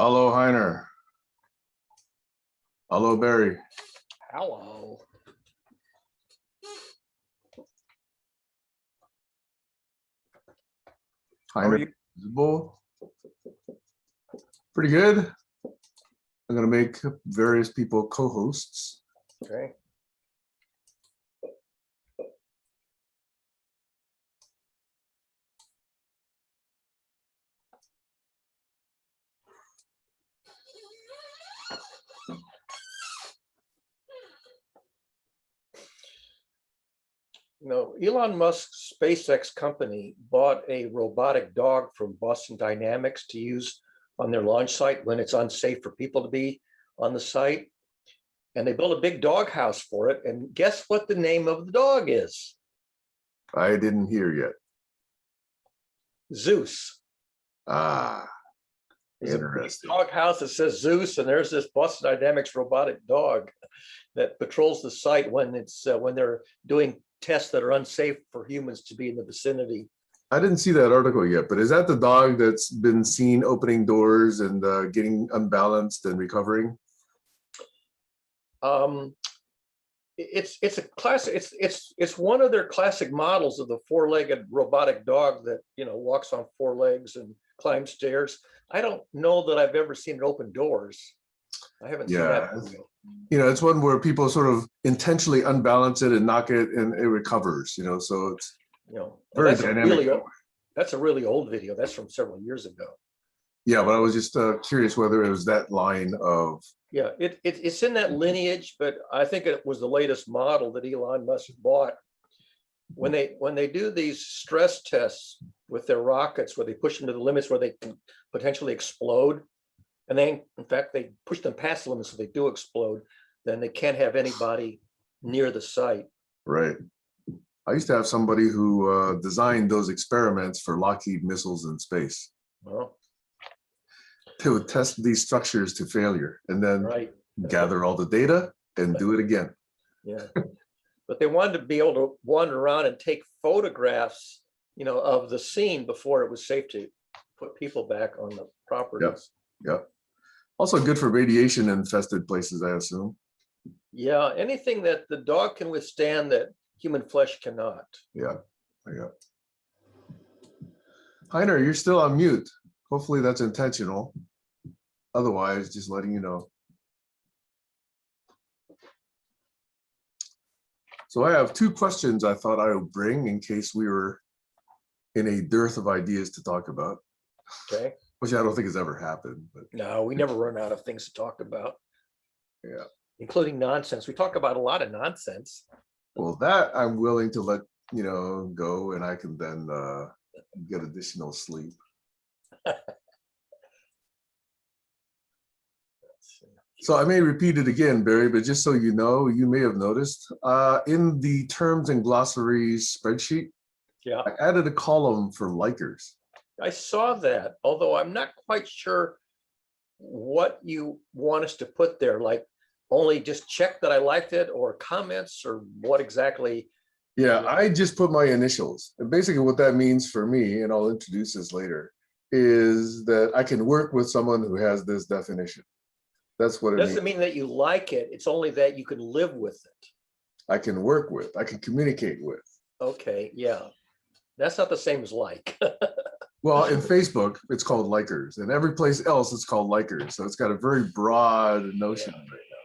Hello, Heiner. Hello, Barry. Hello. Heiner, visible. Pretty good. I'm going to make various people co-hosts. Okay. No, Elon Musk's SpaceX company bought a robotic dog from Boston Dynamics to use on their launch site when it's unsafe for people to be on the site. And they built a big dog house for it. And guess what the name of the dog is? I didn't hear yet. Zeus. Ah, There's interesting. a dog house that says Zeus, and there's this Boston Dynamics robotic dog that patrols the site when it's when they're doing tests that are unsafe for humans to be in the vicinity. I didn't see that article yet, but is that the dog that's been seen opening doors and getting unbalanced and recovering? It's a classic. It's one of their classic models of the four-legged robotic dog that walks on four legs and climbs stairs. I don't know that I've ever seen it open doors. I haven't seen that video. It's one where people sort of intentionally unbalance it and knock it, and it recovers. So it's very dynamic. That's a really old video. That's from several years ago. Yeah, but I was just curious whether it was that line of. Yeah, it's in that lineage, but I think it was the latest model that Elon Musk bought. When they do these stress tests with their rockets, where they push them to the limits where they can potentially explode, and in fact they push them past the limits so they do explode, then they can't have anybody near the site. Right. I used to have somebody who designed those experiments for Lockheed missiles in space. Well, they would test these structures to failure and then gather all the data and do it again. Yeah, but they wanted to be able to wander around and take photographs, of the scene before it was safe to put people back on the properties. Yep. Also good for radiation infested places, I assume. Yeah, anything that the dog can withstand that human flesh cannot. Yeah. Heiner, you're still on mute. Hopefully that's intentional. Otherwise, just letting you know. So I have two questions I thought I would bring in case we were in a dearth of ideas to talk about. Okay. Which I don't think has ever happened. But no, we never run out of things to talk about. Yeah. Including nonsense. We talk about a lot of nonsense. Well, that I'm willing to let go, and I can then get additional sleep. So I may repeat it again, Barry, but just so you know, you may have noticed in the terms and glossaries spreadsheet, I added a column for likers. I saw that, although I'm not quite sure what you want us to put there, like only just check that I liked it or comments or what exactly? Yeah, I just put my initials. And basically what that means for me, and I'll introduce this later, is that I can work with someone who has this definition. That's what it means. Doesn't mean that you like it. It's only that you can live with it. I can work with, I can communicate with. Okay, yeah. That's not the same as like. Well, in Facebook, it's called likers, and every place else it's called likers. So it's got a very broad notion.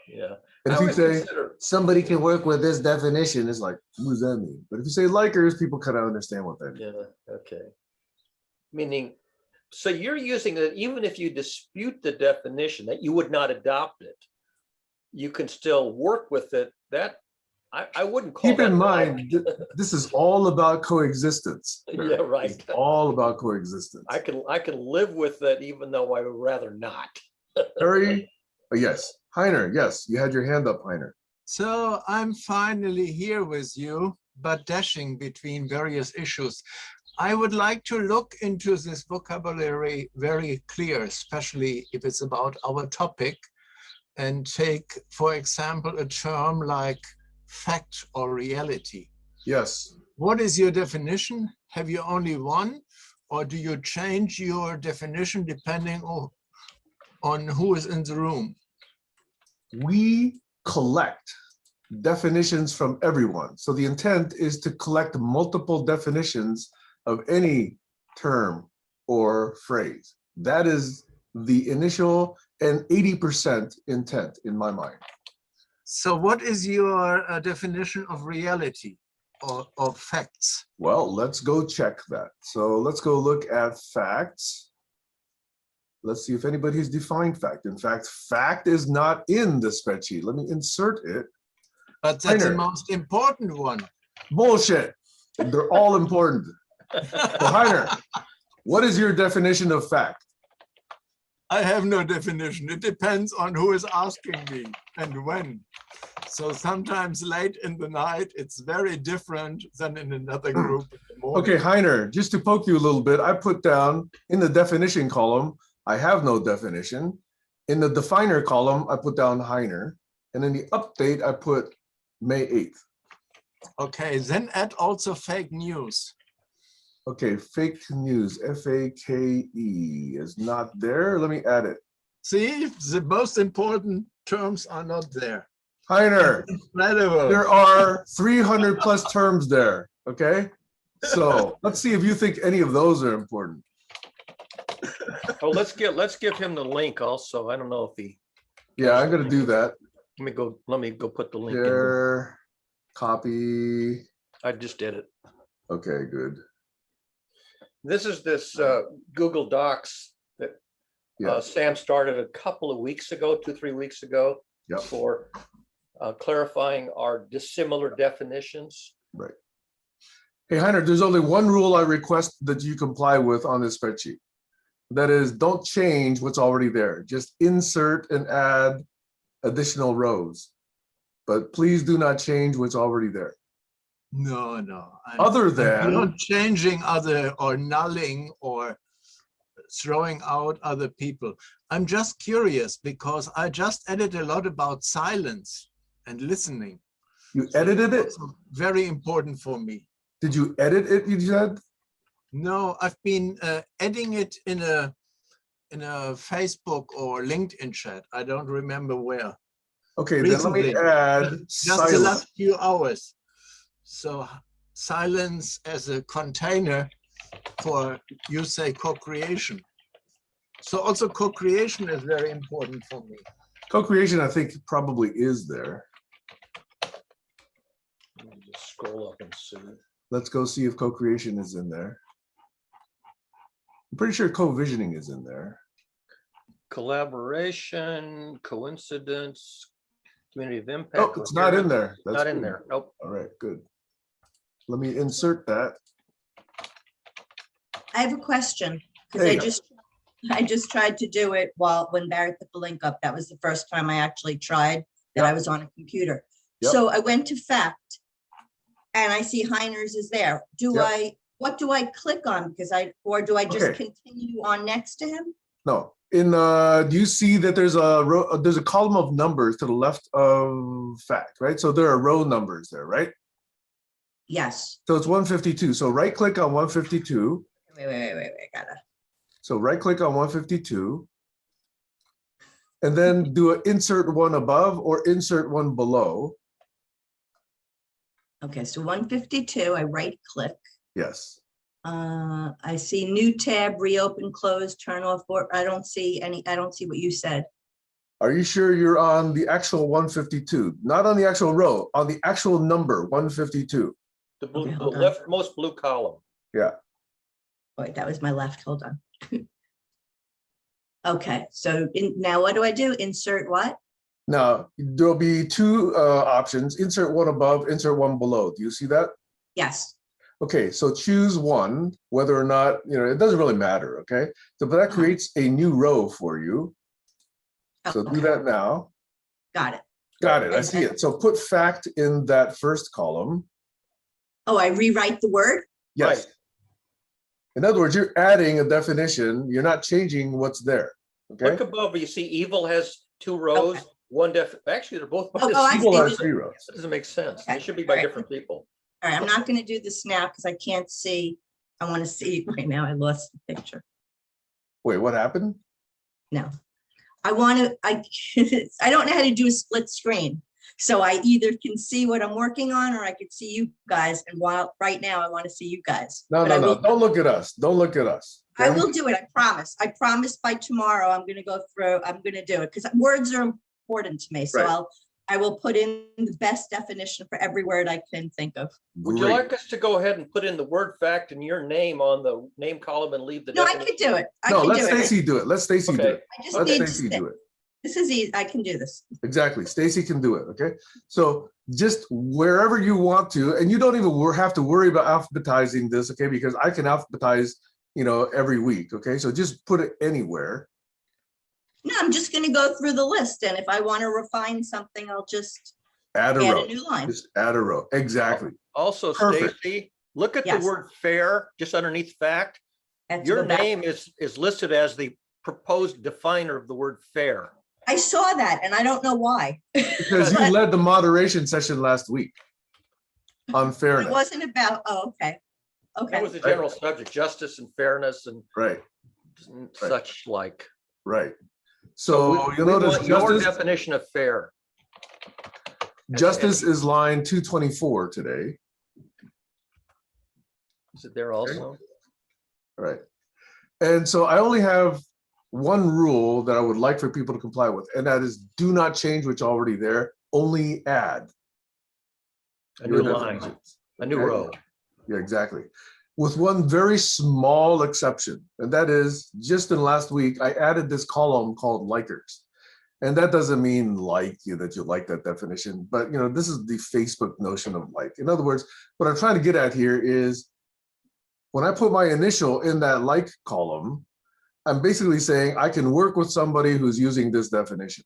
Yeah. And if you say somebody can work with this definition, it's like, what does that mean? But if you say likers, people kind of understand what that means. Yeah, okay. Meaning, so you're using it, even if you dispute the definition, that you would not adopt it, you can still work with it. That I wouldn't call Keep in mind, this is all about coexistence. Yeah, right. It's all about coexistence. I can live with it, even though I would rather not. Harry, yes. Heiner, yes, you had your hand up, Heiner. So I'm finally here with you, but dashing between various issues. I would like to look into this vocabulary very clear, especially if it's about our topic, and take, for example, a term like fact or reality. Yes. What is your definition? Have you only one, or do you change your definition depending on on who is in the room? We collect definitions from everyone. So the intent is to collect multiple definitions of any term or phrase. That is the initial and 80% intent in my mind. So what is your definition of reality or of facts? Well, let's go check that. So let's go look at facts. Let's see if anybody's defined fact. In fact, fact is not in the spreadsheet. Let me insert it. But that's the Heiner. most important one. Bullshit. They're all important. So Heiner, what is your definition of fact? I have no definition. It depends on who is asking me and when. So sometimes late in the night, it's very different than in another group in the morning. Okay, Heiner, just to poke you a little bit, I put down in the definition column, I have no definition. In the definer column, I put down Heiner. And in the update, I put May 8th. Okay, then add also fake news. Okay, fake news, F-A-K-E is not there. Let me add it. See, the most important terms are not there. Heiner, Incredible. there are 300 plus terms there, okay? So let's see if you think any of those are important. Oh, let's give him the link also. I don't know if he, Yeah, I'm gonna do that. let me go put the link in. Share, copy. I just did it. Okay, good. This is this Google Docs that Yeah. Sam started a couple of weeks ago, 2-3 weeks ago, Yep. for clarifying our dissimilar definitions. Right. Hey, Heiner, there's only one rule I request that you comply with on this spreadsheet. That is, don't change what's already there. Just insert and add additional rows. But please do not change what's already there. No, no. Other I'm than, not changing other or nulling or throwing out other people. I'm just curious because I just added a lot about silence and listening. you So edited it? it's also very important for me. Did you edit it, you said? No, I've been adding it in a Facebook or LinkedIn chat. I don't remember where. Okay, Recently. then let me add Just the silence. last few hours. So silence as a container for, you say, co-creation. So also co-creation is very important for me. Co-creation, I think, probably is there. Let me just scroll up and see. Let's go see if co-creation is in there. I'm pretty sure co-visioning is in there. Collaboration, coincidence, community of impact. Oh, it's not in there. That's Not in good. there. Nope. All right, good. Let me insert that. I have a question, because Hey. I just tried to do it when Barrett put the link up. That was the first time I actually tried that I was on a computer. Yep. So I went to fact and I see Heiner's is there. Yep. What do I click on? Or do I just Okay. continue on next to him? No, do you see that there's a row, there's a column of numbers to the left of fact, right? So there are row numbers there, right? Yes. So it's 152. So right click on 152. Wait, gotta. So right click on 152. And then do an insert one above or insert one below. Okay, so 152, I right click. Yes. I see new tab, reopen, close, turn off, or I don't see what you said. Are you sure you're on the actual 152? Not on the actual row, on the actual number 152. The blue, Okay, the hold on. leftmost blue column. Yeah. Wait, that was my left, hold on. Okay, so now what do I do? Insert what? Now, there'll be two options, insert one above, insert one below. Do you see that? Yes. Okay, so choose one, whether or not, it doesn't really matter, okay? So, but that creates a new row for you. So do Okay. that now. Got it. Got it, I see it. So put fact in that first column. Oh, I rewrite the word? Yes. Right. In other words, you're adding a definition. You're not changing what's there, okay? Look above, you see evil has 2 rows, Okay. actually, they're both. Oh, I Evil see. has 3 rows. That doesn't make sense. Okay. It should be by All right. different people. All right, I'm not gonna do this now because I can't see. I want to see right now. I lost the picture. Wait, what happened? No. I want to, I don't know how to do a split screen. So I either can see what I'm working on or I can see you guys. And while right now I want to see you guys. No, But no, I no, will, don't look at us. Don't look at us. I okay? will do it. I promise. I promise by tomorrow I'm going to go through, I'm going to do it because words are important to me. So Right. I will put in the best definition for every word I can think of. Would you Great. like us to go ahead and put in the word fact and your name on the name column and leave the No, I definition? could do it. I No, can let do it. Stacy do it. Let Stacy do Okay. it. I just Let need to Stacy stick. do it. This is easy. I can do this. Exactly. Stacy can do it. Okay. So just wherever you want to, and you don't even have to worry about alphabetizing this, okay? Because I can alphabetize, every week. Okay. So just put it anywhere. No, I'm just going to go through the list. And if I want to refine something, I'll just Add a add row. a new line. Just add a row. Exactly. Also, Perfect. Stacy, look at the Yes. word fair just underneath fact. I have to Your go back. name is listed as the proposed definer of the word fair. I saw that and I don't know why. Because you led the moderation session last week on It fairness. wasn't about, oh, okay. That Okay. was the general subject, justice and fairness and Right. such like. Right. So we you'll notice want your justice, definition of fair. justice is line 224 today. Is it there also? Right. And so I only have one rule that I would like for people to comply with, and that is do not change what's already there, only add. A your new line, definitions. a new Okay? row. Yeah, exactly. With one very small exception, and that is just in last week, I added this column called likers. And that doesn't mean that you like that definition, but this is the Facebook notion of like. In other words, what I'm trying to get at here is when I put my initial in that like column, I'm basically saying I can work with somebody who's using this definition.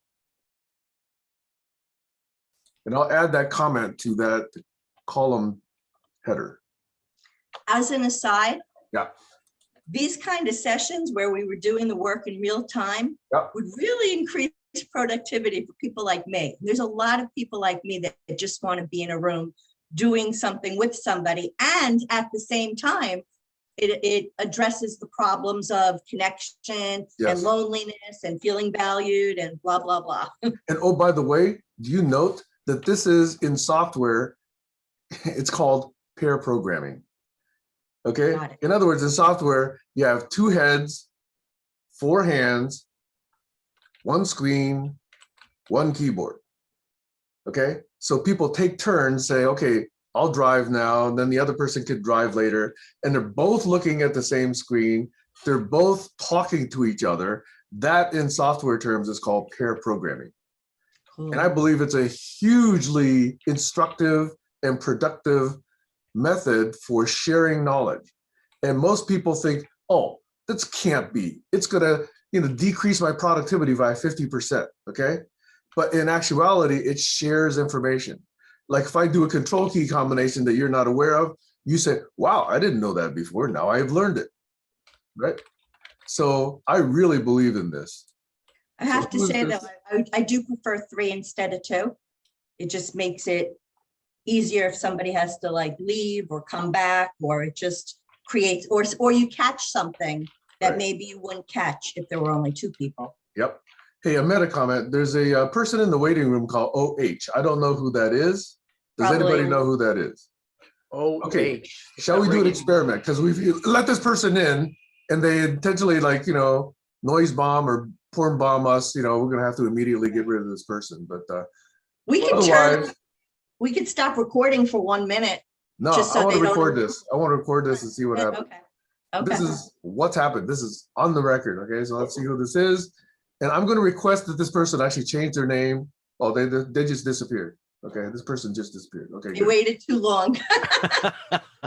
And I'll add that comment to that column header. As an aside. Yeah. These kind of sessions where we were doing the work in real time Yeah. would really increase productivity for people like me. There's a lot of people like me that just want to be in a room doing something with somebody. And at the same time, it addresses the problems of connection Yes. and loneliness and feeling valued and blah, blah, blah. And oh, by the way, do you note that this is in software, it's called pair programming. Okay. Got it. In other words, in software, you have 2 heads, 4 hands, 1 screen, 1 keyboard. Okay. So people take turns, say, okay, I'll drive now, and then the other person could drive later. And they're both looking at the same screen. They're both talking to each other. That in software terms is called pair programming. Cool. And I believe it's a hugely instructive and productive method for sharing knowledge. And most people think, oh, this can't be. It's gonna, decrease my productivity by 50%. Okay. But in actuality, it shares information. Like if I do a control key combination that you're not aware of, you say, wow, I didn't know that before. Now I've learned it. Right. So I really believe in this. I have So to who is say this? that I do prefer 3 instead of 2. It just makes it easier if somebody has to like leave or come back, or it just creates, or you catch something that Right. maybe you wouldn't catch if there were only 2 people. Yep. Hey, a meta comment. There's a person in the waiting room called OH. I don't know who that is. Does Probably- anybody know who that is? Oh, Okay. Shall we do an experiment? Because we've let this person in and they intentionally noise bomb or porn bomb us. We're going to have to immediately get rid of this person. But We could otherwise, we could stop recording for 1 minute. no, just so I want to they don't- record this. I want to record this and see what happens. Okay. Okay. This is what's happened. This is on the record. Okay, so let's see who this is. And I'm going to request that this person actually change their name. Oh, they just disappeared. Okay, this person just disappeared. Okay, You good. waited too long.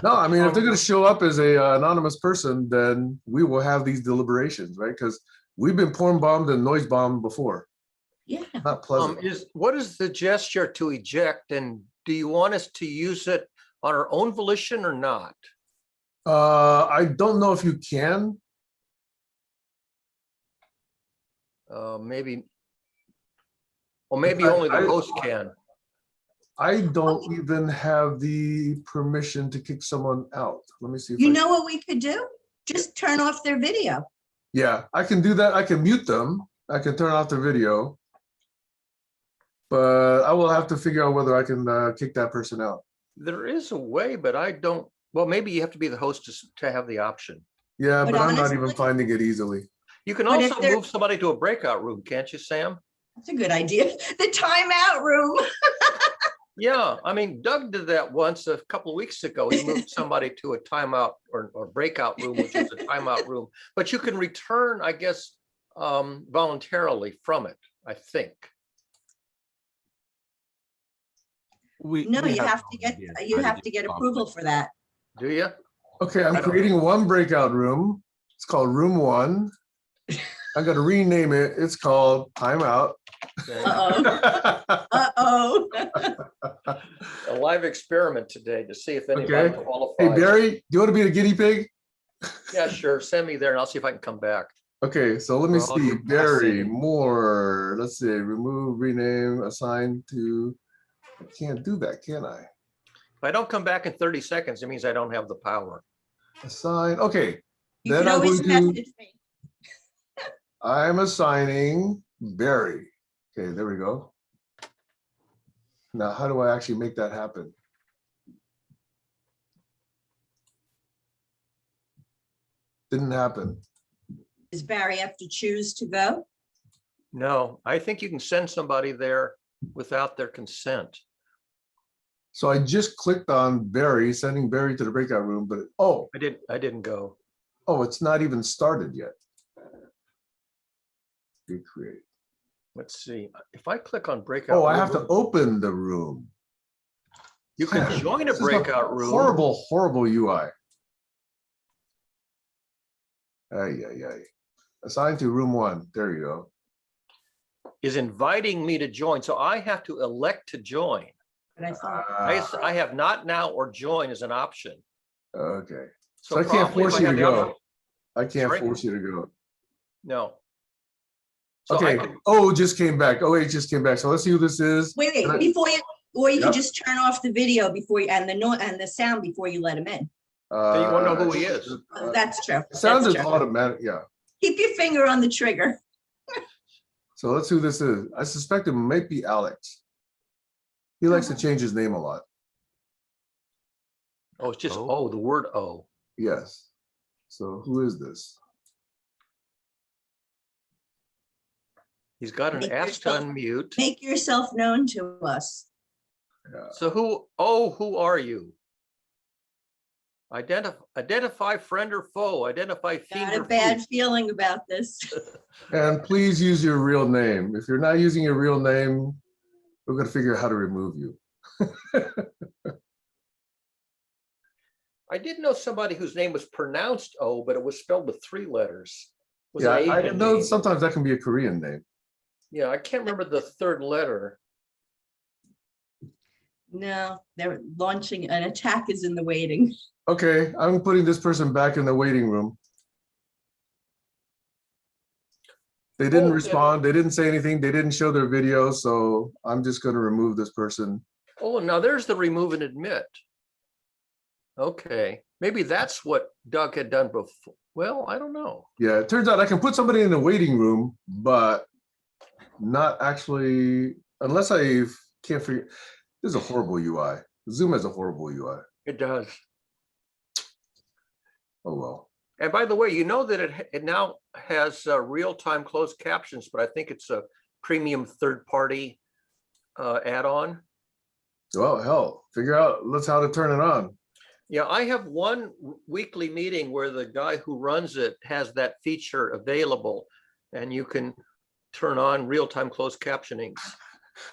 No, I mean, if they're going to show up as a anonymous person, then we will have these deliberations, right? Because we've been porn bombed and noise bombed before. Yeah. Not pleasant. What is the gesture to eject, and do you want us to use it on our own volition or not? I don't know if you can. Maybe. Well, maybe I- only the I- host can. I don't even have the permission to kick someone out. Let me see. If You I- know what we could do? Just turn off their video. Yeah, I can do that. I can mute them. I can turn off the video. But I will have to figure out whether I can kick that person out. There is a way, but I don't, well, maybe you have to be the host to have the option. Yeah, But but I'm not even honestly- finding it easily. You can But if also they're- move somebody to a breakout room, can't you, Sam? That's a good idea. The timeout room. Yeah, I mean, Doug did that once a couple of weeks ago. He moved somebody to a timeout or breakout room, which is a timeout room. But you can return, I guess, voluntarily from it, I think. No, you have to get approval for that. Do you? Okay, I'm I don't- creating one breakout room. It's called room 1. I'm gonna rename it. It's called timeout. Okay. Uh-oh. A live experiment today to see if anybody Okay. qualifies. Hey, Barry, do you want to be the guinea pig? Yeah, sure. Send me there and I'll see if I can come back. Okay, so let me Well, see. you're Barry fascinating. Moore. Let's see. Remove, rename, assign to. I can't do that, can I? If I don't come back in 30 seconds, it means I don't have the power. Assign. Okay, You Then can I'm always going to- message me. I'm assigning Barry. Okay, there we go. Now, how do I actually make that happen? Didn't happen. Does Barry have to choose to go? No, I think you can send somebody there without their consent. So I just clicked on Barry, sending Barry to the breakout room, but oh, I didn't go. it's not even started yet. Recreate. Let's see. If I click on breakout. Oh, I have to room, open the room. You can join a This is breakout room. Horrible, horrible UI. Ay, ay, ay. Assign to room 1. There you go. Is inviting me to join. So I have to elect to join. But I thought, I have not now or join as an option. Okay. So I can't probably if force you had to the go. option- I can't Sorry? force you to go. No. So I Okay. could- Oh, it just came back. Oh, it just came back. So let's see who this is. wait, Can I- before you, or you can Yep. just turn off the video before you, and the sound before you let him in. So you wanna know who he is? That's true. Sound That's is true. automatic. Yeah. Keep your finger on the trigger. So let's see who this is. I suspect it might be Alex. He likes to change his name a lot. Oh, it's just, Oh. the word O. Yes. So who is this? He's got an Make ask to yourself- unmute. Make yourself known to us. Yeah. So who are you? Identify friend or foe, identify fiend Got a or bad food. feeling about this. And please use your real name. If you're not using your real name, we're going to figure out how to remove you. I did know somebody whose name was pronounced O, but it was spelled with 3 letters. Was Yeah, an I Asian know name. sometimes that can be a Korean name. Yeah, I can't remember the 3rd letter. No, they're launching, an attack is in the waiting. Okay, I'm putting this person back in the waiting room. They didn't Oh, yeah. respond. They didn't say anything. They didn't show their video. So I'm just going to remove this person. Oh, now there's the remove and admit. Okay, maybe that's what Doug had done before. Well, I don't know. Yeah, it turns out I can put somebody in the waiting room, but not actually, unless I can't figure. This is a horrible UI. Zoom has a horrible UI. It does. Oh, well. And by the way, you know that it now has real-time closed captions, but I think it's a premium third-party add-on. Well, hell, figure out, let's how to turn it on. Yeah, I have one weekly meeting where the guy who runs it has that feature available, and you can turn on real-time closed captionings.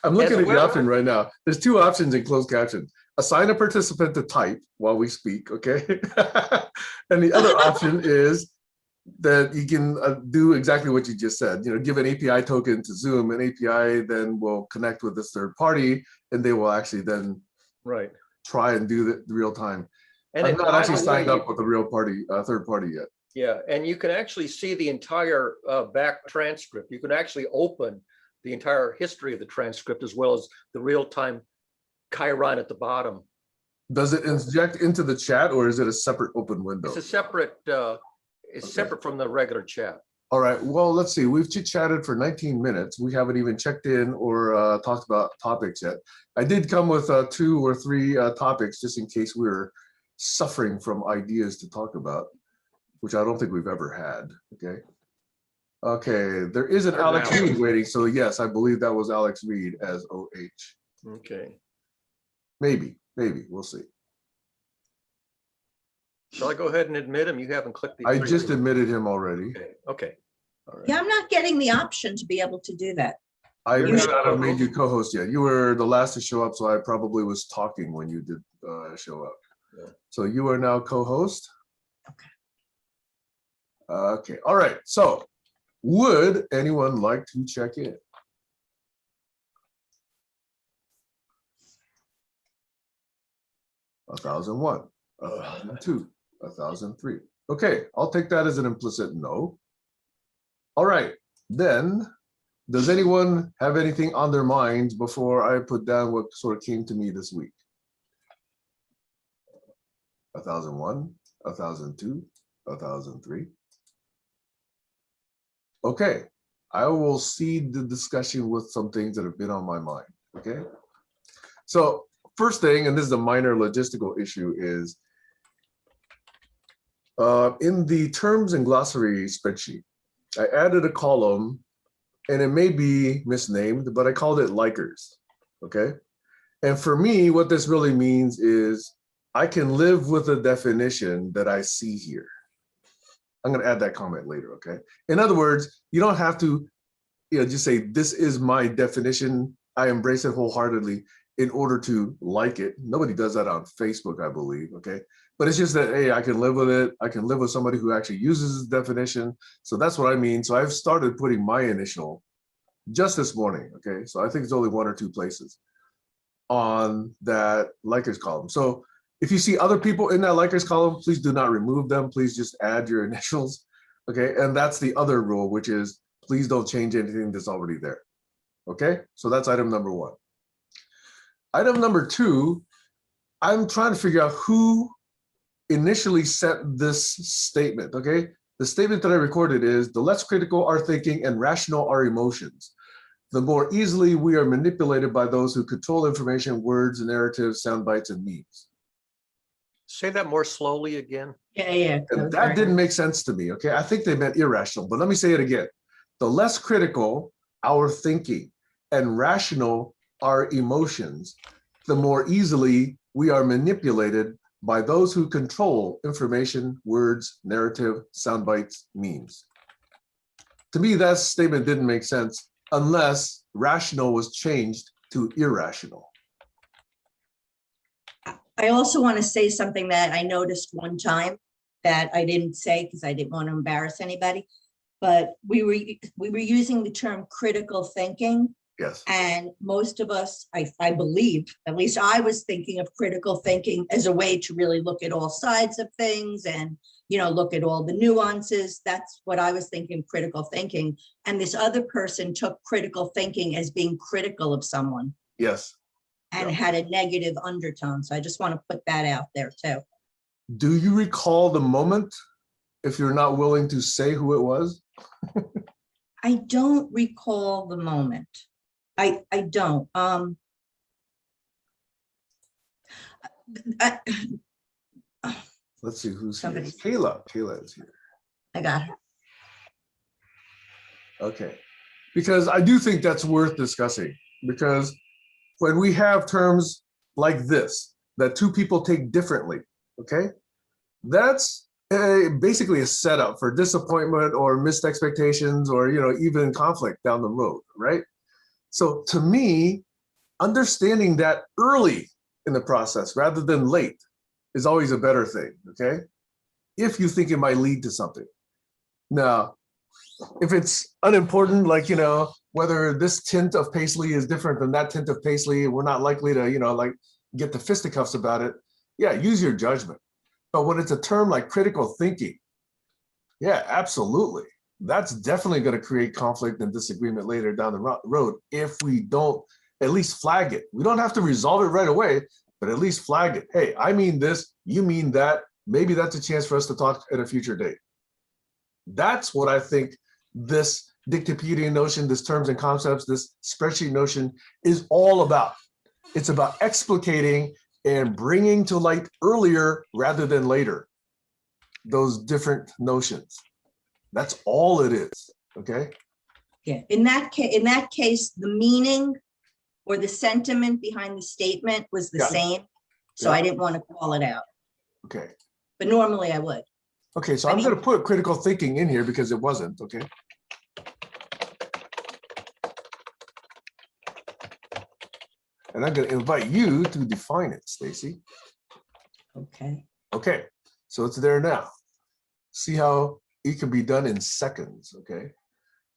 I'm looking As at the well- option right now. There's 2 options in closed caption. Assign a participant to type while we speak, okay? And the other option is that you can do exactly what you just said, give an API token to Zoom. An API then will connect with this third party, and they will actually then Right. try and do the real time. And I'm it- not by actually the signed way, up with a real party, third party yet. Yeah, and you can actually see the entire back transcript. You can actually open the entire history of the transcript as well as the real-time Chiron at the bottom. Does it inject into the chat, or is it a separate open window? It's a separate, it's Okay. separate from the regular chat. All right, well, let's see. We've chit-chatted for 19 minutes. We haven't even checked in or talked about topics yet. I did come with 2 or 3 topics just in case we were suffering from ideas to talk about, which I don't think we've ever had, okay? Okay, there is an Alex Reed waiting, so yes, I believe that was Alex Reed as OH. Okay. Maybe, we'll see. Shall I go ahead and admit him? You haven't clicked the. I just admitted him already. Okay, okay. All right. Yeah, I'm not getting the option to be able to do that. I You're may not not have made co-host. you co-host yet. You were the last to show up, so I probably was talking when you did show up. Yeah. So you are now co-host. Okay. Okay, all right. So would anyone like to check in? $1,001, $1,002, $1,003. Okay, I'll take that as an implicit no. All right, then, does anyone have anything on their minds before I put down what sort of came to me this week? 1,001, 1,002, 1,003. Okay, I will seed the discussion with some things that have been on my mind, okay? So first thing, and this is a minor logistical issue, is in the terms and glossary spreadsheet, I added a column, and it may be misnamed, but I called it likers, okay? And for me, what this really means is I can live with a definition that I see here. I'm going to add that comment later, okay? In other words, you don't have to, just say, this is my definition. I embrace it wholeheartedly in order to like it. Nobody does that on Facebook, I believe, okay? But it's just that, hey, I can live with it. I can live with somebody who actually uses this definition. So that's what I mean. So I've started putting my initial just this morning, okay? So I think it's only 1 or 2 places on that likers column. So if you see other people in that likers column, please do not remove them. Please just add your initials, okay? And that's the other rule, which is please don't change anything that's already there, okay? So that's item number 1. Item number 2, I'm trying to figure out who initially sent this statement, okay? The statement that I recorded is, the less critical our thinking and rational our emotions, the more easily we are manipulated by those who control information, words, narratives, sound bites, and memes. Say that more slowly again. Yeah. And that didn't make sense to me, okay? I think they meant irrational, but let me say it again. The less critical our thinking and rational our emotions, the more easily we are manipulated by those who control information, words, narrative, sound bites, memes. To me, that statement didn't make sense unless rational was changed to irrational. I also want to say something that I noticed one time that I didn't say because I didn't want to embarrass anybody, but we were using the term critical thinking. Yes. And most of us, I believe, at least I was thinking of critical thinking as a way to really look at all sides of things and, look at all the nuances. That's what I was thinking, critical thinking. And this other person took critical thinking as being critical of someone. Yes. And Yeah. had a negative undertone. So I just want to put that out there too. Do you recall the moment, if you're not willing to say who it was? I don't recall the moment. I don't. Let's see who's here. Somebody's- Kayla is here. I got her. Okay. Because I do think that's worth discussing, because when we have terms like this, that 2 people take differently, okay? That's basically a setup for disappointment or missed expectations or, even conflict down the road, right? So to me, understanding that early in the process rather than late is always a better thing, okay? If you think it might lead to something. Now, if it's unimportant, like, whether this tint of paisley is different than that tint of paisley, we're not likely to, get the fisticuffs about it. Yeah, use your judgment. But when it's a term like critical thinking, yeah, absolutely. That's definitely going to create conflict and disagreement later down the road if we don't at least flag it. We don't have to resolve it right away, but at least flag it. Hey, I mean this, you mean that. Maybe that's a chance for us to talk at a future date. That's what I think this Dictopedian notion, this terms and concepts, this spreadsheet notion is all about. It's about explicating and bringing to light earlier rather than later those different notions. That's all it is, okay? Yeah, in that case, the meaning or the sentiment behind the statement was the Yeah. same. So Yeah. I didn't want to call it out, Okay. but normally I would. Okay, so I I'm mean- going to put critical thinking in here because it wasn't, okay? And I'm going to invite you to define it, Stacy. Okay. Okay, so it's there now. See how it can be done in seconds, okay?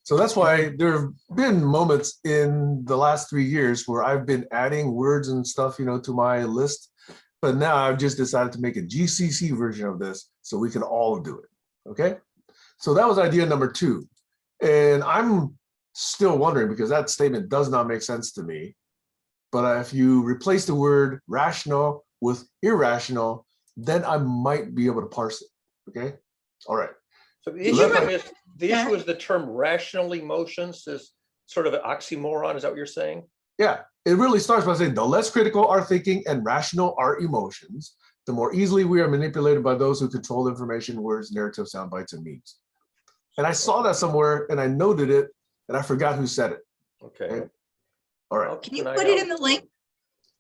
So that's why there have been moments in the last 3 years where I've been adding words and stuff, you know, to my list. But now I've just decided to make a GCC version of this so we can all do it, okay? So that was idea number 2. And I'm still wondering because that statement does not make sense to me. But if you replace the word rational with irrational, then I might be able to parse it, okay? All right. So the So issue that's- is, the issue is the term rational emotions is sort of an oxymoron. Is that what you're saying? Yeah, it really starts by saying the less critical our thinking and rational our emotions, the more easily we are manipulated by those who control information, words, narrative, sound bites, and memes. And I saw that somewhere and I noted it and I forgot who said it. Okay. Okay. All right. Can you put it in the link?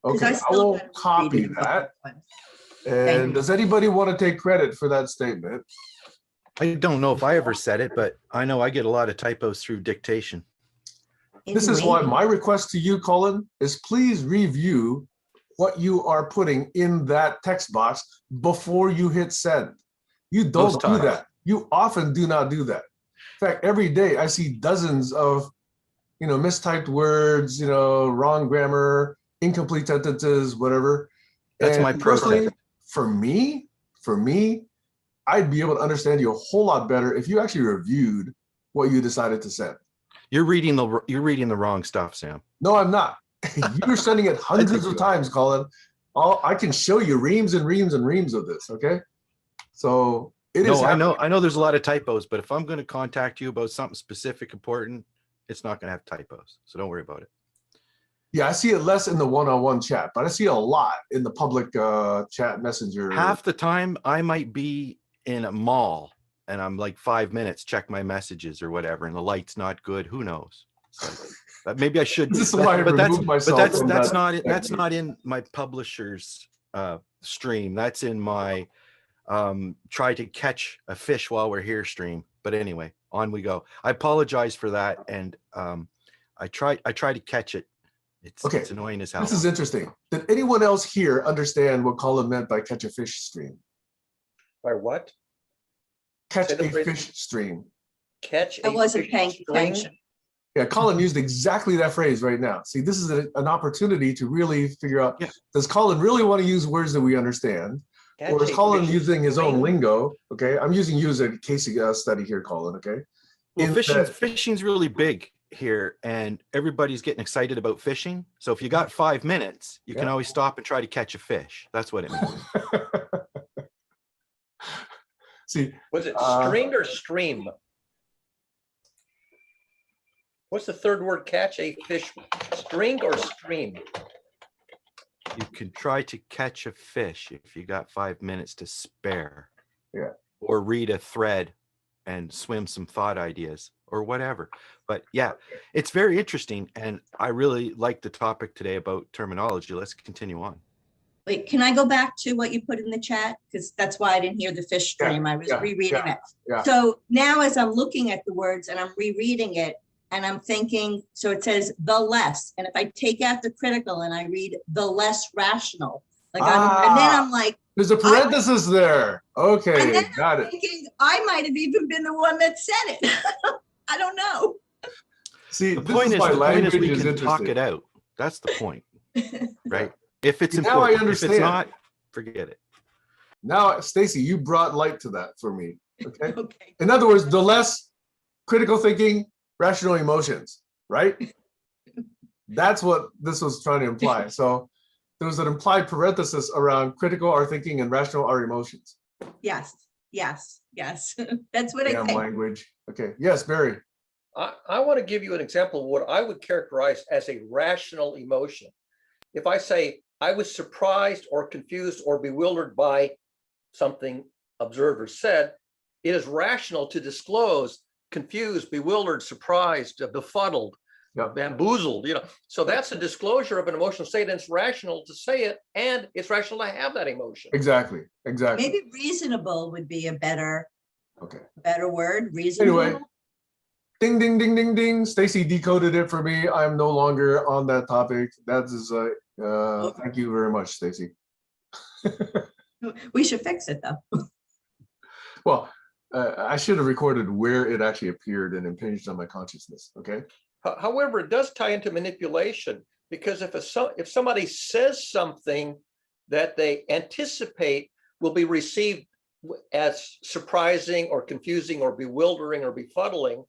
'Cause Okay, I still will gotta read copy it. that. Thank And you. does anybody want to take credit for that statement? I don't know if I ever said it, but I know I get a lot of typos through dictation. This is why my request to you, Colin, is please review what you are putting in that text box before you hit send. You don't Most do times. that. You often do not do that. In fact, every day I see dozens of, you know, mistyped words, you know, wrong grammar, incomplete sentences, whatever. That's And my personally, process. for me, I'd be able to understand you a whole lot better if you actually reviewed what you decided to send. You're reading the wrong stuff, Sam. No, I'm not. You're sending it hundreds of you times, Colin. I can show you reams and reams and reams of this, okay? So it is No, I happening. know there's a lot of typos, but if I'm going to contact you about something specific, important, it's not going to have typos. So don't worry about it. Yeah, I see it less in the one-on-one chat, but I see a lot in the public chat messenger. Half the time I might be in a mall and I'm like 5 minutes, check my messages or whatever, and the light's not good. Who knows? But maybe I should. This is why I but that's removed myself but that's from that's that not segment. not in my publisher's stream. That's in my try to catch a fish while we're here stream. But anyway, on we go. I apologize for that, and I try to catch it. Okay, It's annoying as hell. This is interesting. Did anyone else here understand what Colin meant by catch a fish stream? By what? Catch Say the a phrase. fish stream. Catch I a wasn't fish paying string? attention. Yeah, Colin used exactly that phrase right now. See, this is an opportunity to really figure out, Yeah. does Colin really want to use words that we understand? Or Catch is a Colin fish using his own string? lingo? Okay, I'm using you as a case study here, Colin, okay? Well, in fishing's really big here, and everybody's getting excited about fishing. So if you got 5 minutes, you can Yeah. always stop and try to catch a fish. That's what it means. See, Was it Uh, string or stream? What's the third word? Catch a fish, string or stream? You can try to catch a fish if you got 5 minutes to spare. Yeah. Or read a thread and swim some thought ideas or whatever. But yeah, it's very interesting. And I really like the topic today about terminology. Let's continue on. Wait, can I go back to what you put in the chat? Because that's why I didn't hear the fish stream. I was yeah, rereading it. yeah. So now as I'm looking at the words and I'm rereading it and I'm thinking, so it says the less, and if I take out the critical and I read the less rational, like and then I'm like, There's a parenthesis there. and Okay, then got I'm it. thinking I might have even been the one that said it. I don't know. See, The this point is is, why language we is can talk interesting. it out. That's the point, right? If it's Now I important. If understand. it's not, forget it. Now, Stacy, you brought light to that for me, okay? Okay. In other words, the less critical thinking, rational emotions, right? That's what this was trying to imply. So there was an implied parenthesis around critical our thinking and rational our emotions. Yes. Yes, yes. That's what I Damn think. language. Okay. Yes, Barry. I want to give you an example of what I would characterize as a rational emotion. If I say I was surprised or confused or bewildered by something observed or said, it is rational to disclose confused, bewildered, surprised, befuddled, Yep. bamboozled, So that's a disclosure of an emotional state, and it's rational to say it, and it's rational to have that emotion. Exactly. Exactly. Maybe reasonable would be a better Okay. word, reasonable. Anyway, ding, ding, ding, ding, ding. Stacy decoded it for me. I'm no longer on that topic. That is, thank you very much, Stacy. We should fix it though. Well, I should have recorded where it actually appeared and impinged on my consciousness. Okay. However, it does tie into manipulation, because if somebody says something that they anticipate will be received as surprising or confusing or bewildering or befuddling,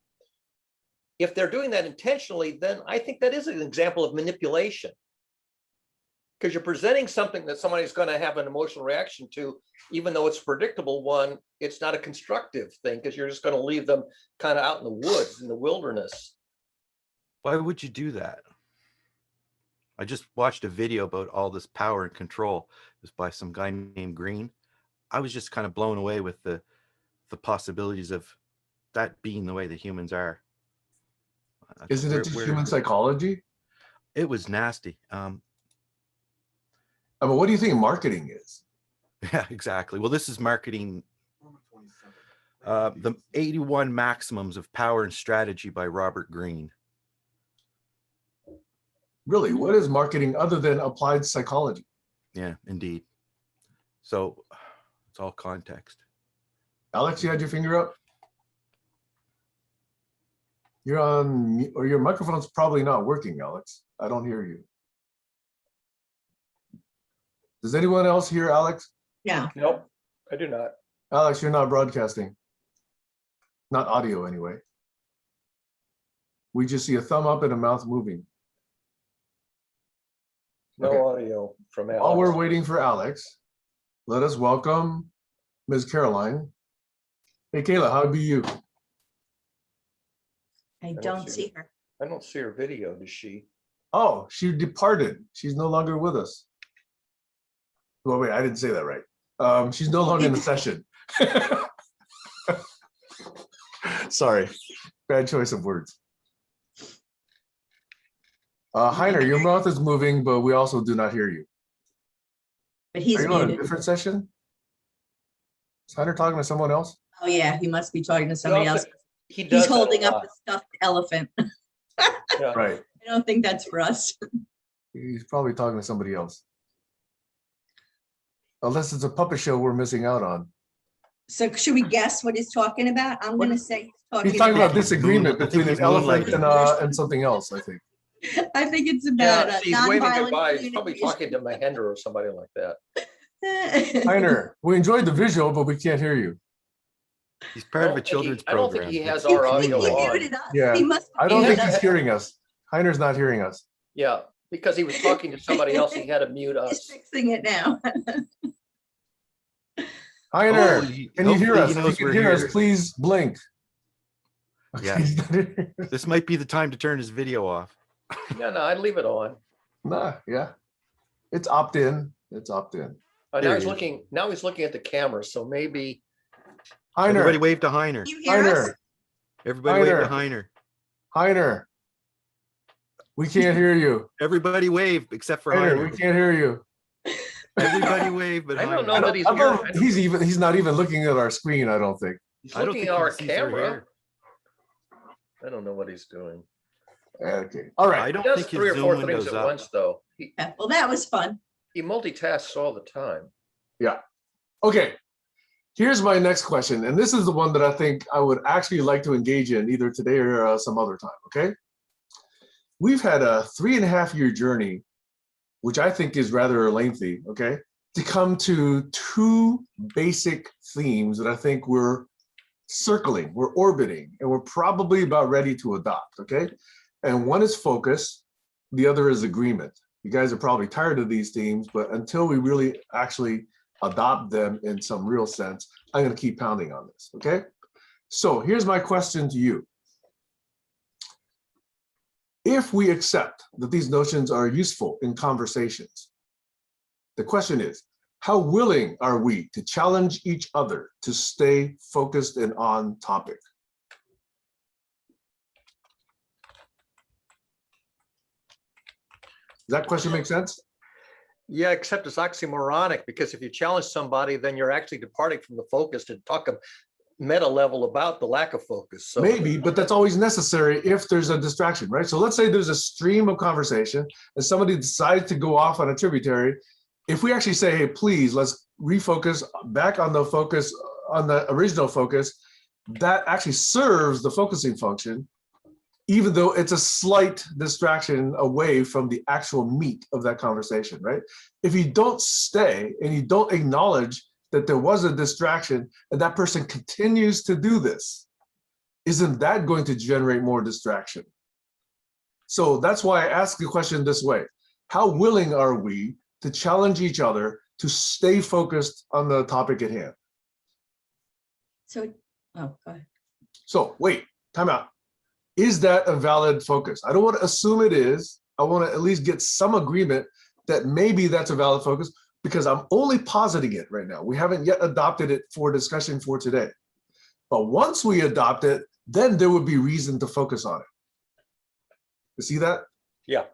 if they're doing that intentionally, then I think that is an example of manipulation. Because you're presenting something that somebody's going to have an emotional reaction to, even though it's a predictable one. It's not a constructive thing, because you're just going to leave them kind of out in the woods, in the wilderness. Why would you do that? I just watched a video about all this power and control. It was by some guy named Green. I was just kind of blown away with the possibilities of that being the way that humans are. Isn't it just human psychology? It was nasty. I mean, what do you think marketing is? Yeah, exactly. Well, this is marketing. The 81 Maxims of Power and Strategy by Robert Greene. Really, what is marketing other than applied psychology? Yeah, indeed. So it's all context. Alex, you had your finger up? You're on, or your microphone's probably not working, Alex. I don't hear you. Does anyone else hear Alex? Yeah. Nope, I do not. Alex, you're not broadcasting. Not audio anyway. We just see a thumb up and a mouth moving. No Okay. audio from Alex. While we're waiting for Alex, let us welcome Ms. Caroline. Hey, Kayla, how be you? I don't see her. I don't see her video, does she? Oh, she departed. She's no longer with us. Well, wait, I didn't say that right. She's no longer in the session. Sorry, bad choice of words. Heiner, your mouth is moving, but we also do not hear you. But he's Are you on a muted. different session? Is Heiner talking to someone else? Oh yeah, he must be talking to somebody else. He does He's that a holding up lot. a stuffed elephant. Yeah. Right. I don't think that's for us. He's probably talking to somebody else. Unless it's a puppet show we're missing out on. So should we guess what he's talking about? I'm What gonna is- say He's talking about this. disagreement I think between an he's elephant moonlighting. and something else, I think. I think it's about Yeah, he's waving nonviolent goodbye. He's probably communication. talking to Mahendra or somebody like that. Heiner, we enjoyed the visual, but we can't hear you. He's part of a think he- children's I don't program. think he has He- our I think audio he on. muted us. Yeah, He must. I don't He think has- he's hearing us. Heiner's not hearing us. Yeah, because he was talking to somebody else. He had to mute He's us. fixing it now. Heiner, Hopefully- can you hear hopefully us? he If knows you can we're hear us, here. please blink. Yeah. He's not hearing us. This might be the time to turn his video off. Yeah, no, I'd leave it on. Nah, yeah. It's opt-in. It's opt-in. Now There he's he is. looking. Now he's looking at the camera. So maybe Everybody Heiner, wave to Heiner. You hear us? Heiner, Everybody wave to Heiner. Heiner. Heiner. We can't hear you. Everybody wave except for Heiner, we Heiner. can't hear you. Everybody wave but I don't Heiner. know that he's I don't- here. he's not even looking at our screen, I don't think. He's I don't looking think at he our sees her camera. here. I don't know what he's doing. Okay, all I right. He don't does think his 3 or 4 Zoom things windows at up. once, though. Yeah, well, that was fun. He multitasks all the time. Okay, here's my next question, and this is the one that I think I would actually like to engage in either today or some other time, okay? We've had a 3.5-year journey, which I think is rather lengthy, okay, to come to 2 basic themes that I think we're circling, we're orbiting, and we're probably about ready to adopt, okay? And one is focus, the other is agreement. You guys are probably tired of these themes, but until we really actually adopt them in some real sense, I'm going to keep pounding on this, okay? So here's my question to you. If we accept that these notions are useful in conversations, the question is, how willing are we to challenge each other to stay focused and on topic? Does that question make sense? Yeah, except it's oxymoronic, because if you challenge somebody, then you're actually departing from the focus to talk a meta level about the lack of focus. So Maybe, but that's always necessary if there's a distraction, right? So let's say there's a stream of conversation and somebody decides to go off on a tributary. If we actually say, hey, please, let's refocus back on the focus, on the original focus, that actually serves the focusing function, even though it's a slight distraction away from the actual meat of that conversation, right? If you don't stay and you don't acknowledge that there was a distraction and that person continues to do this, isn't that going to generate more distraction? So that's why I ask the question this way. How willing are we to challenge each other to stay focused on the topic at hand? So, oh, go ahead. So wait, time out. Is that a valid focus? I don't want to assume it is. I want to at least get some agreement that maybe that's a valid focus, because I'm only positing it right now. We haven't yet adopted it for discussion for today. But once we adopt it, then there would be reason to focus on it. You see that? yeah,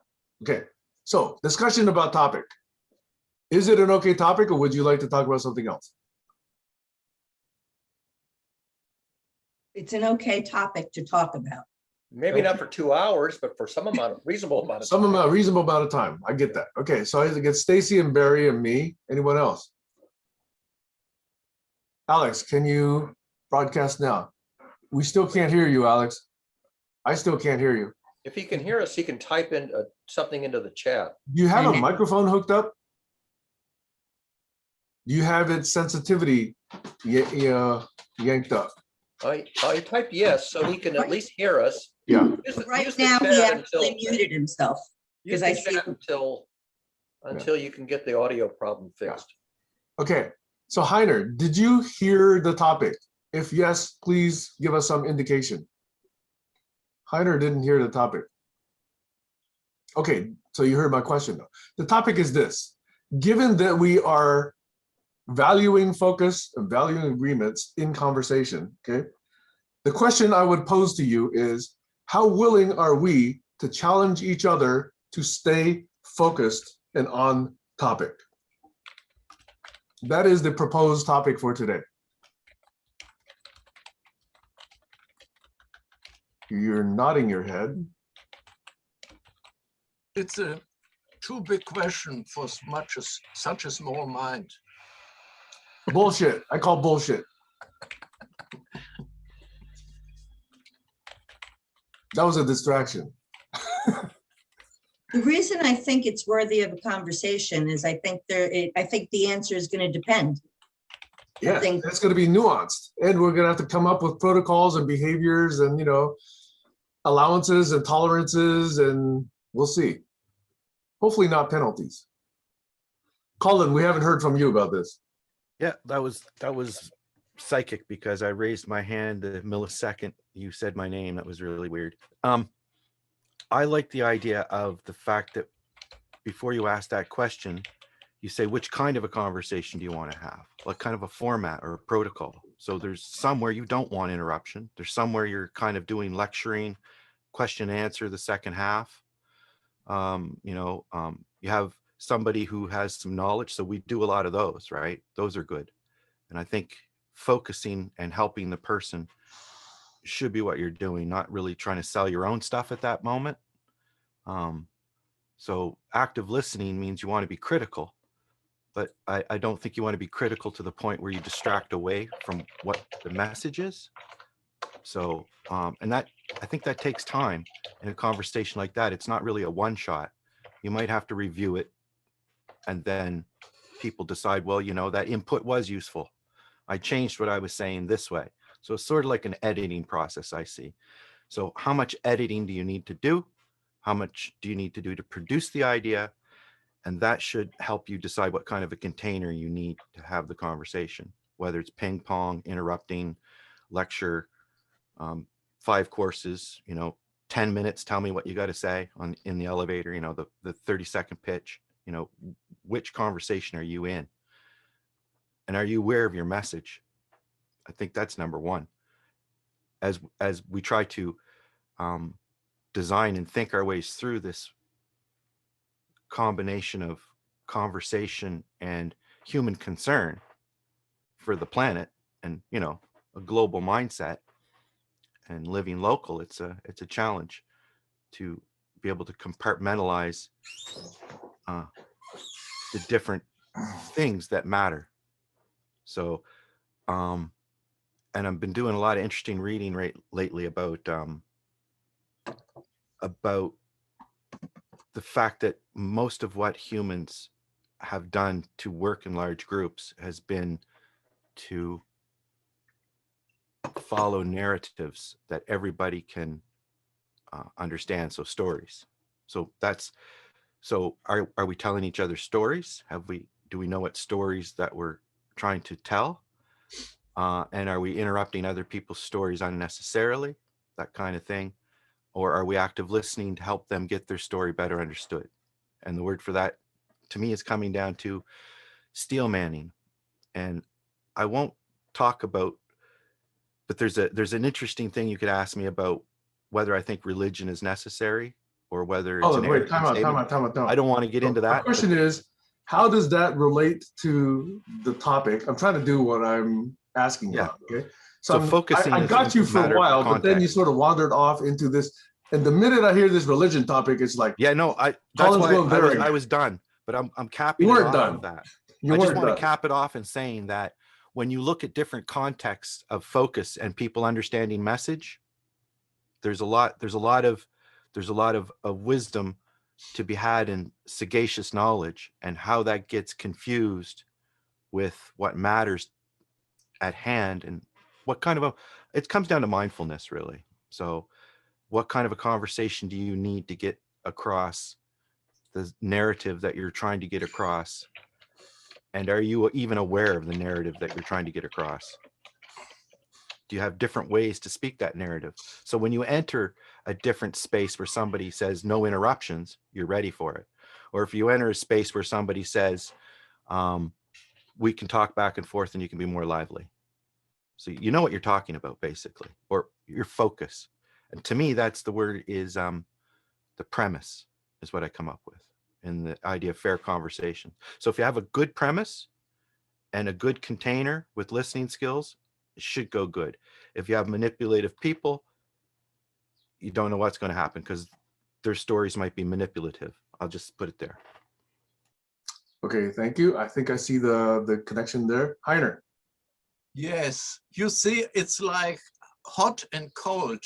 Okay, so discussion about topic. Is it an okay topic, or would you like to talk about something else? It's an okay topic to talk about. maybe not for 2 hours, but for some amount of reasonable amount of Some time. amount, reasonable amount of time. I get that. Okay, so I get Stacy and Barry and me. Anyone else? Alex, can you broadcast now? We still can't hear you, Alex. I still can't hear you. If he can hear us, he can type in something into the chat. Do you have a And- microphone hooked up? Do you have its sensitivity yanked up? I typed yes, so he can at least hear us. Yeah. Use the- Right use the now, he chat actually muted himself. use 'cause I the see- chat until you can get the audio problem fixed. Okay. So Heiner, did you hear the topic? If yes, please give us some indication. Heiner didn't hear the topic. Okay, so you heard my question though. The topic is this: given that we are valuing focus and valuing agreements in conversation, okay? The question I would pose to you is, how willing are we to challenge each other to stay focused and on topic? That is the proposed topic for today. You're nodding your head. It's a too big question for such a small mind. Bullshit. I call bullshit. That was a distraction. The reason I think it's worthy of a conversation is I think the answer is going to depend. Yeah, think- it's going to be nuanced, and we're going to have to come up with protocols and behaviors and, allowances and tolerances, and we'll see. Hopefully not penalties. Colin, we haven't heard from you about this. Yeah, that was psychic because I raised my hand the millisecond you said my name. That was really weird. I like the idea of the fact that before you ask that question, you say, which kind of a conversation do you want to have? What kind of a format or a protocol? So there's somewhere you don't want interruption. There's somewhere you're kind of doing lecturing, question and answer the second half. You have somebody who has some knowledge. So we do a lot of those, right? Those are good. And I think focusing and helping the person should be what you're doing, not really trying to sell your own stuff at that moment. So active listening means you want to be critical, but I don't think you want to be critical to the point where you distract away from what the message is. So, and that, I think that takes time in a conversation like that. It's not really a one shot. You might have to review it and then people decide, well, that input was useful. I changed what I was saying this way. So it's sort of like an editing process, I see. So how much editing do you need to do? How much do you need to do to produce the idea? And that should help you decide what kind of a container you need to have the conversation. whether it's ping pong, interrupting, lecture, 5 courses, 10 minutes, tell me what you got to say in the elevator, the 30-second pitch, which conversation are you in? And are you aware of your message? I think that's number one. As we try to design and think our ways through this combination of conversation and human concern for the planet, and a global mindset and living local, it's a challenge to be able to compartmentalize the different things that matter. So and I've been doing a lot of interesting reading lately about the fact that most of what humans have done to work in large groups has been to follow narratives that everybody can understand. So stories. So are we telling each other stories? Do we know what stories that we're trying to tell? And are we interrupting other people's stories unnecessarily? That kind of thing. Or are we active listening to help them get their story better understood? And the word for that to me is coming down to steel manning. And I won't talk about, but there's an interesting thing you could ask me about whether I think religion is necessary or whether it's an wait, arrogant statement. time out. I don't want to get into The that. question is, how does that relate to the topic? I'm trying to do what I'm asking Yeah. about. Okay. So focusing I is got you for a matter of while, but then you context. sort of wandered off into this. And the minute I hear this religion topic, it's like, Yeah, no, that's Colin's why going there I again. was done, but I'm You capping it weren't off done. of that. You I just weren't want to done. cap it off and saying that when you look at different contexts of focus and people understanding message, there's a lot of wisdom to be had in sagacious knowledge, and how that gets confused with what matters at hand, and what kind of it comes down to mindfulness, really. So what kind of a conversation do you need to get across the narrative that you're trying to get across? And are you even aware of the narrative that you're trying to get across? Do you have different ways to speak that narrative? So when you enter a different space where somebody says no interruptions, you're ready for it. Or if you enter a space where somebody says, we can talk back and forth and you can be more lively. So you know what you're talking about, basically, or your focus. And to me, that's the word is the premise is what I come up with in the idea of fair conversation. So if you have a good premise and a good container with listening skills, it should go good. If you have manipulative people, you don't know what's going to happen because their stories might be manipulative. I'll just put it there. Okay, thank you. I think I see the connection there. Heiner. Yes, you see, it's like hot and cold,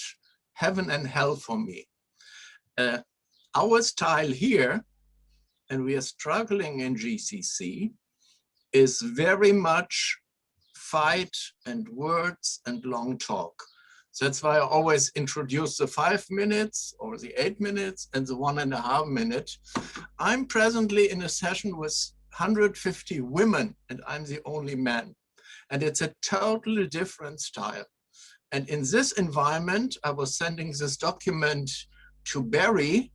heaven and hell for me. Our style here, and we are struggling in GCC, is very much fight and words and long talk. So that's why I always introduce the 5 minutes or the 8 minutes and the 1.5 minute. I'm presently in a session with 150 women and I'm the only man. And it's a totally different style. And in this environment, I was sending this document to Barry.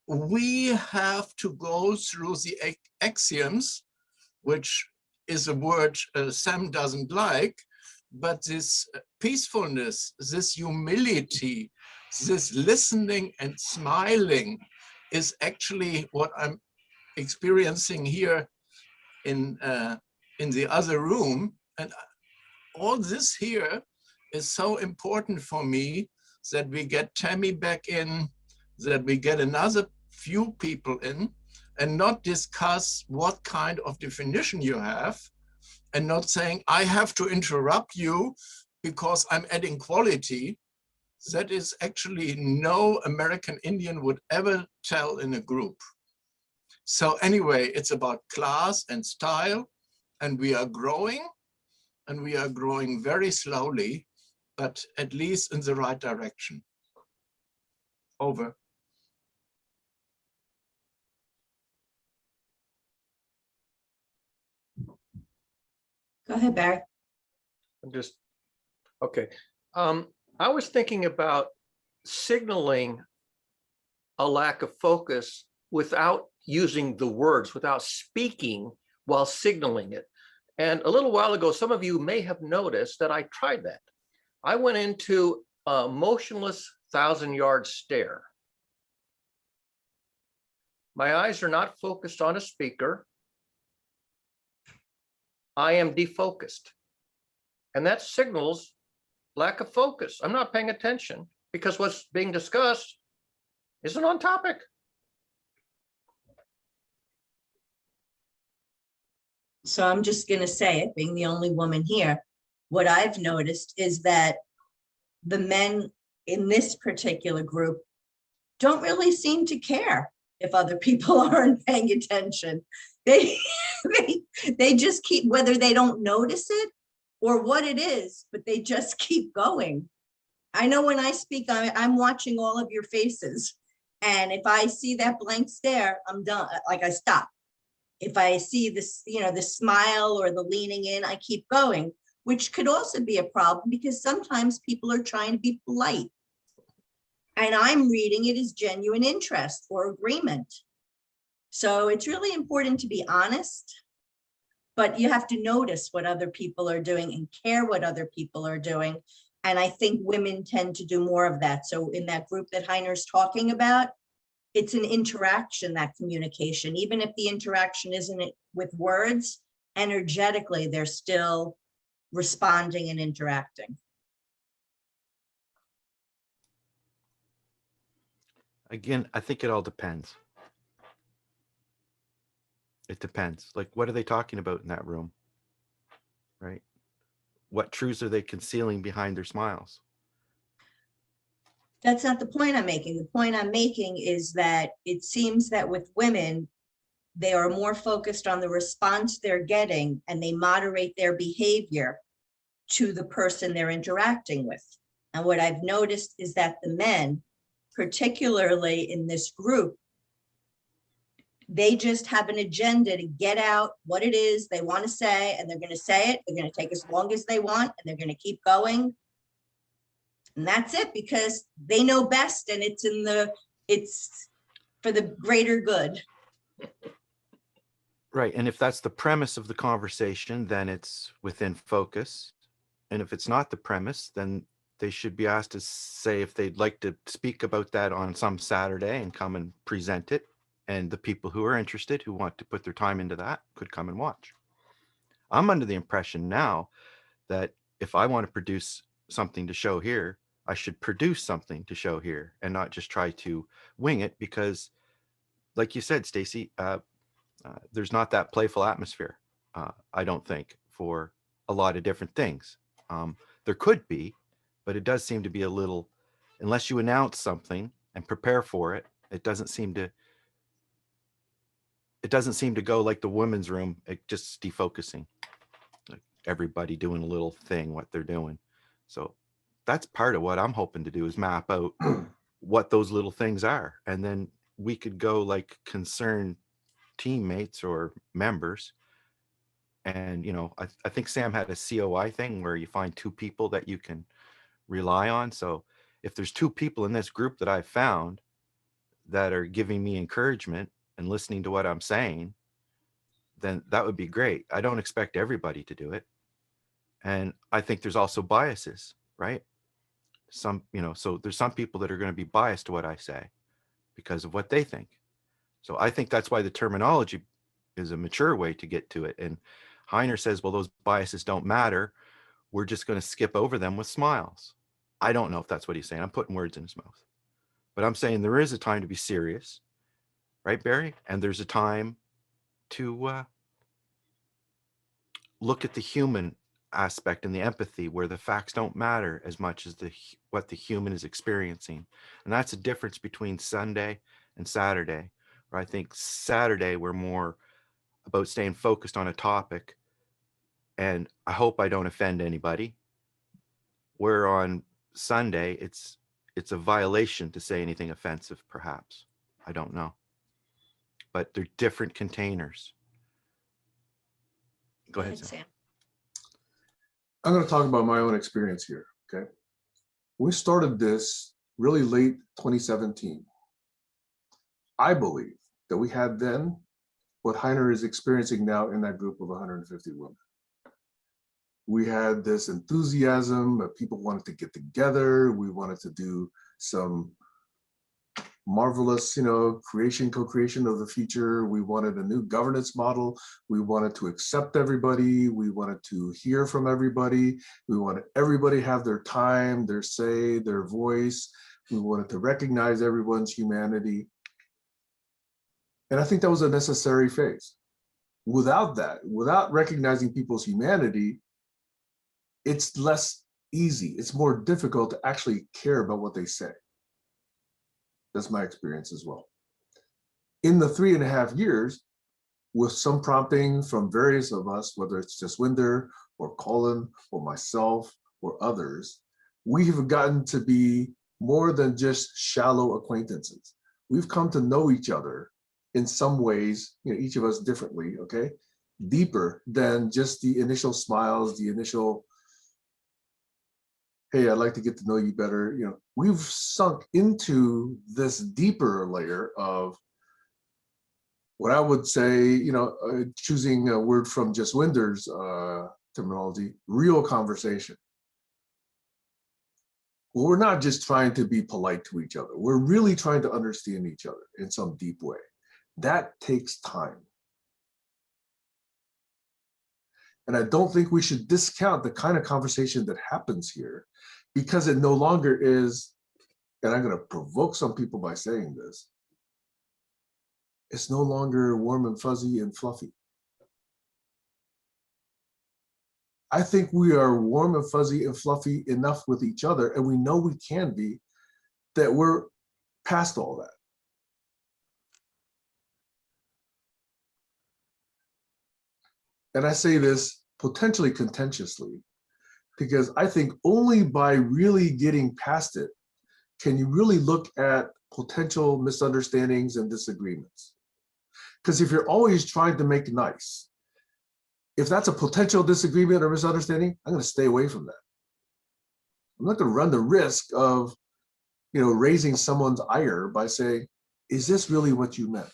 We have to go through the axioms, which is a word Sam doesn't like, but this peacefulness, this humility, this listening and smiling is actually what I'm experiencing here in the other room. And all this here is so important for me that we get Tammy back in, that we get another few people in, and not discuss what kind of definition you have, and not saying, I have to interrupt you because I'm adding quality. That is actually no American Indian would ever tell in a group. So anyway, it's about class and style, and we are growing very slowly, but at least in the right direction. Over. Go ahead, Barry. I'm just, okay. I was thinking about signaling a lack of focus without using the words, without speaking while signaling it. And a little while ago, some of you may have noticed that I tried that. I went into a motionless 1,000-yard stare. My eyes are not focused on a speaker. I am defocused. And that signals lack of focus. I'm not paying attention because what's being discussed isn't on topic. So I'm just going to say it, being the only woman here. What I've noticed is that the men in this particular group don't really seem to care if other people aren't paying attention. They, they just keep, whether they don't notice it or what it is, but they just keep going. I know when I speak, I'm watching all of your faces. And if I see that blank stare, I'm done. Like, I stop. If I see this, the smile or the leaning in, I keep going, which could also be a problem because sometimes people are trying to be polite. And I'm reading it as genuine interest or agreement. So it's really important to be honest, but you have to notice what other people are doing and care what other people are doing. And I think women tend to do more of that. So in that group that Heiner's talking about, it's an interaction, that communication, even if the interaction isn't with words, energetically, they're still responding and interacting. Again, I think it all depends. It depends. Like, what are they talking about in that room? Right? What truths are they concealing behind their smiles? That's not the point I'm making. The point I'm making is that it seems that with women, they are more focused on the response they're getting and they moderate their behavior to the person they're interacting with. And what I've noticed is that the men, particularly in this group, they just have an agenda to get out what it is they want to say, and they're going to say it. They're going to take as long as they want, and they're going to keep going. And that's it, because they know best, and it's for the greater good. Right. And if that's the premise of the conversation, then it's within focus. And if it's not the premise, then they should be asked to say if they'd like to speak about that on some Saturday and come and present it. And the people who are interested, who want to put their time into that, could come and watch. I'm under the impression now that if I want to produce something to show here, I should produce something to show here and not just try to wing it, because like you said, Stacy, there's not that playful atmosphere, I don't think, for a lot of different things. There could be, but it does seem to be a little, unless you announce something and prepare for it, it doesn't seem to go like the women's room, just defocusing, like everybody doing a little thing, what they're doing. So that's part of what I'm hoping to do, is map out what those little things are. And then we could go like concerned teammates or members. And, I think Sam had a COI thing where you find 2 people that you can rely on. So if there's 2 people in this group that I've found that are giving me encouragement and listening to what I'm saying, then that would be great. I don't expect everybody to do it. And I think there's also biases, right? So there's some people that are going to be biased to what I say because of what they think. So I think that's why the terminology is a mature way to get to it. And Heiner says, well, those biases don't matter. We're just going to skip over them with smiles. I don't know if that's what he's saying. I'm putting words in his mouth. But I'm saying there is a time to be serious, right, Barry? And there's a time to look at the human aspect and the empathy, where the facts don't matter as much as what the human is experiencing. And that's a difference between Sunday and Saturday, where I think Saturday we're more about staying focused on a topic, and I hope I don't offend anybody, where on Sunday it's a violation to say anything offensive, perhaps. I don't know. But they're different containers. Go ahead, Sam. I'm going to talk about my own experience here, okay? We started this really late 2017. I believe that we had then what Heiner is experiencing now in that group of 150 women. We had this enthusiasm that people wanted to get together. We wanted to do some marvelous, co-creation of the future. We wanted a new governance model. We wanted to accept everybody. We wanted to hear from everybody. We wanted everybody to have their time, their say, their voice. We wanted to recognize everyone's humanity. And I think that was a necessary phase. Without that, without recognizing people's humanity, it's less easy. It's more difficult to actually care about what they say. That's my experience as well. In the 3.5 years, with some prompting from various of us, whether it's Jaswinder or Colin or myself or others, we have gotten to be more than just shallow acquaintances. We've come to know each other in some ways, each of us differently, okay? Deeper than just the initial smiles, the initial, hey, I'd like to get to know you better. We've sunk into this deeper layer of what I would say, choosing a word from Jaswinder's terminology, real conversation. Well, we're not just trying to be polite to each other. We're really trying to understand each other in some deep way. That takes time. And I don't think we should discount the kind of conversation that happens here, because it no longer is, and I'm going to provoke some people by saying this, it's no longer warm and fuzzy and fluffy. I think we are warm and fuzzy and fluffy enough with each other, and we know we can be, that we're past all that. And I say this potentially contentiously, because I think only by really getting past it can you really look at potential misunderstandings and disagreements. Because if you're always trying to make nice, if that's a potential disagreement or misunderstanding, I'm going to stay away from that. I'm not going to run the risk of, raising someone's ire by saying, is this really what you meant?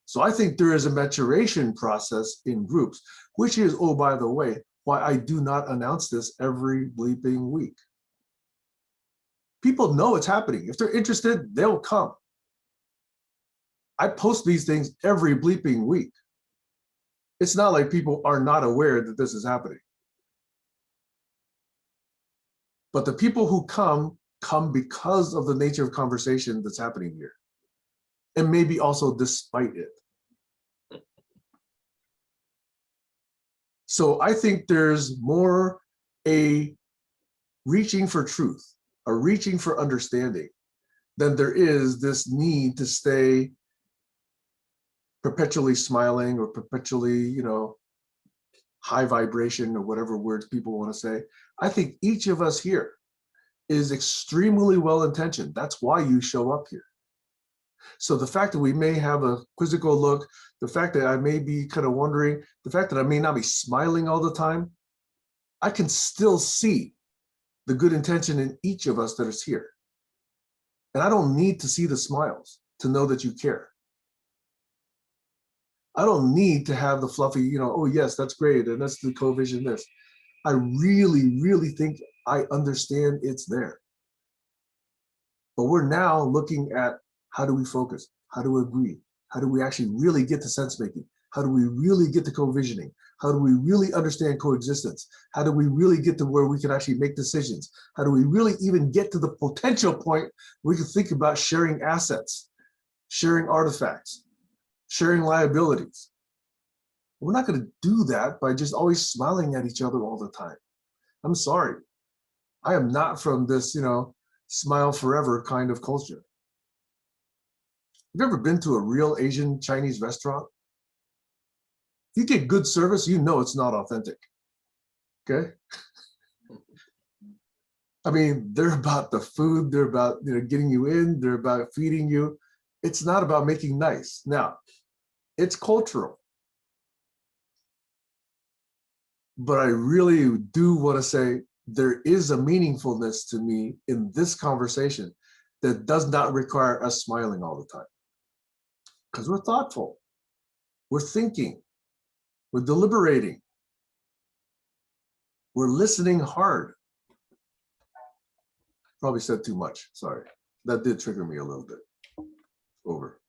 So I think there is a maturation process in groups, which is, oh, by the way, why I do not announce this every bleeping week. People know it's happening. If they're interested, they'll come. I post these things every bleeping week. It's not like people are not aware that this is happening. But the people who come because of the nature of conversation that's happening here. And maybe also despite it. So I think there's more a reaching for truth, a reaching for understanding, than there is this need to stay perpetually smiling or perpetually, high vibration or whatever words people want to say. I think each of us here is extremely well-intentioned. That's why you show up here. So the fact that we may have a quizzical look, the fact that I may be kind of wondering, the fact that I may not be smiling all the time, I can still see the good intention in each of us that is here. And I don't need to see the smiles to know that you care. I don't need to have the fluffy, oh yes, that's great, and that's the co-vision this. I really, really think I understand it's there. But we're now looking at, how do we focus? How do we agree? How do we actually really get to sense making? How do we really get to co-visioning? How do we really understand coexistence? How do we really get to where we can actually make decisions? How do we really even get to the potential point where we can think about sharing assets, sharing artifacts, sharing liabilities? We're not going to do that by just always smiling at each other all the time. I'm sorry. I am not from this, smile forever kind of culture. Have you ever been to a real Asian Chinese restaurant? If you get good service, it's not authentic. Okay? I mean, they're about the food, they're about getting you in, they're about feeding you. It's not about making nice. Now, it's cultural. but I really do want to say there is a meaningfulness to me in this conversation that does not require us smiling all the time. Because we're thoughtful, we're thinking, we're deliberating, we're listening hard. Probably said too much, sorry. That did trigger me a little bit. Over.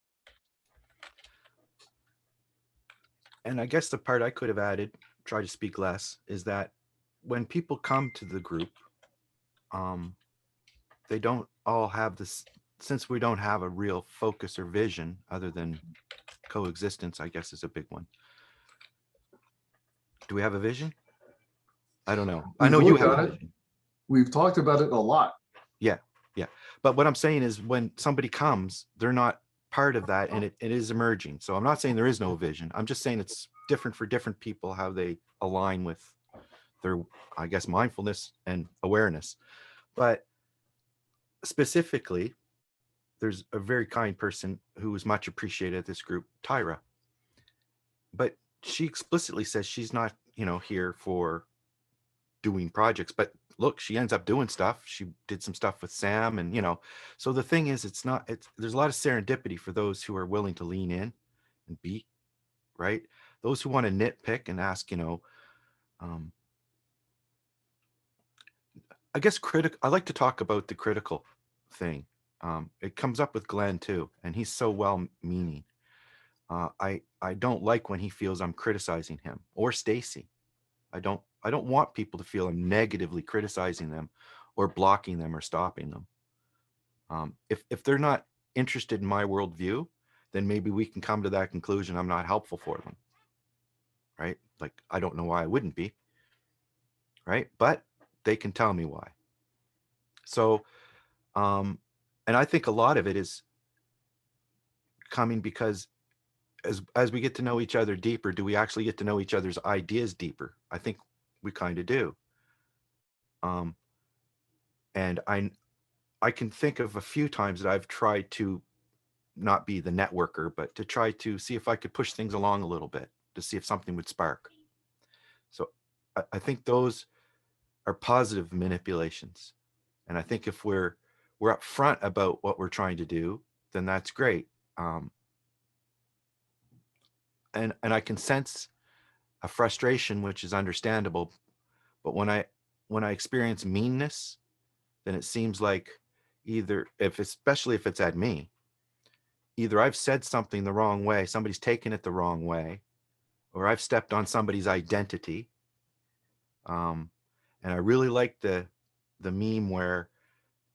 And I guess the part I could have added, try to speak less, is that when people come to the group, they don't all have this, since we don't have a real focus or vision other than coexistence, I guess is a big one. Do we have a vision? I don't know. I We've know you worked have on a it. vision. We've talked about it a lot. Yeah, yeah. But what I'm saying is when somebody comes, they're not part of that, and it is emerging. So I'm not saying there is no vision. I'm just saying it's different for different people, how they align with their, I guess, mindfulness and awareness. But specifically, there's a very kind person who is much appreciated at this group, Tyra. But she explicitly says she's not, here for doing projects. But look, she ends up doing stuff. She did some stuff with Sam, and so the thing is, there's a lot of serendipity for those who are willing to lean in and be right. Those who want to nitpick and ask, I guess I like to talk about the critical thing. It comes up with Glenn too, and he's so well-meaning. I don't like when he feels I'm criticizing him, or Stacy. I don't want people to feel I'm negatively criticizing them or blocking them or stopping them. If they're not interested in my worldview, then maybe we can come to that conclusion I'm not helpful for them. Right? Like, I don't know why I wouldn't be. Right? But they can tell me why. So, and I think a lot of it is coming because as we get to know each other deeper, do we actually get to know each other's ideas deeper? I think we kind of do. And I can think of a few times that I've tried to not be the networker, but to try to see if I could push things along a little bit to see if something would spark. So I think those are positive manipulations. And I think if we're upfront about what we're trying to do, then that's great. And I can sense a frustration, which is understandable. But when I experience meanness, then it seems like especially if it's at me, either I've said something the wrong way, somebody's taken it the wrong way, or I've stepped on somebody's identity. And I really like the meme where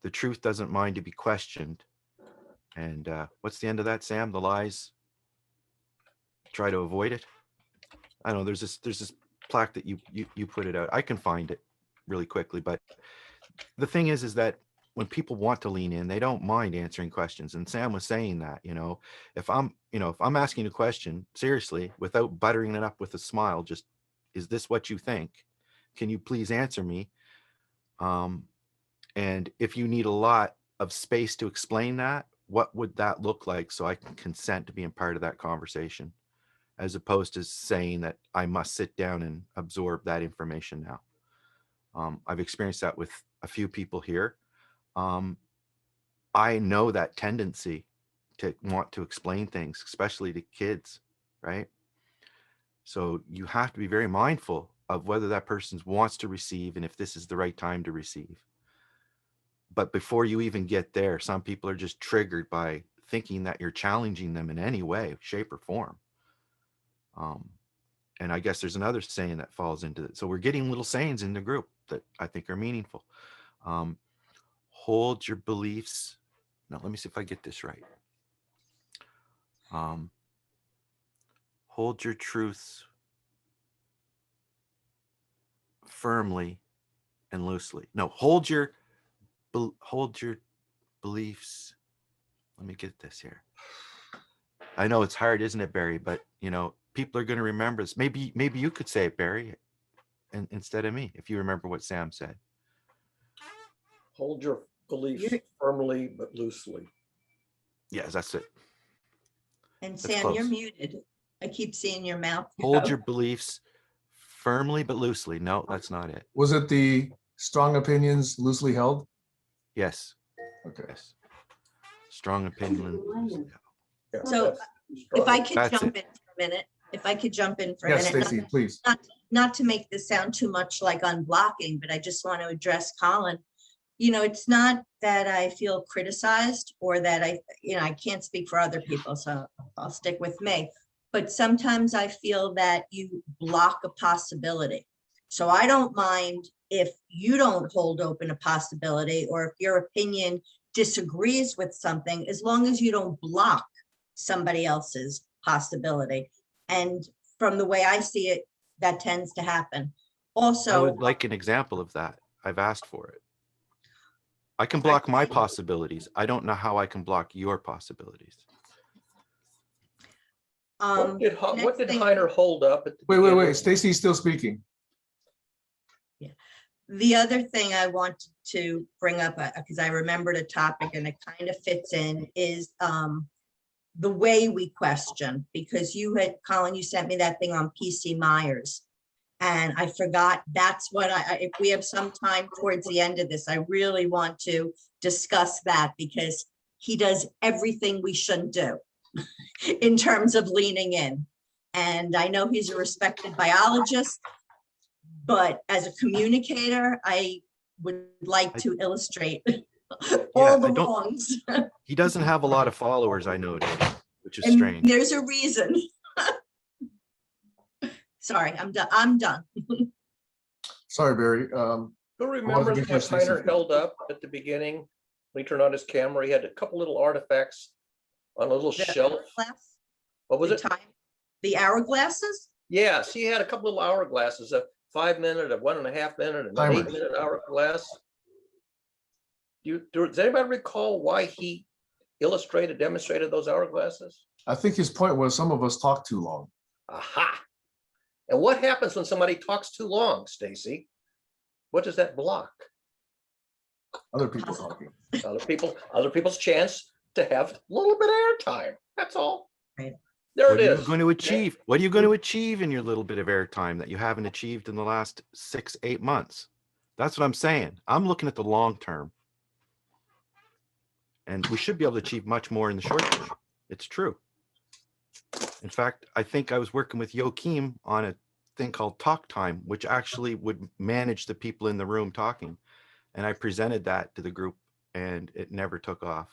the truth doesn't mind to be questioned. And what's the end of that, Sam? The lies try to avoid it. I don't know. There's this plaque that you put it out. I can find it really quickly, but the thing is that when people want to lean in, they don't mind answering questions. And Sam was saying that, if I'm asking a question seriously without buttering it up with a smile, just, is this what you think? Can you please answer me? And if you need a lot of space to explain that, what would that look like so I can consent to being part of that conversation, as opposed to saying that I must sit down and absorb that information now. I've experienced that with a few people here. I know that tendency to want to explain things, especially to kids, right? So you have to be very mindful of whether that person wants to receive and if this is the right time to receive. But before you even get there, some people are just triggered by thinking that you're challenging them in any way, shape, or form. And I guess there's another saying that falls into it. So we're getting little sayings in the group that I think are meaningful. Hold your beliefs. Now, let me see if I get this right. Hold your truths firmly and loosely. No, hold your beliefs. Let me get this here. I know it's hard, isn't it, Barry? But people are going to remember this. Maybe you could say it, Barry, and instead of me, if you remember what Sam said. Hold your beliefs firmly but loosely. Yes, that's it. And That's Sam, close. you're muted. I keep seeing your mouth. Hold your beliefs Firmly but loosely. No, that's not it. Was it the strong opinions loosely held? Yes, Okay. yes. Strong opinion. Yeah, So, that's If I strong. could That's jump it. in for a minute, if I could jump in for a Yes, minute. Stacy, please. Not to make this sound too much like unblocking, but I just want to address Colin. You know, it's not that I feel criticized or that I can't speak for other people, so I'll stick with me. But sometimes I feel that you block a possibility. So I don't mind if you don't hold open a possibility or if your opinion disagrees with something, as long as you don't block somebody else's possibility. And from the way I see it, that tends to happen. I Also, would like an example of that. I've asked for it. I can block my possibilities. I don't know how I can block your possibilities. What did next thing- Heiner hold up at the Wait, beginning? Stacy's still speaking. The other thing I wanted to bring up, because I remembered a topic and it kind of fits in, is the way we question, because Colin, you sent me that thing on PC Myers. And I forgot, that's what if we have some time towards the end of this, I really want to discuss that, because he does everything we shouldn't do in terms of leaning in. And I know he's a respected biologist, but as a communicator, I would like to illustrate all the wrongs. He doesn't have a lot of followers, I noticed, which is And strange. there's a reason. Sorry, I'm done. I'm done. Sorry, Barry. Who remembers give you what Stacy. Heiner held up at the beginning? When he turned on his camera, he had a couple little artifacts on a little The shelf. hourglass, What was the it? time, the hourglasses? Yes, he had a couple little hourglasses, a 5 minute, a 1.5 minute, and an Timers. 8 minute hourglass. Does anybody recall why he demonstrated those hourglasses? I think his point was some of us talk too long. Aha. And what happens when somebody talks too long, Stacy? What does that block? Other people talking. Other people's chance to have a little bit of airtime. That's all. Right. There What it are is. you going to achieve? What are you going to achieve in your little bit of airtime that you haven't achieved in the last 6-8 months? That's what I'm saying. I'm looking at the long term. And we should be able to achieve much more in the short term. It's true. In fact, I think I was working with Joachim on a thing called Talk Time, which actually would manage the people in the room talking. And I presented that to the group and it never took off.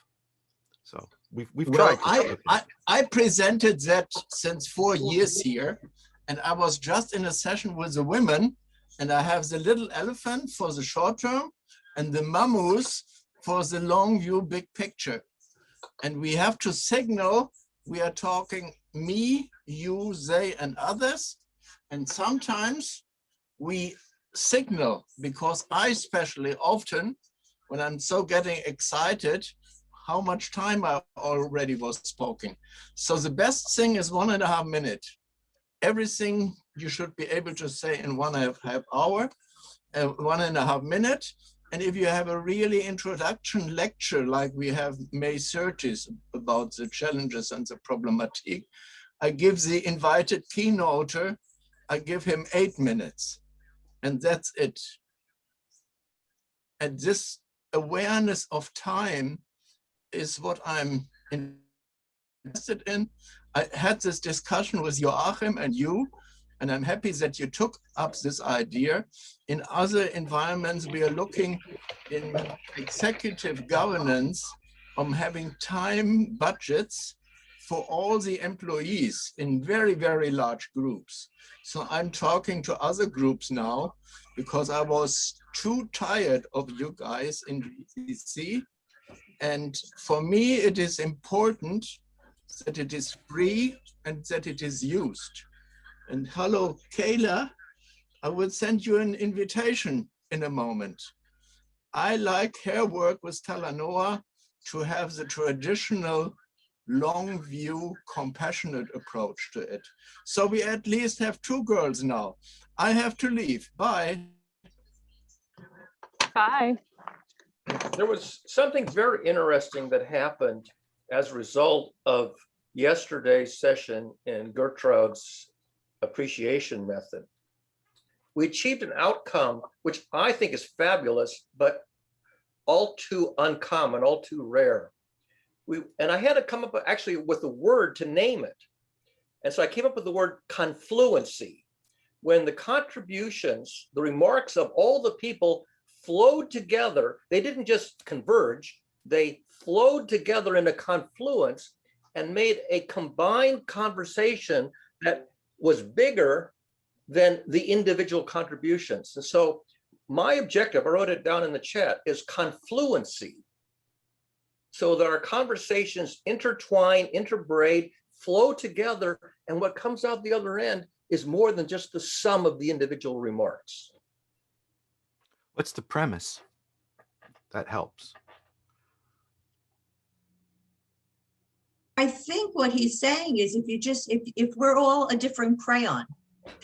So we've Well, tried. I presented that since 4 years here, and I was just in a session with the women, and I have the little elephant for the short term and the mammoth for the long view, big picture. And we have to signal we are talking me, you, they, and others. And sometimes we signal, because I especially often, when I'm so getting excited, how much time I already was spoken. So the best thing is 1.5 minutes. Everything you should be able to say in 1.5 hour, 1.5 minutes. And if you have a really introduction lecture, like we have May 30th about the challenges and the problematic, I give the invited keynoter, I give him 8 minutes, and that's it. And this awareness of time is what I'm interested in. I had this discussion with Joachim and you, and I'm happy that you took up this idea. In other environments, we are looking in executive governance on having time budgets for all the employees in very, very large groups. So I'm talking to other groups now because I was too tired of you guys in GCC. And for me, it is important that it is free and that it is used. And hello, Kayla, I will send you an invitation in a moment. I like her work with Talanoa to have the traditional long view, compassionate approach to it. So we at least have 2 girls now. I have to leave. Bye. Bye. There was something very interesting that happened as a result of yesterday's session in Gertrude's appreciation method. we achieved an outcome which I think is fabulous, but all too uncommon, all too rare. And I had to come up actually with a word to name it. And so I came up with the word confluency. When the contributions, the remarks of all the people flowed together, they didn't just converge, they flowed together in a confluence and made a combined conversation that was bigger than the individual contributions. And so my objective, I wrote it down in the chat, is confluency. So that our conversations intertwine, interbraid, flow together, and what comes out the other end is more than just the sum of the individual remarks. What's the premise? That helps. I think what he's saying is if we're all a different crayon,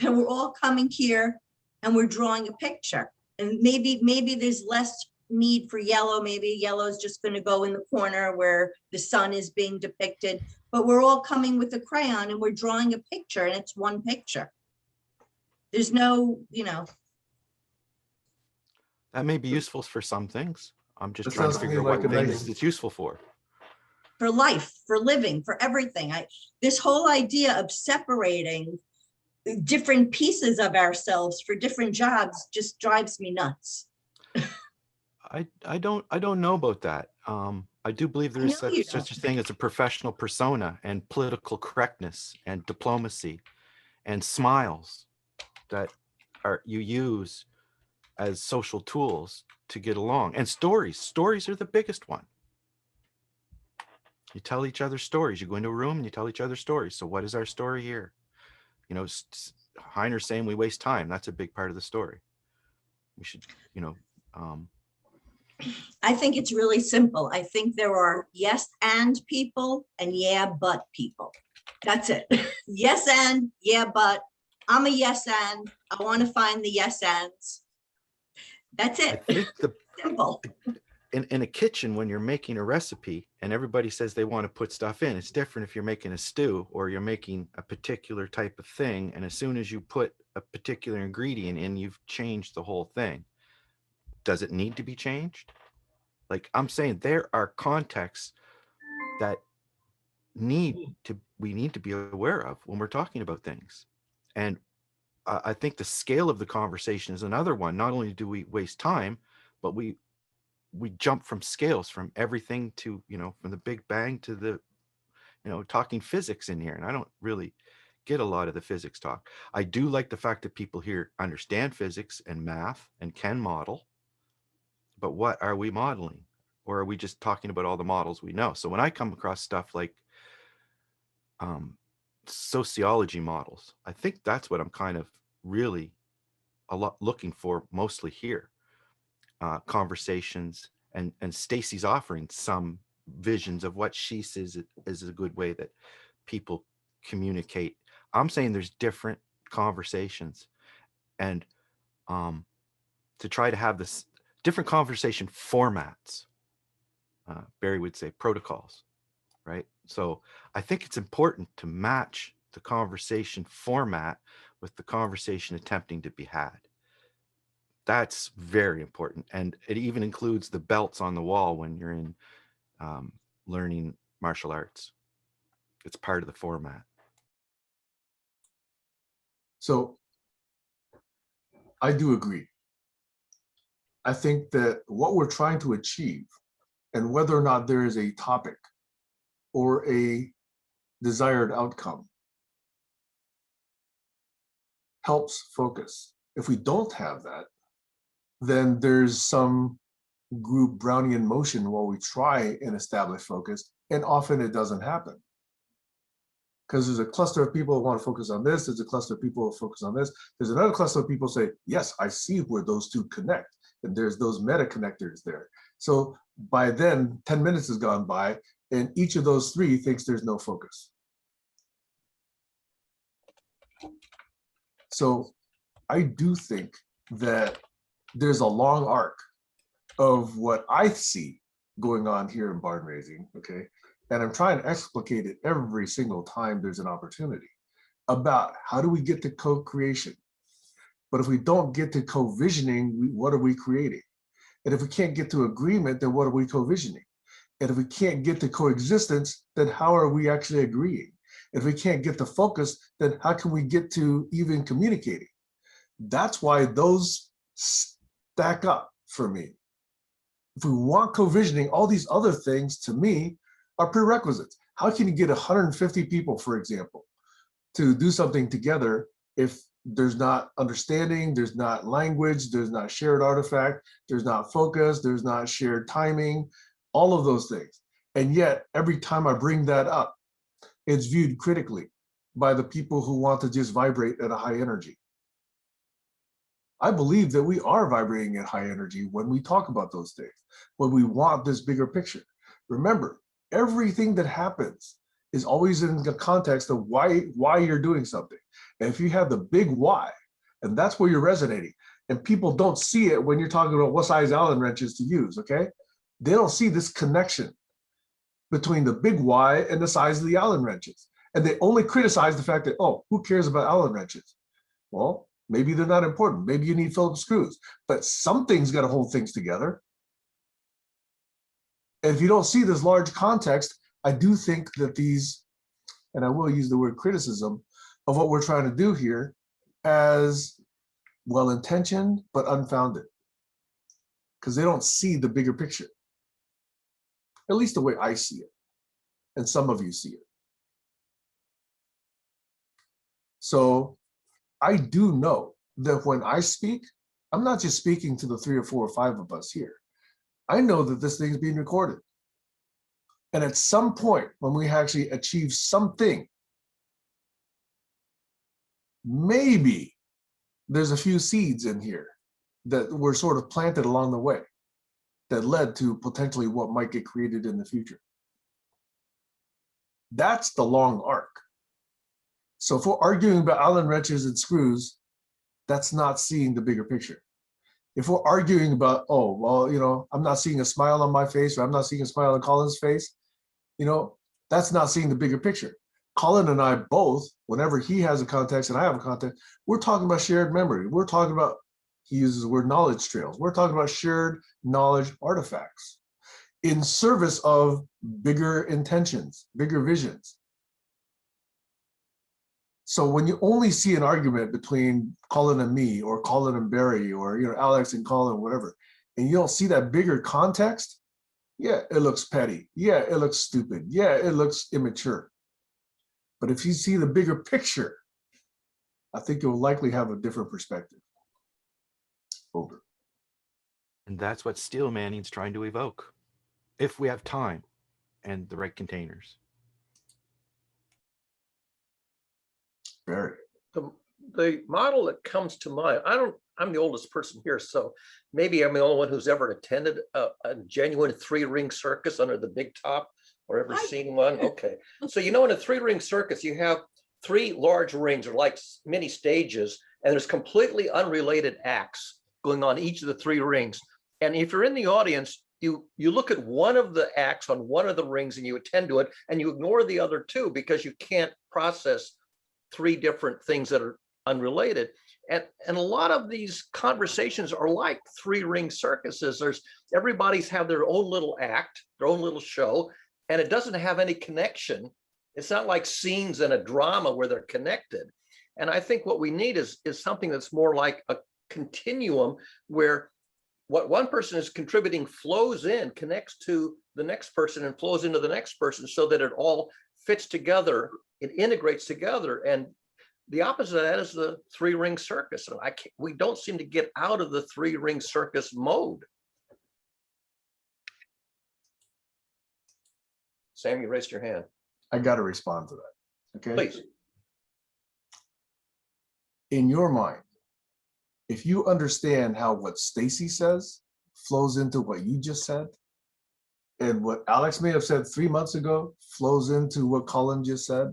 and we're all coming here and we're drawing a picture, and maybe there's less need for yellow, maybe yellow is just going to go in the corner where the sun is being depicted, but we're all coming with a crayon and we're drawing a picture, and it's one picture. There's no, That may be useful for some things. I'm just That trying to sounds to figure me out like what a things nice- it's useful for. for life, for living, for everything. This whole idea of separating different pieces of ourselves for different jobs just drives me nuts. I don't know about that. I do believe there is know you such a don't. thing as a professional persona and political correctness and diplomacy and smiles that you use as social tools to get along. And stories are the biggest one. You tell each other stories. You go into a room and you tell each other stories. So what is our story here? You know, Heiner saying we waste time. That's a big part of the story. We should, I think it's really simple. I think there are yes and people and yeah but people. That's it. Yes and yeah but. I'm a yes and. I want to find the yes ands. That's I it. think Simple. in a kitchen, when you're making a recipe and everybody says they want to put stuff in, it's different if you're making a stew or you're making a particular type of thing. And as soon as you put a particular ingredient in, you've changed the whole thing. Does it need to be changed? Like I'm saying, there are contexts that we need to be aware of when we're talking about things. And I think the scale of the conversation is another one. Not only do we waste time, but we jump from scales, from everything to, from the Big Bang to the, talking physics in here. And I don't really get a lot of the physics talk. I do like the fact that people here understand physics and math and can model, but what are we modeling? Or are we just talking about all the models we know? So when I come across stuff like sociology models, I think that's what I'm kind of really a lot looking for mostly here. Conversations, and Stacy's offering some visions of what she says is a good way that people communicate. I'm saying there's different conversations, and to try to have this different conversation formats. Barry would say protocols, right? So I think it's important to match the conversation format with the conversation attempting to be had. That's very important. And it even includes the belts on the wall when you're in learning martial arts. It's part of the format. So I do agree. I think that what we're trying to achieve, and whether or not there is a topic or a desired outcome, helps focus. If we don't have that, then there's some group Brownian motion while we try and establish focus, and often it doesn't happen. Because there's a cluster of people who want to focus on this, there's a cluster of people who focus on this, there's another cluster of people say, yes, I see where those two connect, and there's those meta connectors there. So by then, 10 minutes has gone by, and each of those three thinks there's no focus. So I do think that there's a long arc of what I see going on here in barn raising, okay? And I'm trying to explicate it every single time there's an opportunity about how do we get to co-creation. But if we don't get to co-visioning, what are we creating? And if we can't get to agreement, then what are we co-visioning? And if we can't get to coexistence, then how are we actually agreeing? If we can't get the focus, then how can we get to even communicating? That's why those stack up for me. If we want co-visioning, all these other things to me are prerequisites. How can you get 150 people, for example, to do something together if there's not understanding, there's not language, there's not shared artifact, there's not focus, there's not shared timing, all of those things. And yet, every time I bring that up, it's viewed critically by the people who want to just vibrate at a high energy. I believe that we are vibrating at high energy when we talk about those things, when we want this bigger picture. Remember, everything that happens is always in the context of why you're doing something. And if you have the big why, and that's where you're resonating, and people don't see it when you're talking about what size Allen wrenches to use, okay? They don't see this connection between the big why and the size of the Allen wrenches. And they only criticize the fact that, oh, who cares about Allen wrenches? Well, maybe they're not important. Maybe you need Phillips screws, but something's got to hold things together. And if you don't see this large context, I do think that these, and I will use the word criticism of what we're trying to do here as well-intentioned, but unfounded, because they don't see the bigger picture, at least the way I see it, and some of you see it. So I do know that when I speak, I'm not just speaking to the 3 or 4 or 5 of us here. I know that this thing's being recorded. And at some point, when we actually achieve something, maybe there's a few seeds in here that were sort of planted along the way that led to potentially what might get created in the future. That's the long arc. So if we're arguing about Allen wrenches and screws, that's not seeing the bigger picture. If we're arguing about, oh, well, you know, I'm not seeing a smile on my face, or I'm not seeing a smile on Colin's face, you know, that's not seeing the bigger picture. Colin and I both, whenever he has a context and I have a context, we're talking about shared memory. We're talking about, he uses the word knowledge trails. We're talking about shared knowledge artifacts in service of bigger intentions, bigger visions. So when you only see an argument between Colin and me, or Colin and Barry, or, you know, Alex and Colin, whatever, and you don't see that bigger context, yeah, it looks petty. Yeah, it looks stupid. Yeah, it looks immature. But if you see the bigger picture, I think you'll likely have a different perspective. Over. And that's what Steel Manning's trying to evoke, if we have time and the right containers. Very. The model that comes to mind, I'm the oldest person here, so maybe I'm the only one who's ever attended a genuine 3-ring circus under the big top, or ever seen one. Okay, so you know, in a 3-ring circus, you have 3 large rings, or like mini stages, and there's completely unrelated acts going on each of the 3 rings. And if you're in the audience, you look at one of the acts on one of the rings and you attend to it, and you ignore the other 2 because you can't process 3 different things that are unrelated. And a lot of these conversations are like 3-ring circuses. Everybody's have their own little act, their own little show, and it doesn't have any connection. It's not like scenes in a drama where they're connected. And I think what we need is something that's more like a continuum, where what one person is contributing flows in, connects to the next person, and flows into the next person, so that it all fits together, it integrates together. And the opposite of that is the 3-ring circus. And we don't seem to get out of the 3-ring circus mode. Sam, you raised your hand. I got to respond to that. Okay. Please. In your mind, if you understand how what Stacy says flows into what you just said, and what Alex may have said 3 months ago flows into what Colin just said,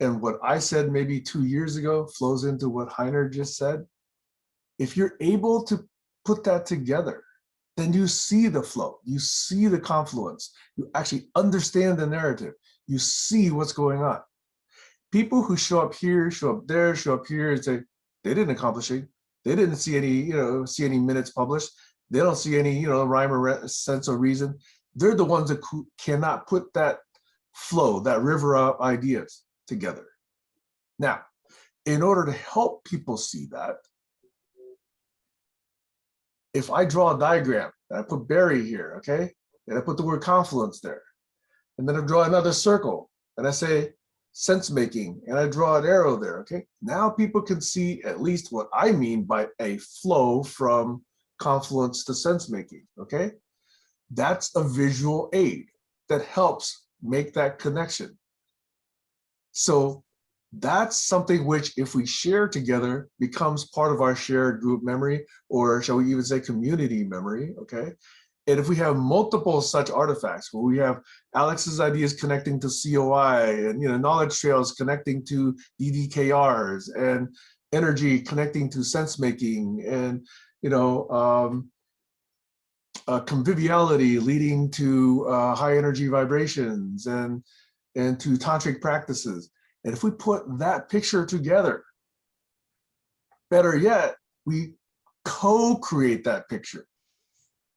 and what I said maybe 2 years ago flows into what Heiner just said, if you're able to put that together, then you see the flow, you see the confluence, you actually understand the narrative, you see what's going on. People who show up here, show up there, show up here and say, They didn't accomplish it. They didn't see any minutes published. They don't see any, rhyme or sense or reason. They're the ones that cannot put that flow, that river of ideas together. Now, in order to help people see that, if I draw a diagram and I put Barry here, okay, and I put the word confluence there, and then I draw another circle and I say sense making and I draw an arrow there, okay, now people can see at least what I mean by a flow from confluence to sense making, okay? That's a visual aid that helps make that connection. So that's something which, if we share together, becomes part of our shared group memory, or shall we even say community memory, okay? And if we have multiple such artifacts, where we have Alex's ideas connecting to COI, and knowledge trails connecting to DDKRs, and energy connecting to sense making, and conviviality leading to high energy vibrations, and to tantric practices. And if we put that picture together, better yet, we co-create that picture,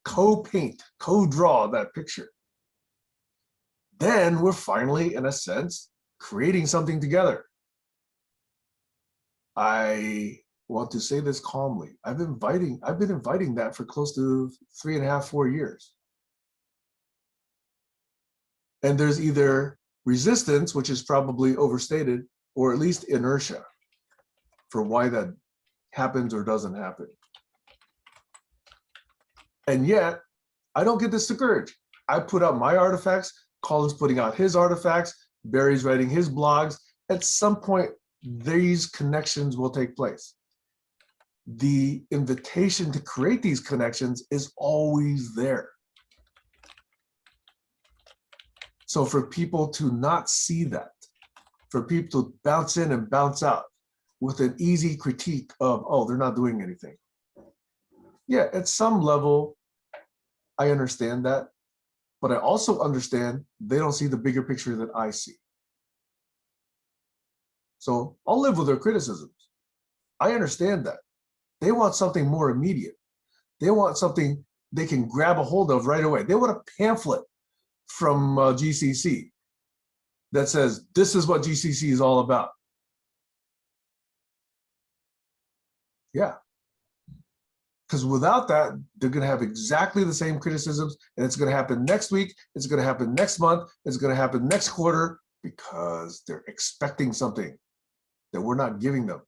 co-paint, co-draw that picture, then we're finally, in a sense, creating something together. I want to say this calmly. I've been inviting that for close to 3.5, 4 years. And there's either resistance, which is probably overstated, or at least inertia for why that happens or doesn't happen. And yet, I don't get discouraged. I put out my artifacts, Colin's putting out his artifacts, Barry's writing his blogs. At some point, these connections will take place. The invitation to create these connections is always there. So for people to not see that, for people to bounce in and bounce out with an easy critique of, oh, they're not doing anything. Yeah, at some level, I understand that, but I also understand they don't see the bigger picture that I see. So I'll live with their criticisms. I understand that. They want something more immediate. They want something they can grab a hold of right away. They want a pamphlet from GCC that says, this is what GCC is all about. Yeah. Because without that, they're going to have exactly the same criticisms, and it's going to happen next week, it's going to happen next month, it's going to happen next quarter, because they're expecting something that we're not giving them.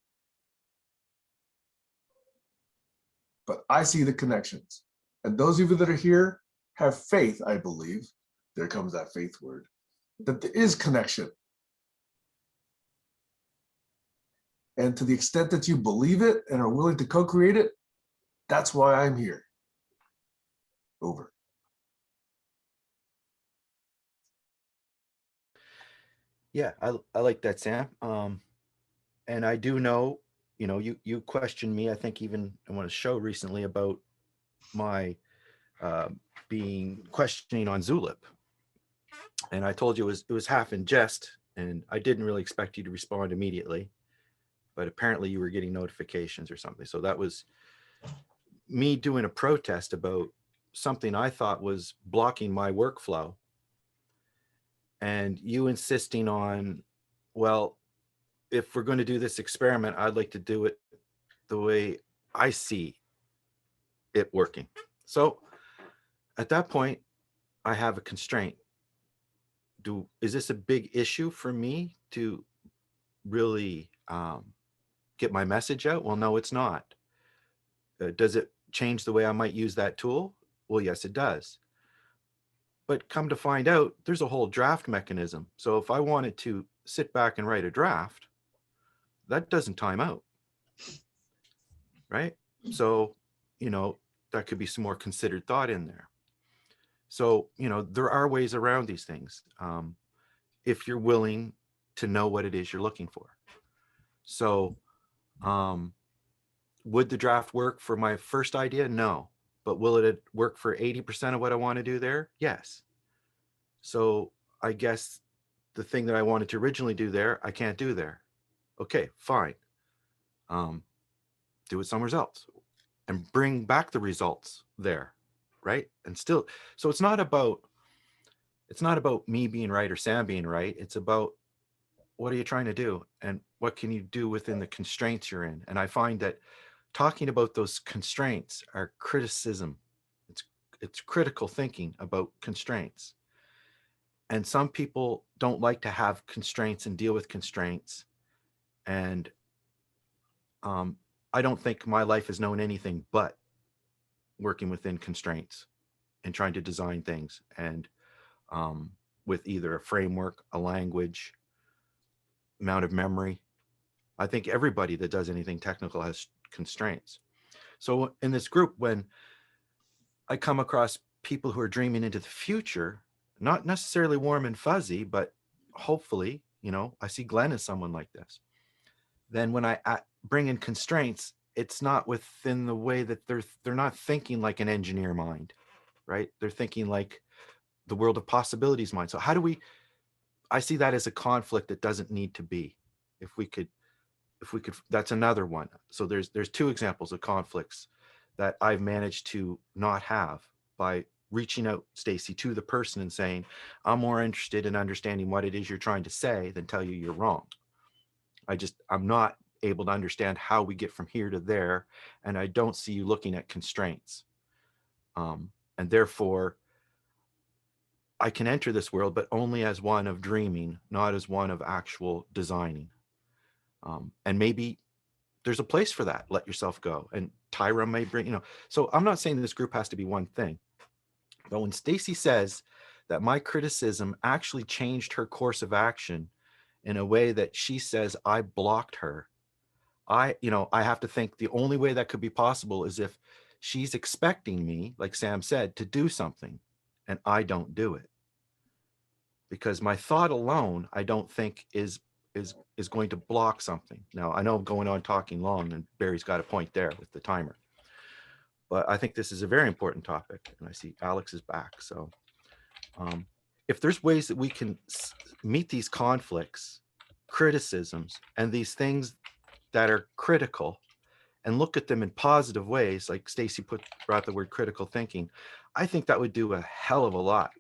But I see the connections. And those of you that are here have faith, I believe. There comes that faith word, that there is connection. And to the extent that you believe it and are willing to co-create it, that's why I'm here. Over. Yeah, I like that, Sam. And I do know, you questioned me, I think even on a show recently, about my being questioning on Zulip. And I told you it was half in jest, and I didn't really expect you to respond immediately, but apparently you were getting notifications or something. So that was me doing a protest about something I thought was blocking my workflow, and you insisting on, well, if we're going to do this experiment, I'd like to do it the way I see it working. So at that point, I have a constraint. Is this a big issue for me to really get my message out? Well, no, it's not. Does it change the way I might use that tool? Well, yes, it does. But come to find out, there's a whole draft mechanism. So if I wanted to sit back and write a draft, that doesn't time out, right? So, that could be some more considered thought in there. So, there are ways around these things, if you're willing to know what it is you're looking for. So, would the draft work for my first idea? No. But will it work for 80% of what I want to do there? Yes. So I guess the thing that I wanted to originally do there, I can't do there. Okay, fine. do it somewhere else and bring back the results there, right? And still, so it's not about me being right or Sam being right. It's about what are you trying to do and what can you do within the constraints you're in. And I find that talking about those constraints are criticism. It's critical thinking about constraints. And some people don't like to have constraints and deal with constraints. And I don't think my life has known anything but working within constraints and trying to design things and with either a framework, a language, amount of memory. I think everybody that does anything technical has constraints. So in this group, when I come across people who are dreaming into the future, not necessarily warm and fuzzy, but hopefully, you know, I see Glenn as someone like this. Then when I bring in constraints, it's not within the way that they're not thinking like an engineer mind, right? They're thinking like the world of possibilities mind. So how do we, I see that as a conflict that doesn't need to be. If we could, that's another one. So there's two examples of conflicts that I've managed to not have by reaching out, Stacy, to the person and saying, I'm more interested in understanding what it is you're trying to say than tell you you're wrong. I'm not able to understand how we get from here to there. And I don't see you looking at constraints. And therefore, I can enter this world, but only as one of dreaming, not as one of actual designing. And maybe there's a place for that. Let yourself go. And Tyra may bring, you know, so I'm not saying this group has to be one thing, but when Stacy says that my criticism actually changed her course of action in a way that she says I blocked her, I have to think the only way that could be possible is if she's expecting me, like Sam said, to do something and I don't do it. Because my thought alone, I don't think is going to block something. Now, I know I'm going on talking long and Barry's got a point there with the timer, but I think this is a very important topic and I see Alex is back. So if there's ways that we can meet these conflicts, criticisms, and these things that are critical and look at them in positive ways, like Stacy brought the word critical thinking, I think that would do a hell of a lot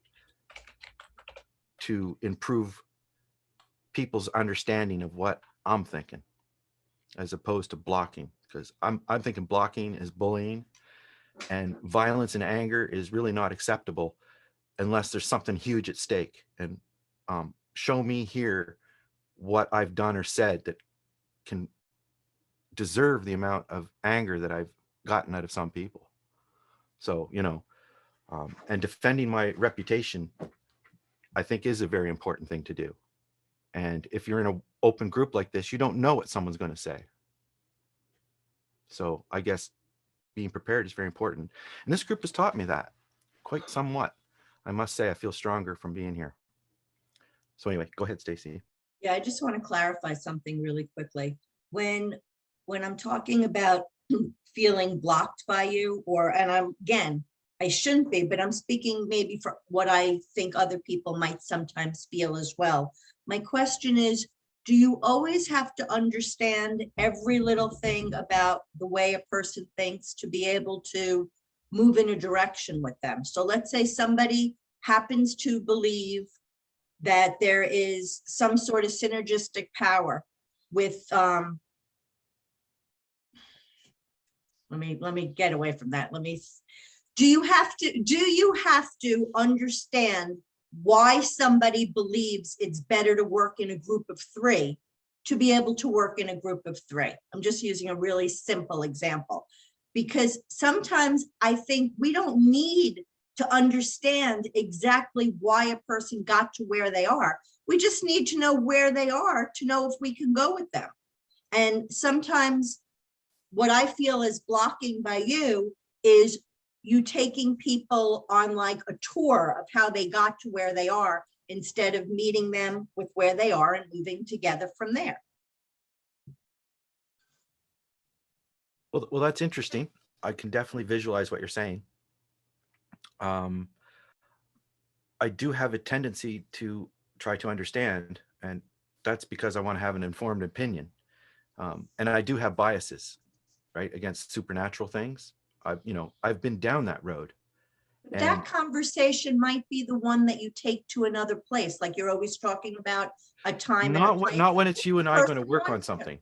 to improve people's understanding of what I'm thinking, as opposed to blocking. Because I'm thinking blocking is bullying, and violence and anger is really not acceptable unless there's something huge at stake. And show me here what I've done or said that can deserve the amount of anger that I've gotten out of some people. So, and defending my reputation, I think, is a very important thing to do. And if you're in an open group like this, you don't know what someone's going to say. So I guess being prepared is very important. And this group has taught me that quite somewhat. I must say, I feel stronger from being here. So anyway, go ahead, Stacy. Yeah, I just want to clarify something really quickly. When I'm talking about feeling blocked by you, I shouldn't be, but I'm speaking maybe for what I think other people might sometimes feel as well. My question is, do you always have to understand every little thing about the way a person thinks to be able to move in a direction with them? So let's say somebody happens to believe that there is some sort of synergistic power with, let me get away from that. Do you have to understand why somebody believes it's better to work in a group of three to be able to work in a group of three? I'm just using a really simple example, because sometimes I think we don't need to understand exactly why a person got to where they are. We just need to know where they are to know if we can go with them. And sometimes what I feel is blocking by you is you taking people on like a tour of how they got to where they are instead of meeting them with where they are and moving together from there. Well, that's interesting. I can definitely visualize what you're saying. I do have a tendency to try to understand, and that's because I want to have an informed opinion. And I do have biases. right, against supernatural things. I've been down that road. And That conversation might be the one that you take to another place, like you're always talking about a time and a place. not when it's you and I going to Person work on wants to. something.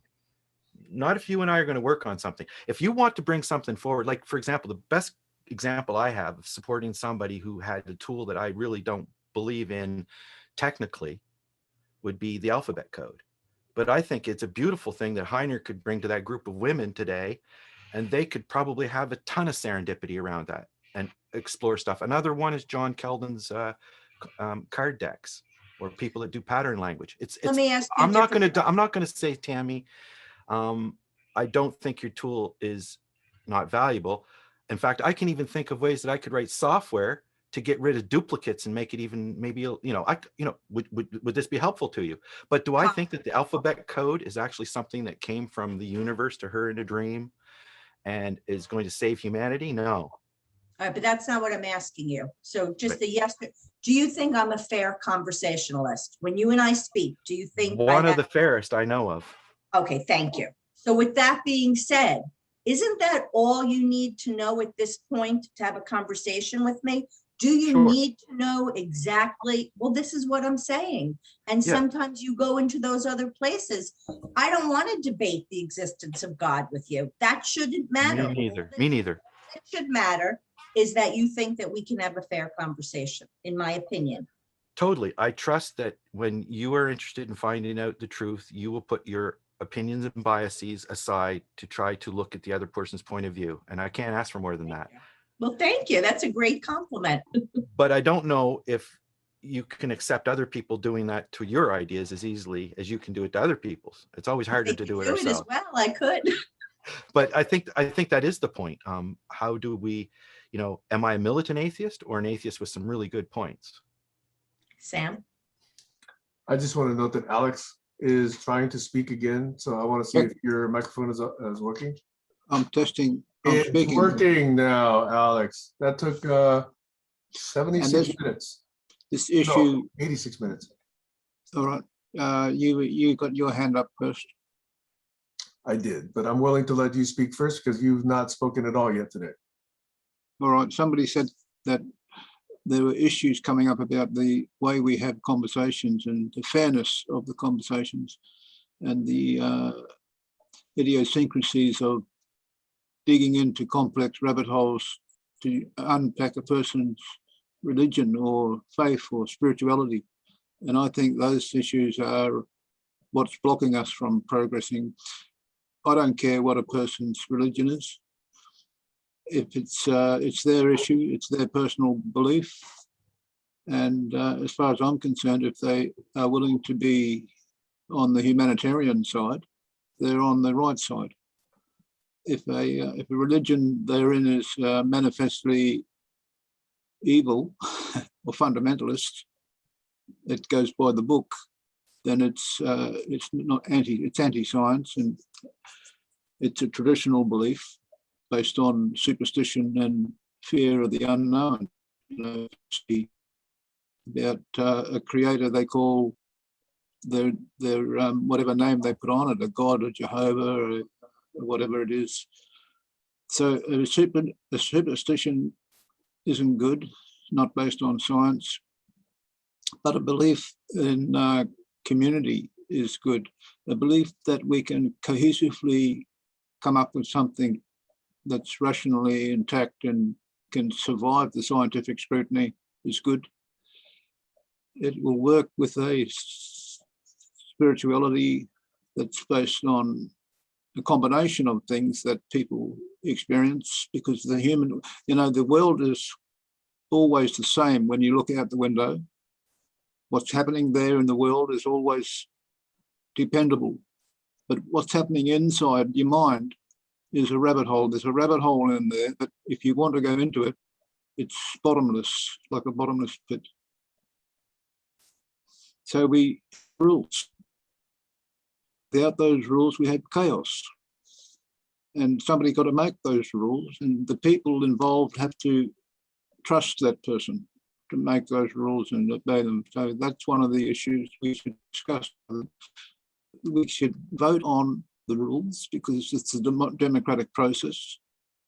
Not if you and I are going to work on something. If you want to bring something forward, like for example, the best example I have of supporting somebody who had a tool that I really don't believe in technically would be the alphabet code. But I think it's a beautiful thing that Heiner could bring to that group of women today, and they could probably have a ton of serendipity around that and explore stuff. Another one is John Keldon's card decks, or people that do pattern language. Let me ask you. I'm not going to say, Tammy, I don't think your tool is not valuable. In fact, I can even think of ways that I could write software to get rid of duplicates and make it even maybe, would this be helpful to you? But do I think that the alphabet code is actually something that came from the universe to her in a dream and is going to save humanity? No. All right, but that's not what I'm asking you. So just Right. the yes. Do you think I'm a fair conversationalist? When you and I speak, do you think One of the fairest I know of. Okay, thank you. So with that being said, isn't that all you need to know at this point to have a conversation with me? Do you Sure. need to know exactly, well, this is what I'm saying. And Yeah. sometimes you go into those other places. I don't want to debate the existence of God with you. That shouldn't matter. Me neither. It should matter is that you think that we can have a fair conversation, in my opinion. Totally. I trust that when you are interested in finding out the truth, you will put your opinions and biases aside to try to look at the other person's point of view. And I can't ask for more than that. Well, thank you. That's a great compliment. But I don't know if you can accept other people doing that to your ideas as easily as you can do it to other people's. It's always harder If to you do it as ourselves. well, I could. But I think that is the point. How do we, am I a militant atheist or an atheist with some really good points? Sam? I just want to note that Alex is trying to speak again, so I want to see if your microphone is working. I'm testing. I'm It's speaking. working now, Alex. That took 76 minutes. This issue. No, 86 minutes. All right. You got your hand up first. I did, but I'm willing to let you speak first because you've not spoken at all yet today. All right. Somebody said that there were issues coming up about the way we have conversations and the fairness of the conversations and the idiosyncrasies of digging into complex rabbit holes to unpack a person's religion or faith or spirituality. And I think those issues are what's blocking us from progressing. I don't care what a person's religion is. If it's their issue, it's their personal belief. And as far as I'm concerned, if they are willing to be on the humanitarian side, they're on the right side. If a religion they're in is manifestly evil or fundamentalist, it goes by the book, then it's not it's anti-science, and it's a traditional belief based on superstition and fear of the unknown. About a creator they call their whatever name they put on it, a god or Jehovah or whatever it is. So a superstition isn't good, not based on science, but a belief in community is good. A belief that we can cohesively come up with something that's rationally intact and can survive the scientific scrutiny is good. It will work with a spirituality that's based on a combination of things that people experience, because the human, the world is always the same when you look out the window. What's happening there in the world is always dependable. But what's happening inside your mind is a rabbit hole. There's a rabbit hole in there, but if you want to go into it, it's bottomless, like a bottomless pit. So we rules. Without those rules, we have chaos. And somebody got to make those rules, and the people involved have to trust that person to make those rules and obey them. So that's one of the issues we should discuss. We should vote on the rules because it's a democratic process.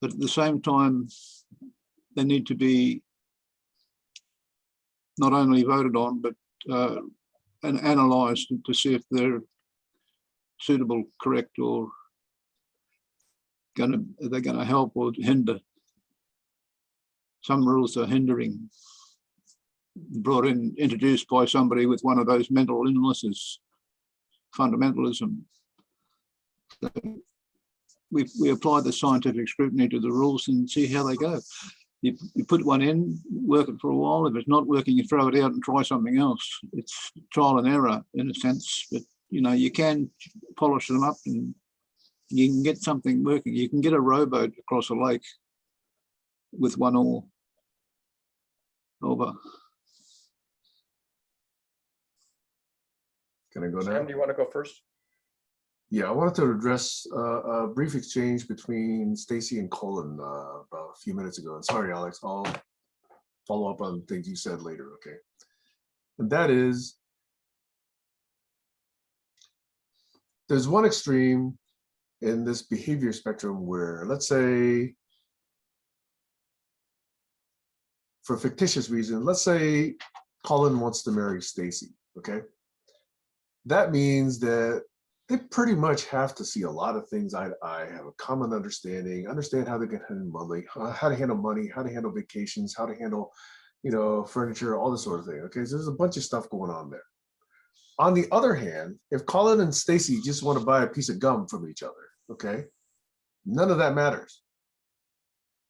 But at the same time, they need to be not only voted on, but and analysed to see if they're suitable, correct, or are they going to help or hinder. Some rules are hindering, introduced by somebody with one of those mental illnesses, fundamentalism. So we apply the scientific scrutiny to the rules and see how they go. You put one in, work it for a while. If it's not working, you throw it out and try something else. It's trial and error in a sense, but you know, you can polish them up and you can get something working. You can get a rowboat across a lake with one oar. Over. Can I go now? Sam, do you want to go first? Yeah, I wanted to address a brief exchange between Stacy and Colin about a few minutes ago. And sorry, Alex, I'll follow up on things you said later, okay? And that is, there's one extreme in this behavior spectrum where, let's say, for fictitious reasons, let's say Colin wants to marry Stacy, okay? That means that they pretty much have to see a lot of things eye to eye, have a common understand how they can handle money, how to handle money, how to handle vacations, how to handle, you know, furniture, all this sort of thing, okay? So there's a bunch of stuff going on there. On the other hand, if Colin and Stacy just want to buy a piece of gum from each other, okay? None of that matters.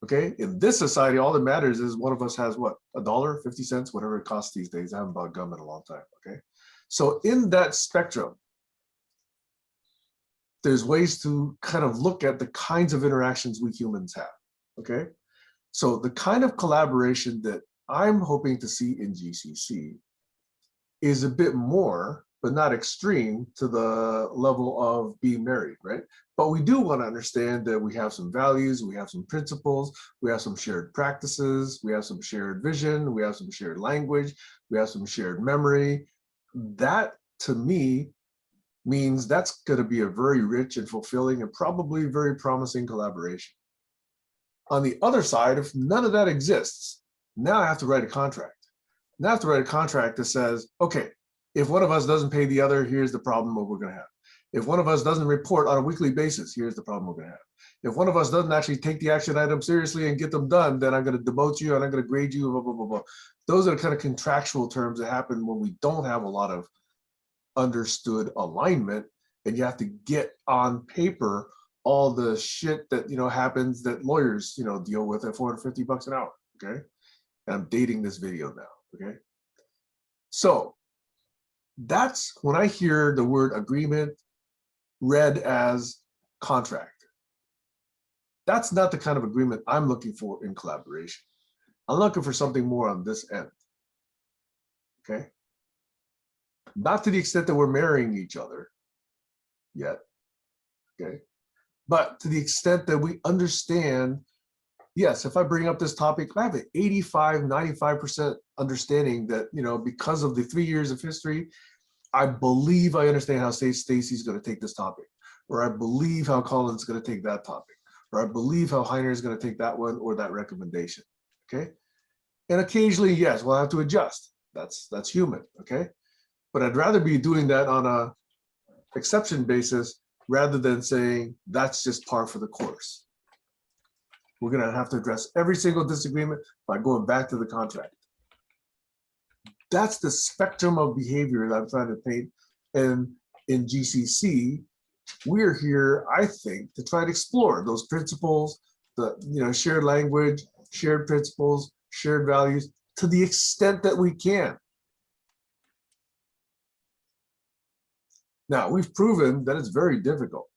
Okay, in this society, all that matters is one of us has what, $1, 50 cents, whatever it costs these days. I haven't bought gum in a long time. Okay, so in that spectrum, there's ways to kind of look at the kinds of interactions we humans have. Okay, so the kind of collaboration that I'm hoping to see in GCC is a bit more, but not extreme to the level of being married, right? But we do want to understand that we have some values, we have some principles, we have some shared practices, we have some shared vision, we have some shared language, we have some shared memory. That, to me, means that's going to be a very rich and fulfilling and probably very promising collaboration. On the other side, if none of that exists, now I have to write a contract. Now I have to write a contract that says, okay, if one of us doesn't pay the other, here's the problem we're going to have. If one of us doesn't report on a weekly basis, here's the problem we're going to have. If one of us doesn't actually take the action item seriously and get them done, then I'm going to demote you and I'm going to grade you, blah, blah, blah, blah. Those are the kind of contractual terms that happen when we don't have a lot of understood alignment, and you have to get on paper all the shit that, you know, happens that lawyers, you know, deal with at $450 an hour, okay? And I'm dating this video now, okay? So that's when I hear the word agreement read as contract. That's not the kind of agreement I'm looking for in collaboration. I'm looking for something more on this end, okay? Not to the extent that we're marrying each other yet, okay? But to the extent that we understand, yes, if I bring up this topic, I have an 85, 95% understanding that, you know, because of the 3 years of history, I believe I understand how Stacy's going to take this topic, or I believe how Colin's going to take that topic, or I believe how Heiner is going to take that one or that recommendation, okay? And occasionally, yes, we'll have to adjust. That's human, okay? But I'd rather be doing that on a exception basis rather than saying that's just par for the course. We're going to have to address every single disagreement by going back to the contract. That's the spectrum of behavior that I'm trying to paint. And in GCC, we're here, I think, to try to explore those principles, the, you know, shared language, shared principles, shared values, to the extent that we can. Now, we've proven that it's very difficult,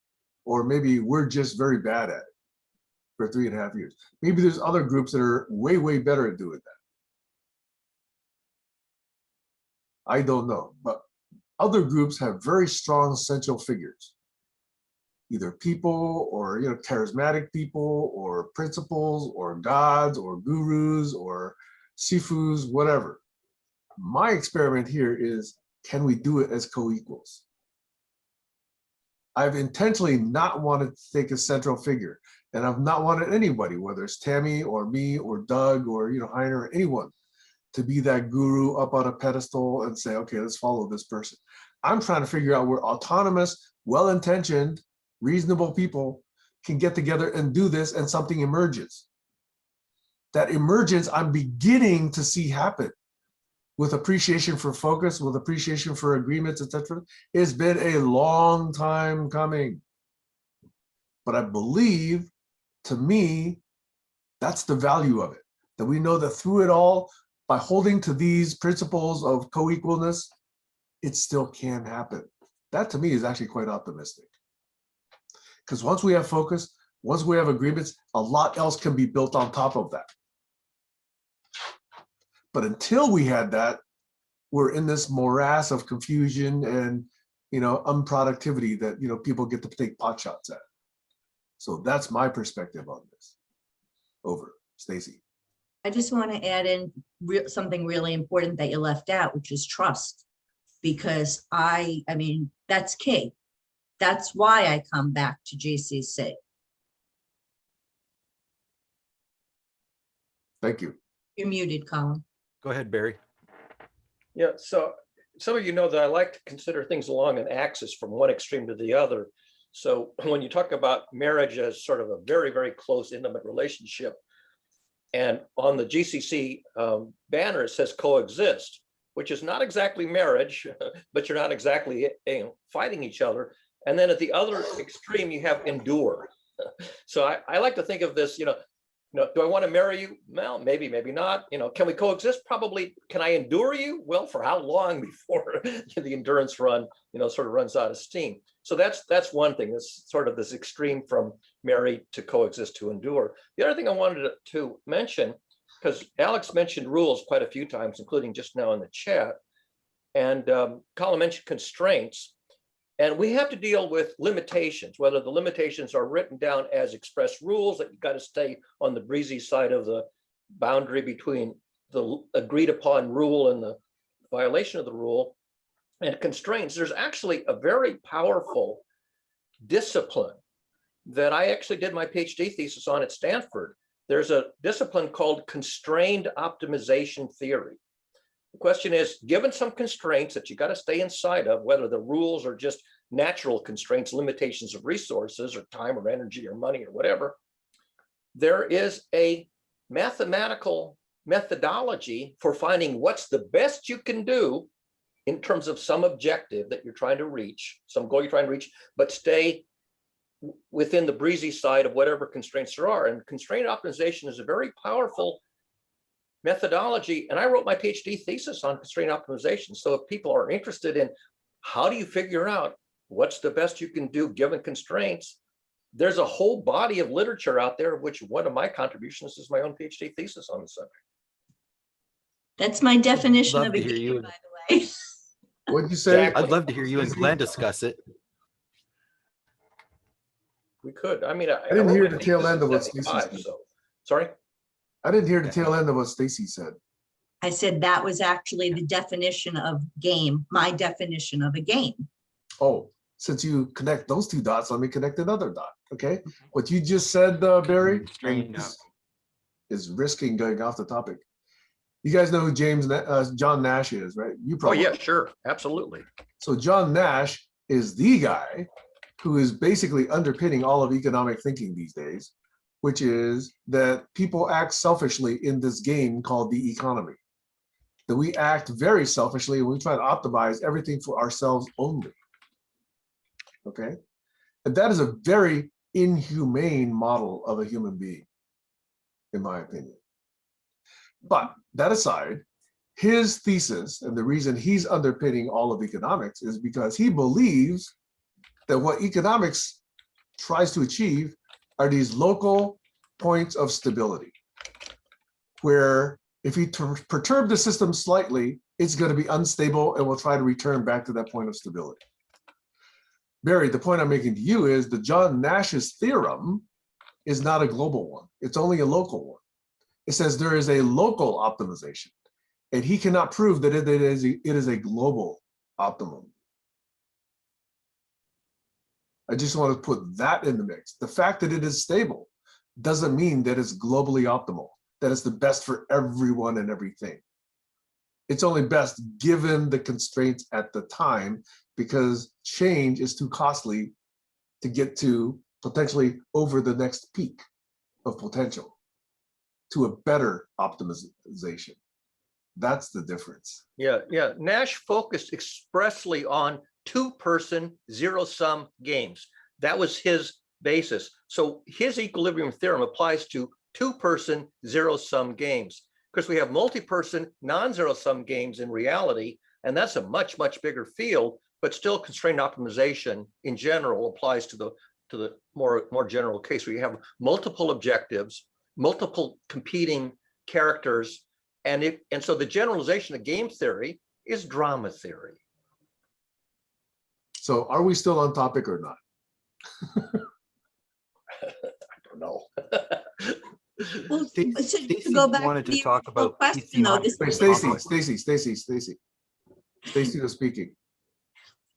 or maybe we're just very bad at it for 3.5 years. Maybe there's other groups that are way, way better at doing that. I don't know, but other groups have very strong central figures, either people or, you know, charismatic people or principles or gods or gurus or sifus, whatever. My experiment here is, can we do it as co-equals? I've intentionally not wanted to take a central figure, and I've not wanted anybody, whether it's Tammy or me or Doug or Heiner or anyone, to be that guru up on a pedestal and say, okay, let's follow this person. I'm trying to figure out where autonomous, well-intentioned, reasonable people can get together and do this, and something emerges. That emergence I'm beginning to see happen with appreciation for focus, with appreciation for agreements, etc. It's been a long time coming. But I believe, to me, that's the value of it, that we know that through it all, by holding to these principles of co-equalness, it still can happen. That to me is actually quite optimistic. Because once we have focus, once we have agreements, a lot else can be built on top of that. But until we had that, we're in this morass of confusion and unproductivity that people get to take pot shots at. So that's my perspective on this. Over, Stacy. I just want to add in something really important that you left out, which is trust. Because I mean, that's key. That's why I come back to GCC. Thank you. You're muted, Colin. Go ahead, Barry. Yeah, so some of you know that I like to consider things along an axis from one extreme to the other. So when you talk about marriage as sort of a very, very close, intimate relationship, and on the GCC banner, it says coexist, which is not exactly marriage, but you're not exactly fighting each other. And then at the other extreme, you have endure. So I like to think of this, do I want to marry you? Well, maybe, maybe not. Can we coexist? Probably. Can I endure you? Well, for how long before the endurance run, sort of runs out of steam? So that's one thing. That's sort of this extreme from marry to coexist to endure. The other thing I wanted to mention, because Alex mentioned rules quite a few times, including just now in the chat, and Colin mentioned constraints. And we have to deal with limitations, whether the limitations are written down as express rules that you got to stay on the breezy side of the boundary between the agreed upon rule and the violation of the rule, and constraints. There's actually a very powerful discipline that I actually did my PhD thesis on at Stanford. There's a discipline called constrained optimization theory. The question is, given some constraints that you got to stay inside of, whether the rules are just natural constraints, limitations of resources or time or energy or money or whatever, there is a mathematical methodology for finding what's the best you can do in terms of some objective that you're trying to reach, some goal you're trying to reach, but stay within the breezy side of whatever constraints there are. And constraint optimization is a very powerful methodology. And I wrote my PhD thesis on constraint optimization. So if people are interested in how do you figure out what's the best you can do given constraints, there's a whole body of literature out there, which one of my contributions is my own PhD thesis on the subject. That's my definition Love of to a hear you game, and- by the way. What'd you say? Exactly. I'd love to hear you and Glenn discuss it. We could. I mean, I didn't wrote hear my the tail thesis end of in what Stacy 75, said. so sorry. I didn't hear the tail end of what Stacy said. I said that was actually the definition of game, my definition of a game. Oh, since you connect those two dots, let me connect another dot. Okay. What you just said, Barry, Straightened and out. this is risking going off the topic. You guys know who John Nash is, right? You Oh, probably. yeah, sure. Absolutely. So John Nash is the guy who is basically underpinning all of economic thinking these days, which is that people act selfishly in this game called the economy. That we act very selfishly and we try to optimize everything for ourselves only. Okay? And that is a very inhumane model of a human being, in my opinion. But that aside, his thesis and the reason he's underpinning all of economics is because he believes that what economics tries to achieve are these local points of stability, where if you perturb the system slightly, it's going to be unstable and will try to return back to that point of stability. Barry, the point I'm making to you is that John Nash's theorem is not a global one. It's only a local one. It says there is a local optimization, and he cannot prove that it is a global optimum. I just want to put that in the mix. The fact that it is stable doesn't mean that it's globally optimal, that it's the best for everyone and everything. It's only best given the constraints at the time, because change is too costly to get to potentially over the next peak of potential to a better optimization. That's the difference. Yeah, yeah. Nash focused expressly on two-person zero-sum games. That was his basis. So his equilibrium theorem applies to two-person zero-sum games, because we have multi-person non-zero-sum games in reality, and that's a much, much bigger field, but still constrained optimization in general applies to the more general case where you have multiple objectives, multiple competing characters, and so the generalization of game theory is drama theory. So are we still on topic or not? I don't know. Well, Stacey to go back wanted to to the talk original about question, though, this- Wait, Stacey was speaking.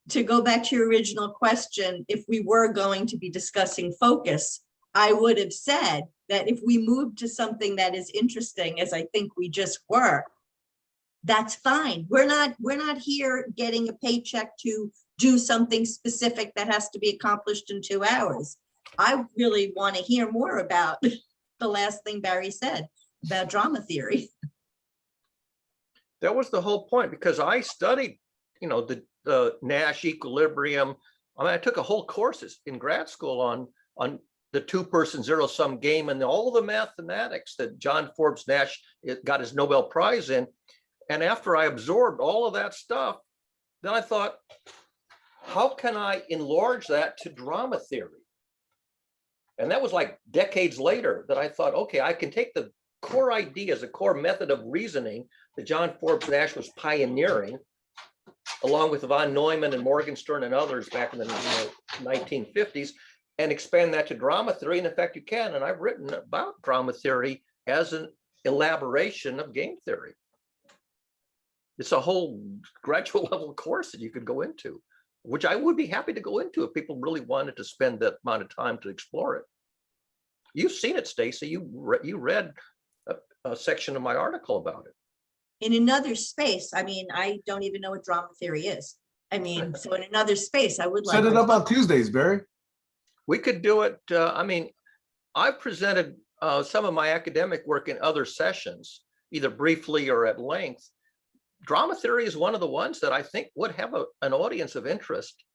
to go back to your original question, if we were going to be discussing focus, I would have said that if we move to something that is interesting, as I think we just were, that's fine. We're not here getting a paycheck to do something specific that has to be accomplished in 2 hours. I really want to hear more about the last thing Barry said about drama theory. That was the whole point, because I studied, the Nash equilibrium. I mean, I took a whole courses in grad school on the two-person zero-sum game and all the mathematics that John Forbes Nash got his Nobel Prize in. And after I absorbed all of that stuff, then I thought, how can I enlarge that to drama theory? And that was like decades later that I thought, okay, I can take the core ideas, the core method of reasoning that John Forbes Nash was pioneering, along with von Neumann and Morgenstern and others back in the 1950s, and expand that to drama theory. And in fact, you can. And I've written about drama theory as an elaboration of game theory. It's a whole graduate level course that you could go into, which I would be happy to go into if people really wanted to spend that amount of time to explore it. You've seen it, Stacey. You read a section of my article about it. In another space, I mean, I don't even know what drama theory is. I mean, so in another space, I would like. Set it up on Tuesdays, Barry. We could do it. I mean, I've presented some of my academic work in other sessions, either briefly or at length. Drama theory is one of the ones that I think would have an audience of interest,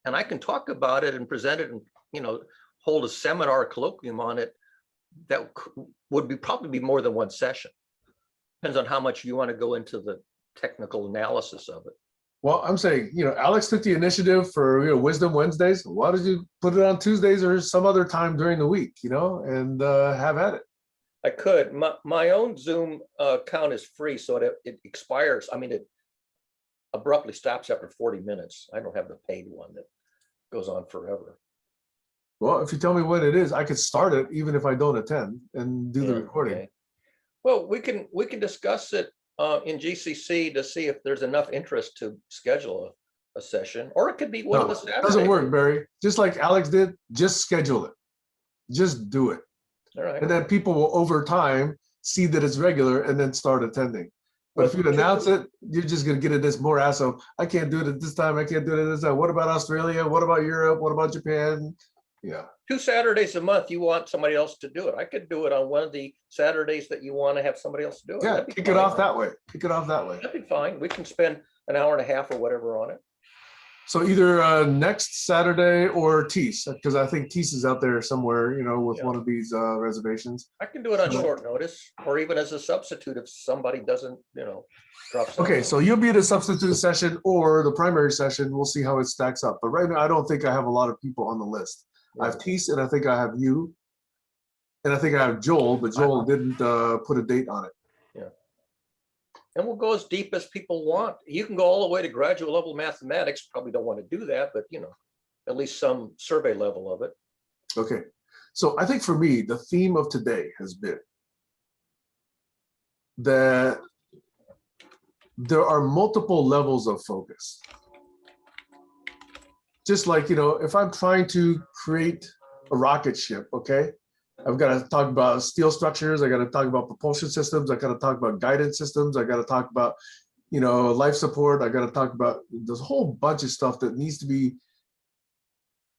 and I can talk about it and present it and hold a seminar, colloquium on it. That would probably be more than one session. Depends on how much you want to go into the technical analysis of it. Well, I'm saying, Alex took the initiative for, Wisdom Wednesdays. Why don't you put it on Tuesdays or some other time during the week, and have at it? I could. My own Zoom account is free, so it expires. I mean, it abruptly stops after 40 minutes. I don't have the paid one that goes on forever. Well, if you tell me what it is, I could start it even if I don't attend and do the recording. Okay. Well, we can discuss it in GCC to see if there's enough interest to schedule a session, or it could be one of the Saturdays. It doesn't work, Barry. Just like Alex did, just schedule it. Just do it. All right. And then people will, over time, see that it's regular and then start attending. But if you announce it, you're just going to get it this more hassle. I can't do it at this time. I can't do it at this time. What about Australia? What about Europe? What about Japan? Yeah. 2 Saturdays a month, you want somebody else to do it. I could do it on one of the Saturdays that you want to have somebody else do it. Yeah, kick it off that way. Kick it off that way. That'd be fine. We can spend an hour and a half or whatever on it. So either next Saturday or Tees, because I think Tees is out there somewhere, with one of these reservations. I can do it on short notice, or even as a substitute if somebody doesn't, drop something. Okay, so you'll be at a substitute session or the primary session. We'll see how it stacks up. But right now, I don't think I have a lot of people on the list. I have Tees, and I think I have you, and I think I have Joel, but Joel didn't put a date on it. Yeah. And we'll go as deep as people want. You can go all the way to graduate level mathematics. Probably don't want to do that, but at least some survey level of it. Okay. So I think for me, the theme of today has been that there are multiple levels of focus. just like, if I'm trying to create a rocket ship, okay, I've got to talk about steel structures. I got to talk about propulsion systems. I got to talk about guidance systems. I got to talk about, life support. I got to talk about, there's a whole bunch of stuff that needs to be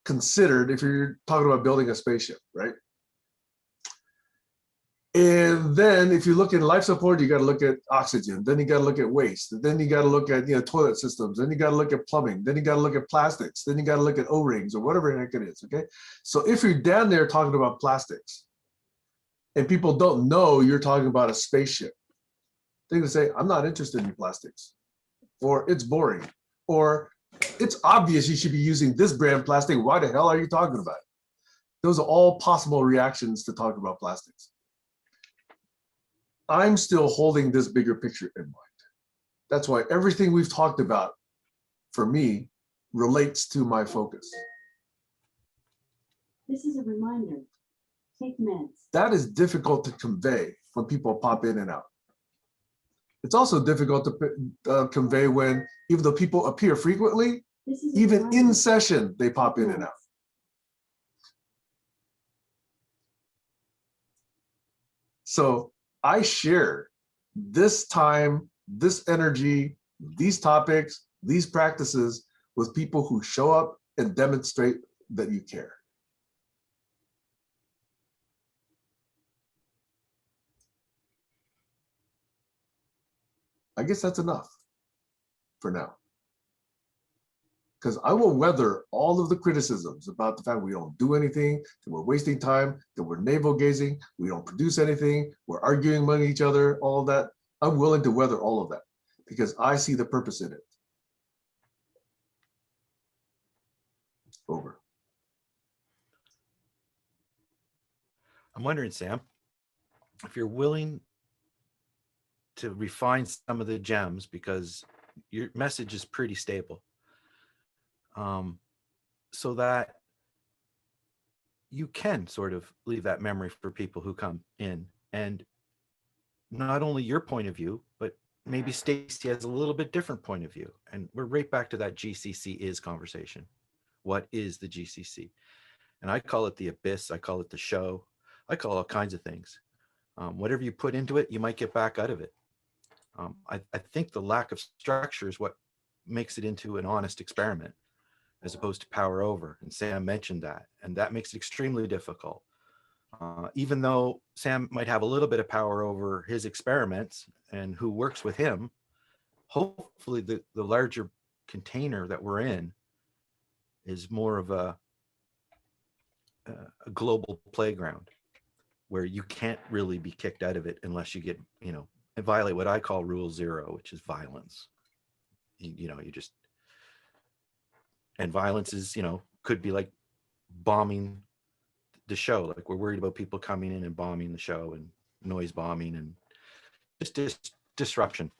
considered if you're talking about building a spaceship, right? And then if you look at life support, you got to look at oxygen. Then you got to look at waste. Then you got to look at, toilet systems. Then you got to look at plumbing. Then you got to look at plastics. Then you got to look at O-rings or whatever the heck it is, okay? So if you're down there talking about plastics and people don't know you're talking about a spaceship, they're gonna say, I'm not interested in plastics, or it's boring, or it's obvious you should be using this brand plastic. Why the hell are you talking about it? Those are all possible reactions to talk about plastics. I'm still holding this bigger picture in mind. That's why everything we've talked about, for me, relates to my focus. This is a reminder. Take meds. That is difficult to convey when people pop in and out. It's also difficult to convey when, even though people appear frequently, This is a even reminder. in session, they pop in and out. So I share this time, this energy, these topics, these practices with people who show up and demonstrate that you care. I guess that's enough for now. Because I will weather all of the criticisms about the fact we don't do anything, that we're wasting time, that we're navel gazing, we don't produce anything, we're arguing among each other, all of that. I'm willing to weather all of that because I see the purpose in it. Over. I'm wondering, Sam, if you're willing to refine some of the gems, because your message is pretty stable, so that you can sort of leave that memory for people who come in, and not only your point of view, but maybe Stacy has a little bit different point of view. And we're right back to that GCC is conversation. What is the GCC? And I call it the abyss. I call it the show. I call all kinds of things. Whatever you put into it, you might get back out of it. I think the lack of structure is what makes it into an honest experiment, as opposed to power over. And Sam mentioned that, and that makes it extremely difficult. Even though Sam might have a little bit of power over his experiments and who works with him, hopefully the larger container that we're in is more of a global playground where you can't really be kicked out of it unless you get, and violate what I call rule 0, which is violence. And violence is, could be like bombing the show. Like, we're worried about people coming in and bombing the show and noise bombing and just disruption.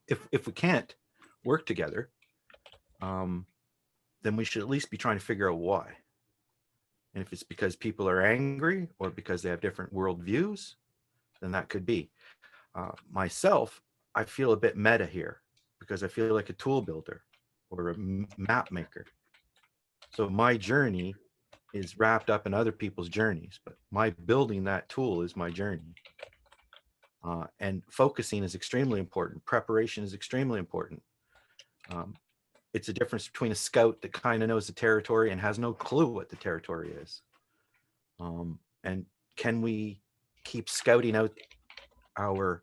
If we can't work together, then we should at least be trying to figure out why. And if it's because people are angry or because they have different worldviews, then that could be. Myself, I feel a bit meta here because I feel like a tool builder or a map maker. So my journey is wrapped up in other people's journeys, but my building that tool is my journey. And focusing is extremely important. Preparation is extremely important. It's a difference between a scout that kind of knows the territory and has no clue what the territory is. And can we keep scouting out our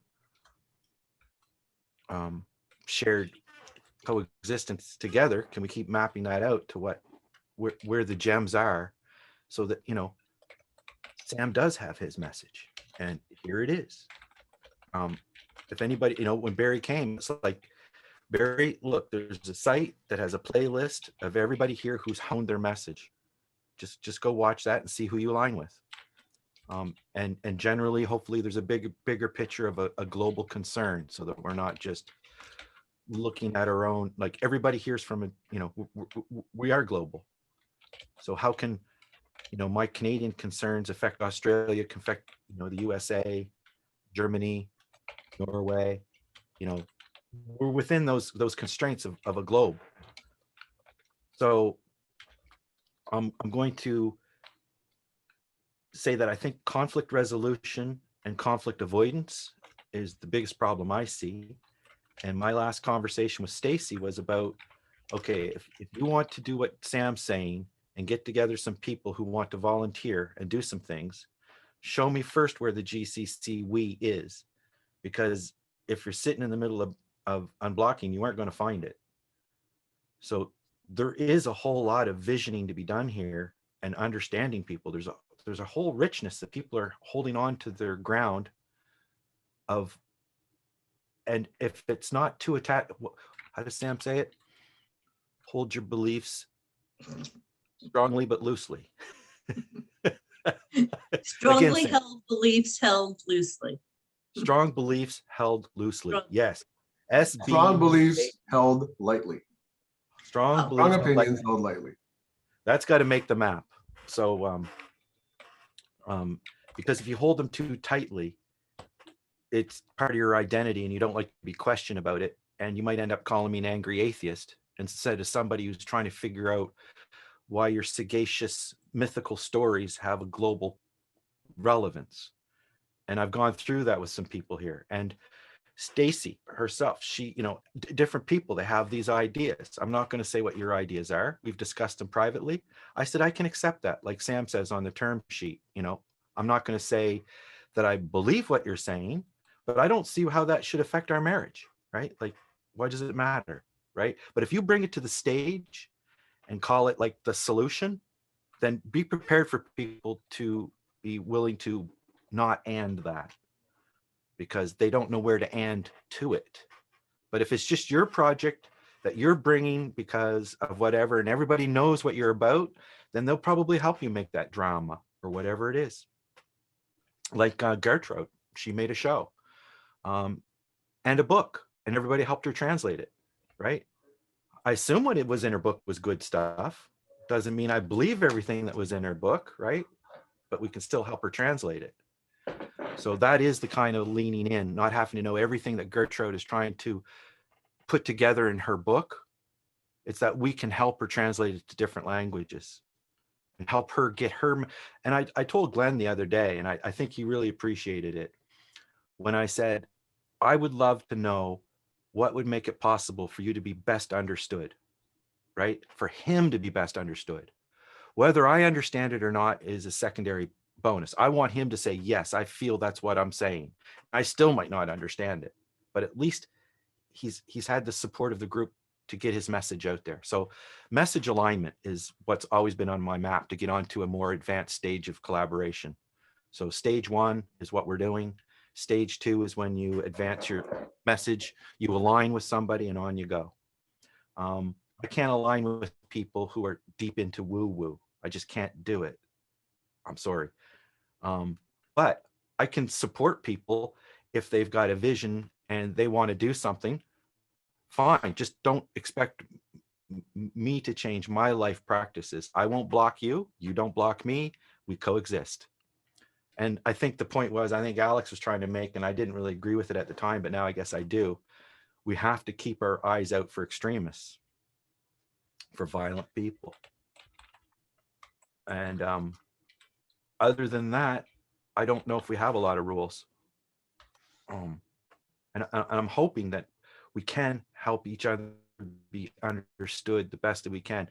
shared coexistence together? Can we keep mapping that out to where the gems are, so that Sam does have his message, and here it is. If anybody, when Barry came, it's like, Barry, look, there's a site that has a playlist of everybody here who's honed their message. Just go watch that and see who you align with. And generally, hopefully, there's a bigger picture of a global concern, so that we're not just looking at our own. Like, everybody hears from we are global. So how can my Canadian concerns affect Australia, can affect the USA, Germany, Norway? We're within those constraints of a globe. So I'm going to say that I think conflict resolution and conflict avoidance is the biggest problem I see. And my last conversation with Stacy was about, okay, if you want to do what Sam's saying and get together some people who want to volunteer and do some things, show me first where the GCC we is. Because if you're sitting in the middle of unblocking, you aren't going to find it. So there is a whole lot of visioning to be done here and understanding people. There's a whole richness that people are holding on to their ground of, and if it's not too attached, how does Sam say it? Hold your beliefs strongly but loosely. Strongly Sam. held beliefs held loosely. Strong beliefs held loosely. Strong- Yes. SB. Strong beliefs held lightly. Strong Oh. beliefs. Strong held lightly. opinions held lightly. That's got to make the map. So, because if you hold them too tightly, it's part of your identity and you don't like to be questioned about it. And you might end up calling me an angry atheist instead of somebody who's trying to figure out why your sagacious mythical stories have a global relevance. And I've gone through that with some people here. And Stacy herself, she, different people, they have these ideas. I'm not going to say what your ideas are. We've discussed them privately. I said, I can accept that. Like Sam says on the term sheet, I'm not going to say that I believe what you're saying, but I don't see how that should affect our marriage, right? Like, why does it matter, right? But if you bring it to the stage and call it like the solution, then be prepared for people to be willing to not and that, because they don't know where to and to it. But if it's just your project that you're bringing because of whatever, and everybody knows what you're about, then they'll probably help you make that drama or whatever it is. Like Gertrude, she made a show and a book, and everybody helped her translate it, right? I assume what it was in her book was good stuff. Doesn't mean I believe everything that was in her book, right? But we can still help her translate it. So that is the kind of leaning in, not having to know everything that Gertrude is trying to put together in her book. It's that we can help her translate it to different languages and help her get her. And I told Glenn the other day, and I think he really appreciated it, when I said, I would love to know what would make it possible for you to be best understood, right? For him to be best understood. Whether I understand it or not is a secondary bonus. I want him to say, yes, I feel that's what I'm saying. I still might not understand it, but at least he's had the support of the group to get his message out there. So message alignment is what's always been on my map to get onto a more advanced stage of collaboration. So stage 1 is what we're doing. Stage 2 is when you advance your message, you align with somebody, and on you go. I can't align with people who are deep into woo-woo. I just can't do it. I'm sorry. But I can support people if they've got a vision and they want to do something. Fine. Just don't expect me to change my life practices. I won't block you. You don't block me. We coexist. And I think the point was, I think Alex was trying to make, and I didn't really agree with it at the time, but now I guess I do. We have to keep our eyes out for extremists, for violent people. And other than that, I don't know if we have a lot of rules. And I'm hoping that we can help each other be understood the best that we can.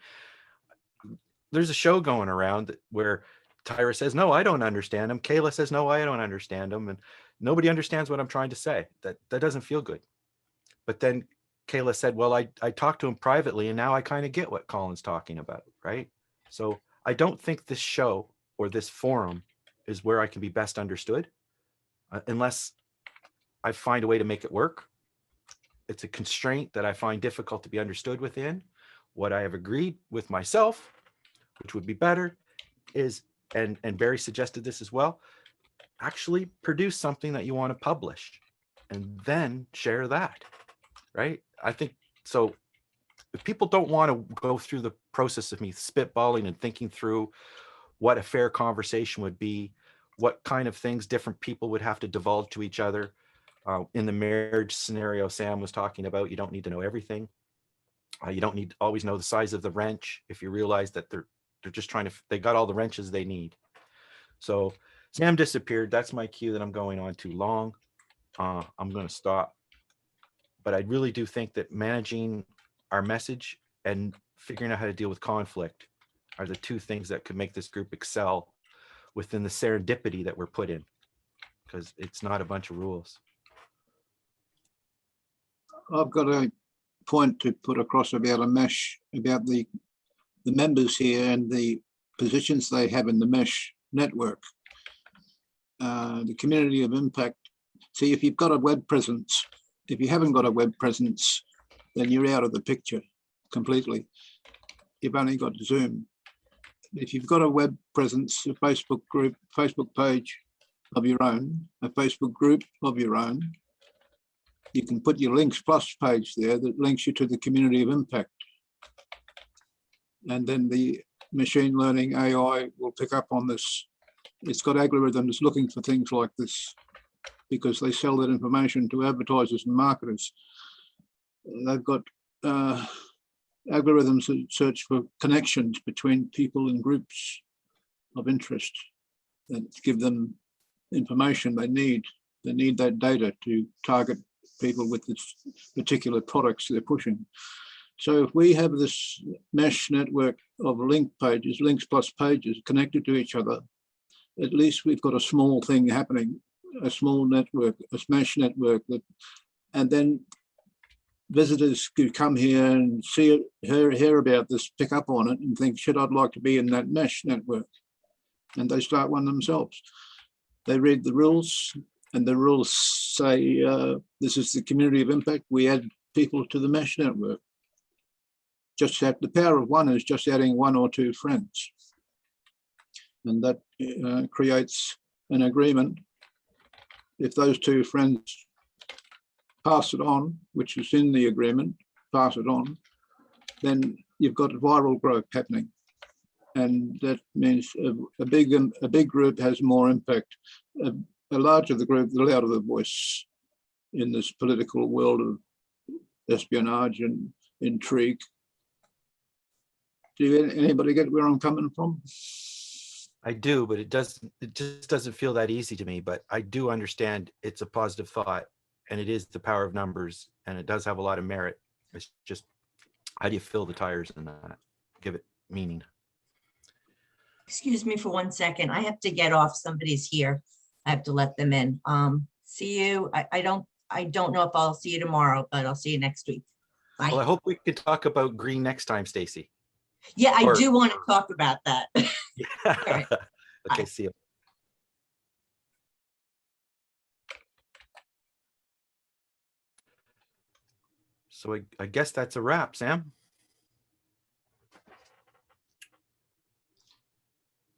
There's a show going around where Tyra says, no, I don't understand him. Kayla says, no, I don't understand him. And nobody understands what I'm trying to say. That doesn't feel good. But then Kayla said, well, I talked to him privately and now I kind of get what Colin's talking about, right? So I don't think this show or this forum is where I can be best understood unless I find a way to make it work. It's a constraint that I find difficult to be understood within. What I have agreed with myself, which would be better, is, and Barry suggested this as well, actually produce something that you want to publish and then share that, right? I think so. If people don't want to go through the process of me spitballing and thinking through what a fair conversation would be, what kind of things different people would have to divulge to each other, in the marriage scenario Sam was talking about, you don't need to know everything. You don't need to always know the size of the wrench if you realize that they're just trying to, they got all the wrenches they need. So Sam disappeared. That's my cue that I'm going on too long. I'm going to stop. But I really do think that managing our message and figuring out how to deal with conflict are the two things that could make this group excel within the serendipity that we're put in, because it's not a bunch of rules. I've got a point to put across about a mesh, about the members here and the positions they have in the mesh network. The community of impact. See, if you've got a web presence, if you haven't got a web presence, then you're out of the picture completely. You've only got Zoom. If you've got a web presence, a Facebook group, Facebook page of your own, a Facebook group of your own, you can put your links plus page there that links you to the community of impact. And then the machine learning AI will pick up on this. It's got algorithms looking for things like this because they sell that information to advertisers and marketers. They've got algorithms that search for connections between people and groups of interest that give them information they need. They need that data to target people with this particular products they're pushing. So if we have this mesh network of link pages, links plus pages connected to each other, at least we've got a small thing happening, a small network, a mesh network that, and then visitors could come here and see it, hear about this, pick up on it and think, shit, I'd like to be in that mesh network. And they start one themselves. They read the rules and the rules say, this is the community of impact. We add people to the mesh network. Just have the power of one is just adding one or two friends. And that creates an agreement. If those two friends pass it on, which is in the agreement, pass it on, then you've got viral growth happening. And that means a big group has more impact. A larger the group, the louder the voice in this political world of espionage and intrigue. Do anybody get where I'm coming from? I do, but it just doesn't feel that easy to me. But I do understand it's a positive thought, and it is the power of numbers, and it does have a lot of merit. It's just, how do you fill the tires in that? Give it meaning. Excuse me for 1 second. I have to get off. Somebody's here. I have to let them in. See you. I don't know if I'll see you tomorrow, but I'll see you next week. Bye. Well, I hope we can talk about green next time, Stacy. Yeah, I Or- do want to talk about that. Yeah. right. Okay, Bye. see you. So I guess that's a wrap, Sam.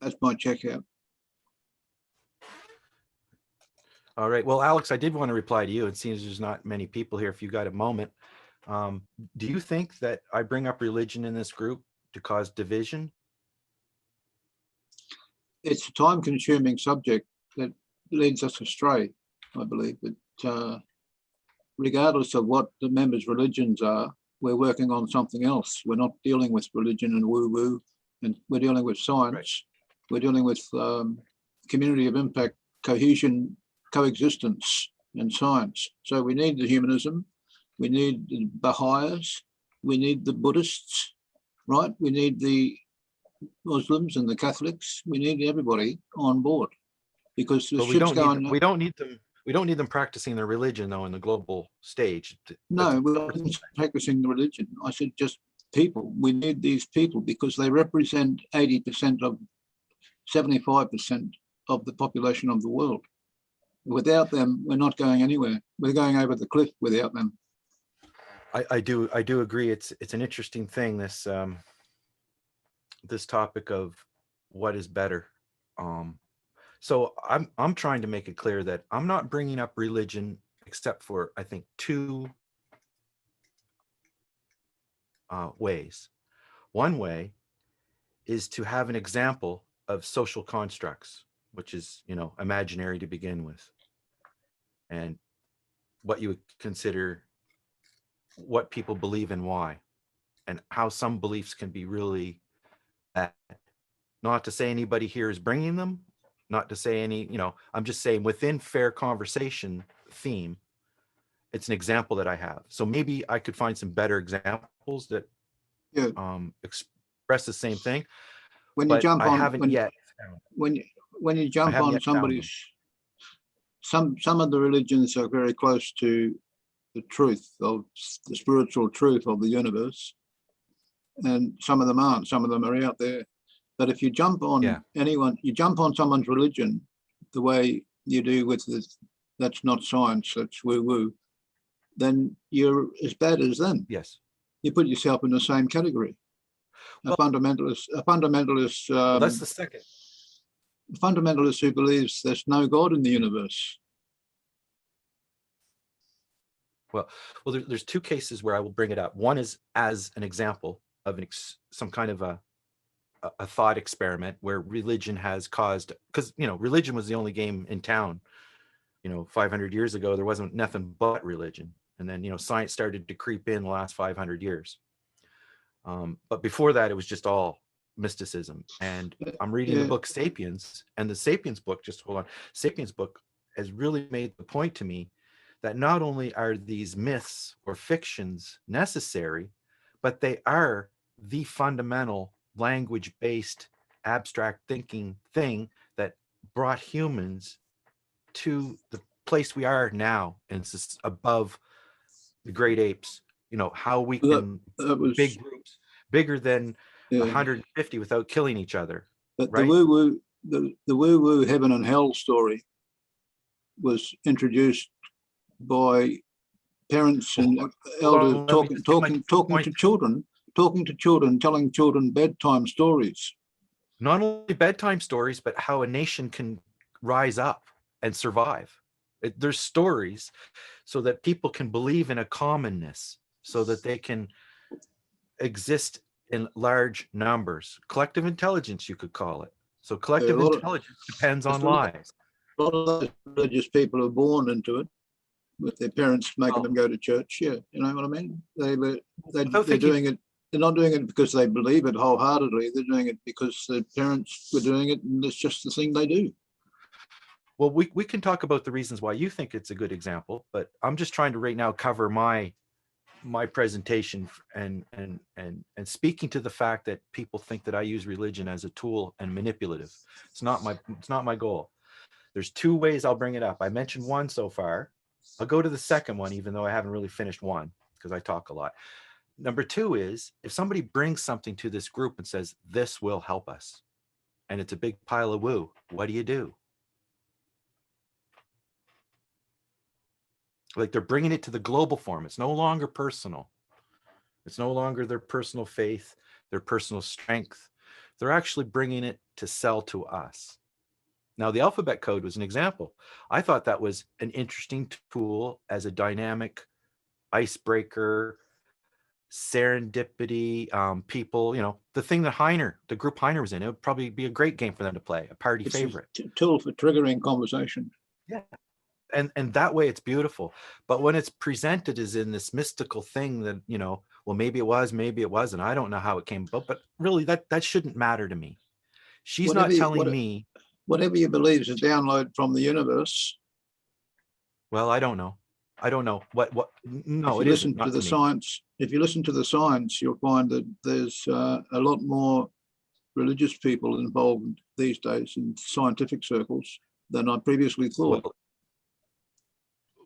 That's my checkout. All right. Well, Alex, I did want to reply to you. It seems there's not many people here. If you got a moment, do you think that I bring up religion in this group to cause division? It's a time-consuming subject that leads us astray, I believe. But regardless of what the members' religions are, we're working on something else. We're not dealing with religion and woo-woo, and we're dealing with science. Right. We're dealing with community of impact, cohesion, coexistence, and science. So we need the humanism, we need the Baha'is, we need the Buddhists, right? We need the Muslims and the Catholics. We need everybody on board because the ship's going. We don't need them. We don't need them practicing their religion though in the global stage. No, we're not practicing the religion. I said just people. We need these people because they represent 80% of 75% of the population of the world. Without them, we're not going anywhere. We're going over the cliff without them. I do agree. It's an interesting thing, this this topic of what is better. So I'm trying to make it clear that I'm not bringing up religion except for, I think, two ways. One way is to have an example of social constructs, which is, imaginary to begin with, and what you would consider what people believe and why. and how some beliefs can be really bad. Not to say anybody here is bringing them, not to say any, I'm just saying within fair conversation theme, it's an example that I have. So maybe I could find some better examples that Yeah. Express the same thing, When you but jump I on, haven't yet. when you I jump haven't on yet found somebody's, them. some of the religions are very close to the truth of the spiritual truth of the universe, and some of them aren't. Some of them are out there. But if you jump on you jump on someone's religion the way you do with this, that's not science, that's woo-woo, then you're as bad as them. Yes. You put yourself in the same category. A fundamentalist, Well, that's the second. fundamentalist who believes there's no God in the universe. Well, there's two cases where I will bring it up. One is as an example of some kind of a thought experiment where religion has caused, because religion was the only game in town. 500 years ago there wasn't nothing but religion, and then science started to creep in the last 500 years. But before that, it was just all mysticism. And I'm reading the book Sapiens, and the Sapiens book, just hold on, Sapiens book has really made the point to me that not only are these myths or fictions necessary, but they are the fundamental language-based abstract thinking thing that brought humans to the place we are now, and it's above the great apes. How we can big groups bigger than 150 without killing each other. But right? the woo-woo heaven and hell story was introduced by parents and elders talking to children, telling children bedtime stories. Not only bedtime stories, but how a nation can rise up and survive. There's stories so that people can believe in a commonness, so that they can exist in large numbers. Collective intelligence, you could call it. So collective intelligence depends on lies. A lot of those religious people are born into it, with their parents making them go to church. Yeah, you know what I mean? They're doing it. They're not doing it because they believe it wholeheartedly. They're doing it because their parents were doing it, and it's just the thing they do. Well, we can talk about the reasons why you think it's a good example, but I'm just trying to right now cover my presentation and speaking to the fact that people think that I use religion as a tool and manipulative. It's not my goal. There's two ways I'll bring it up. I mentioned one so far. I'll go to the second one, even though I haven't really finished one, because I talk a lot. Number two is, if somebody brings something to this group and says, this will help us, and it's a big pile of woo, what do? Like, they're bringing it to the global form. It's no longer personal. It's no longer their personal faith, their personal strength. They're actually bringing it to sell to us. Now, the alphabet code was an example. I thought that was an interesting tool as a dynamic icebreaker, serendipity, people, the thing that the group Heiner was in, it would probably be a great game for them to play, a party favorite. It's a tool for triggering conversation. Yeah. And that way it's beautiful. But when it's presented as in this mystical thing that, well, maybe it was, maybe it wasn't. I don't know how it came about, but really that shouldn't matter to me. She's not telling me. Whatever you believe is a download from the universe. Well, I don't know. What no, if you listen to the science, if you listen to the science, you'll find that there's a lot more religious people involved these days in scientific circles than I previously thought.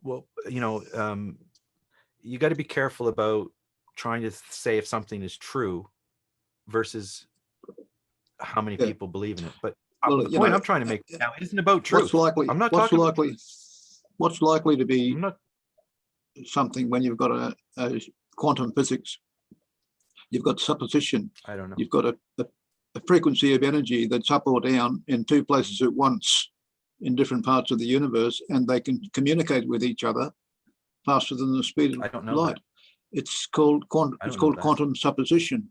Well, you got to be careful about trying to say if something is true versus how many people believe in it. But the point I'm trying to make now isn't about truth. I'm not talking about what's likely to be something when you've got a quantum physics. You've got supposition. I don't know. You've got a frequency of energy that's up or down in two places at once in different parts of the universe, and they can communicate with each other faster than the speed of light. It's called quantum supposition.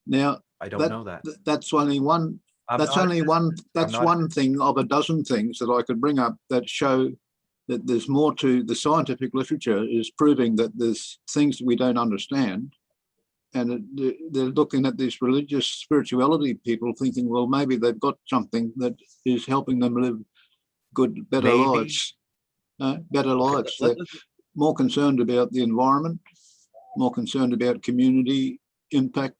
Now, I don't know that. That's only one. That's one thing of a dozen things that I could bring up that show that there's more to the scientific literature is proving that there's things that we don't understand, they're looking at these religious spirituality people thinking, well, maybe they've got something that is helping them live good, better Maybe. lives. Better Okay, lives. They're more concerned about the environment, more concerned about community impact,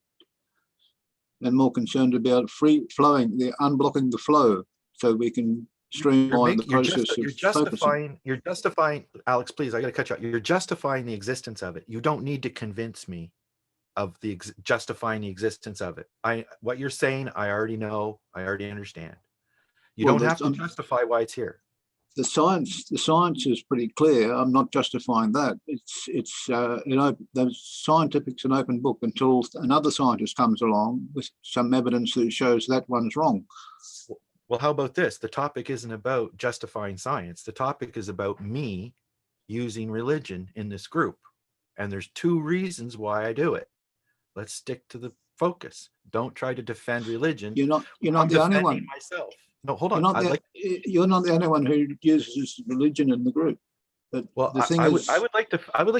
and more concerned about free flowing, they're unblocking the flow so we can streamline the process of focusing. You're justifying, Alex, please, I gotta cut you out. You're justifying the existence of it. You don't need to convince me of justifying the existence of it. What you're saying, I already know, I already understand. You Well, don't have to justify why it's here. The science is pretty clear. I'm not justifying that. It's the scientific's an open book until another scientist comes along with some evidence that shows that one's wrong. Well, how about this? The topic isn't about justifying science. The topic is about me using religion in this group. And there's 2 reasons why I do it. Let's stick to the focus. Don't try to defend religion. You're not I'm the only defending one. myself. No, hold on. You're not the only one who uses religion in the group. But Well, the thing I is, would like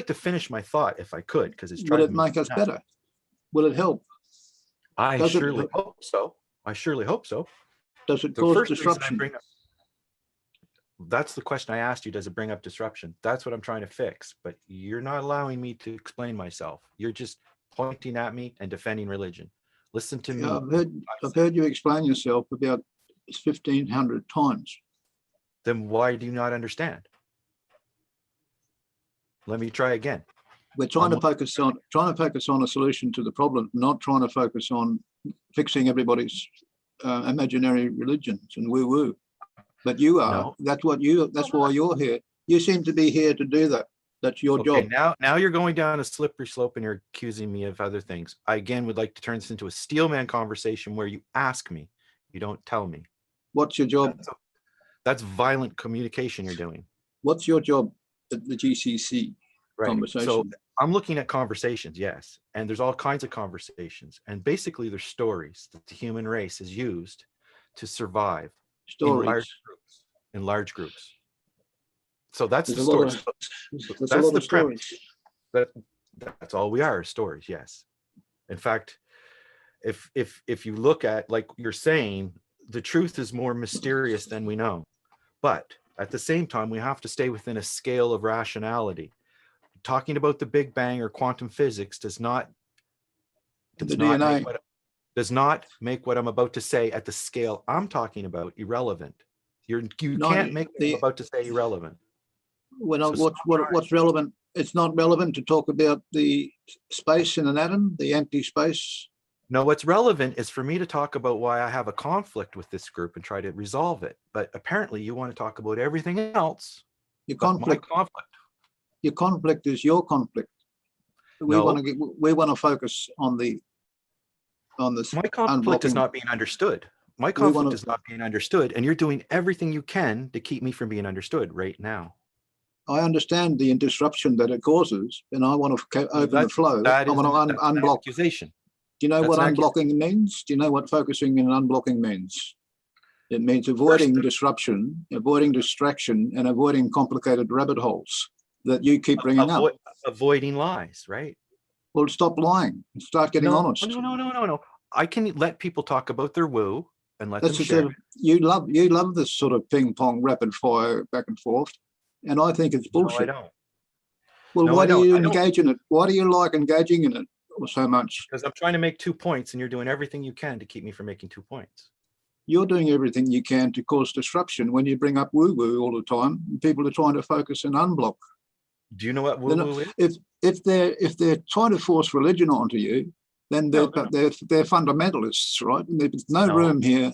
to finish my thought if I could, because it's will driving it me make us nuts. better? Will it help? I Does it surely help? hope so. I surely hope so. Does it The cause first reason I disruption? bring up, that's the question I asked you. Does it bring up disruption? That's what I'm trying to fix. But you're not allowing me to explain myself. You're just pointing at me and defending religion. Listen to me. Yeah, I've heard you explain yourself about 1,500 times. Then why do you not understand? Let me try again. We're trying to focus on a solution to the problem, not trying to focus on fixing everybody's imaginary religions and woo-woo. But you are. No. That's why you're here. You seem to be here to do that. That's your Okay, job. now you're going down a slippery slope and you're accusing me of other things. I again would like to turn this into a steelman conversation where you ask me, you don't tell me. What's your job? That's violent communication you're doing. What's your job at the GCC conversation? So I'm looking at conversations, yes. And there's all kinds of conversations. And basically there's stories that the human race has used to survive in large groups. So that's the story. That's the premise. That's all we are, stories, yes. In fact, if you look at, like you're saying, the truth is more mysterious than we know. But at the same time, we have to stay within a scale of rationality. Talking about the Big Bang or quantum physics does not make what I'm about to say at the scale I'm talking about irrelevant. You can't make what I'm about to say irrelevant. What's relevant? It's not relevant to talk about the space in an atom, the empty space. No, what's relevant is for me to talk about why I have a conflict with this group and try to resolve it. But apparently you want to talk about everything else. Your conflict is your conflict. We want to focus on this. My conflict is not being understood. My conflict is not being understood, and you're doing everything you can to keep me from being understood right now. I understand the disruption that it causes, and I want to open the flow. I want to unblock. Accusation. Do you know what unblocking means? Do you know what focusing and unblocking means? It means avoiding disruption, avoiding distraction, and avoiding complicated rabbit holes that you keep bringing up. Avoiding lies, right? Well, stop lying and start getting honest. No. I can let people talk about their woo and let them share. You love this sort of ping pong rapid fire back and forth, and I think it's bullshit. No, I don't. Well, why do you engage in it? Why do you like engaging in it so much? Because I'm trying to make 2 points, and you're doing everything you can to keep me from making 2 points. You're doing everything you can to cause disruption when you bring up woo-woo all the time. People are trying to focus and unblock. Do you know what woo-woo is? If they're trying to force religion onto you, then they're fundamentalists, right? And there's no room here.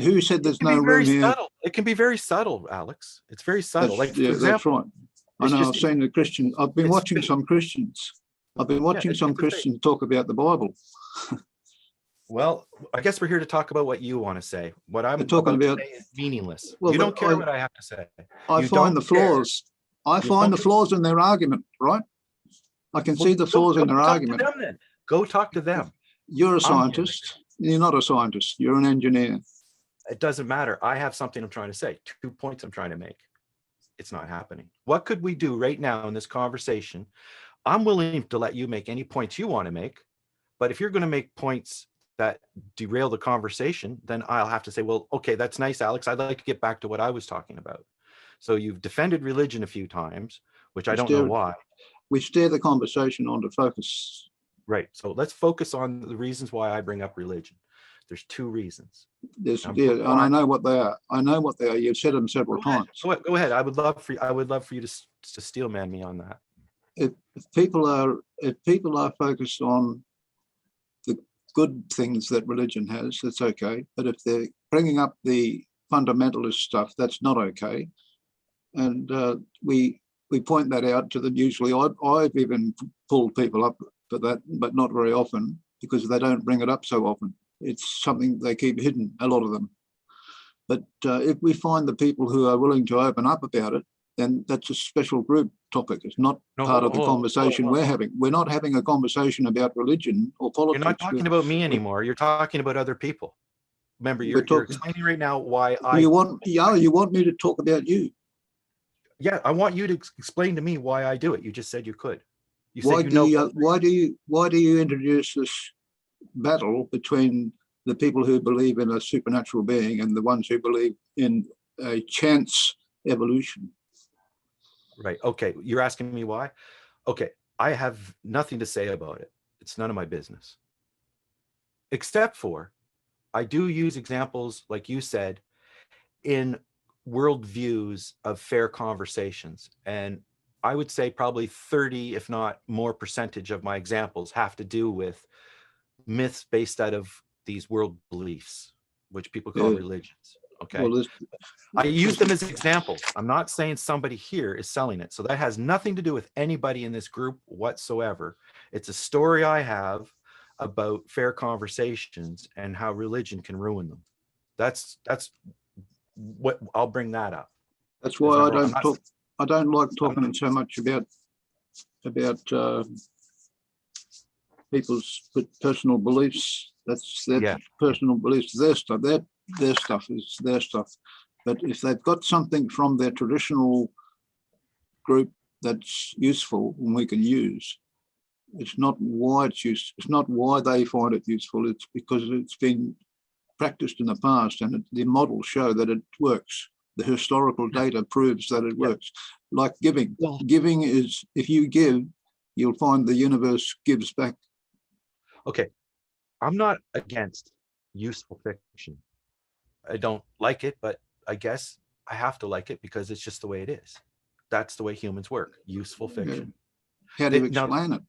Who said there's no room here? It can be very subtle, Alex. It's very subtle. For example, that's right. I know. I've seen the Christian. I've been watching some Christians. I've been watching some Christians talk about the Bible. Well, I guess we're here to talk about what you want to say. What I'm talking about to say is meaningless. Well, you don't care what I have to say. I find the flaws. I find the flaws in their argument, right? I can see the flaws in their argument. Go talk to them. You're a scientist. You're not a scientist. You're an engineer. It doesn't matter. I have something I'm trying to say. 2 points I'm trying to make. It's not happening. What could we do right now in this conversation? I'm willing to let you make any points you want to make, But if you're going to make points that derail the conversation, then I'll have to say, well, okay, that's nice, Alex. I'd like to get back to what I was talking about. So you've defended religion a few times, which I don't know why. We steer the conversation on to focus. Right. So let's focus on the reasons why I bring up religion. There's two reasons. And I know what they are. I know what they are. You've said them several times. Go ahead. I would love for you to steel man me on that. If people are focused on the good things that religion has, that's okay. But if they're bringing up the fundamentalist stuff, that's not okay. And we point that out to them. Usually, I've even pulled people up for that, but not very often, because they don't bring it up so often. It's something they keep hidden, a lot of them. But if we find the people who are willing to open up about it, then that's a special group topic. It's not part of the conversation we're having. We're not having a conversation about religion or politics. You're not talking about me anymore. You're talking about other people. Remember, you're explaining right now why you want me to talk about you. Yeah, I want you to explain to me why I do it. You just said you could. You why said why do you introduce this battle between the people who believe in a supernatural being and the ones who believe in a chance evolution? Right. Okay. You're asking me why? Okay. I have nothing to say about it. It's none of my business. Except for I do use examples, like you said, in worldviews of fair conversations. And I would say probably 30, if not more percentage of my examples have to do with myths based out of these world beliefs, which people call religions. Okay. Well, I use them as examples. I'm not saying somebody here is selling it. So that has nothing to do with anybody in this group whatsoever. It's a story I have about fair conversations and how religion can ruin them. That's what I'll bring that up. That's why I don't like talking so much about people's personal beliefs. That's their personal beliefs. Their stuff is their stuff. But if they've got something from their traditional group that's useful and we can use, it's not why it's used. It's not why they find it useful. It's because it's been practiced in the past, and the models show that it works. The historical data proves that it works. Like giving. Giving is, if you give, you'll find the universe gives back. Okay. I'm not against useful fiction. I don't like it, but I guess I have to like it because it's just the way it is. That's the way humans work. Useful fiction. How do you explain it?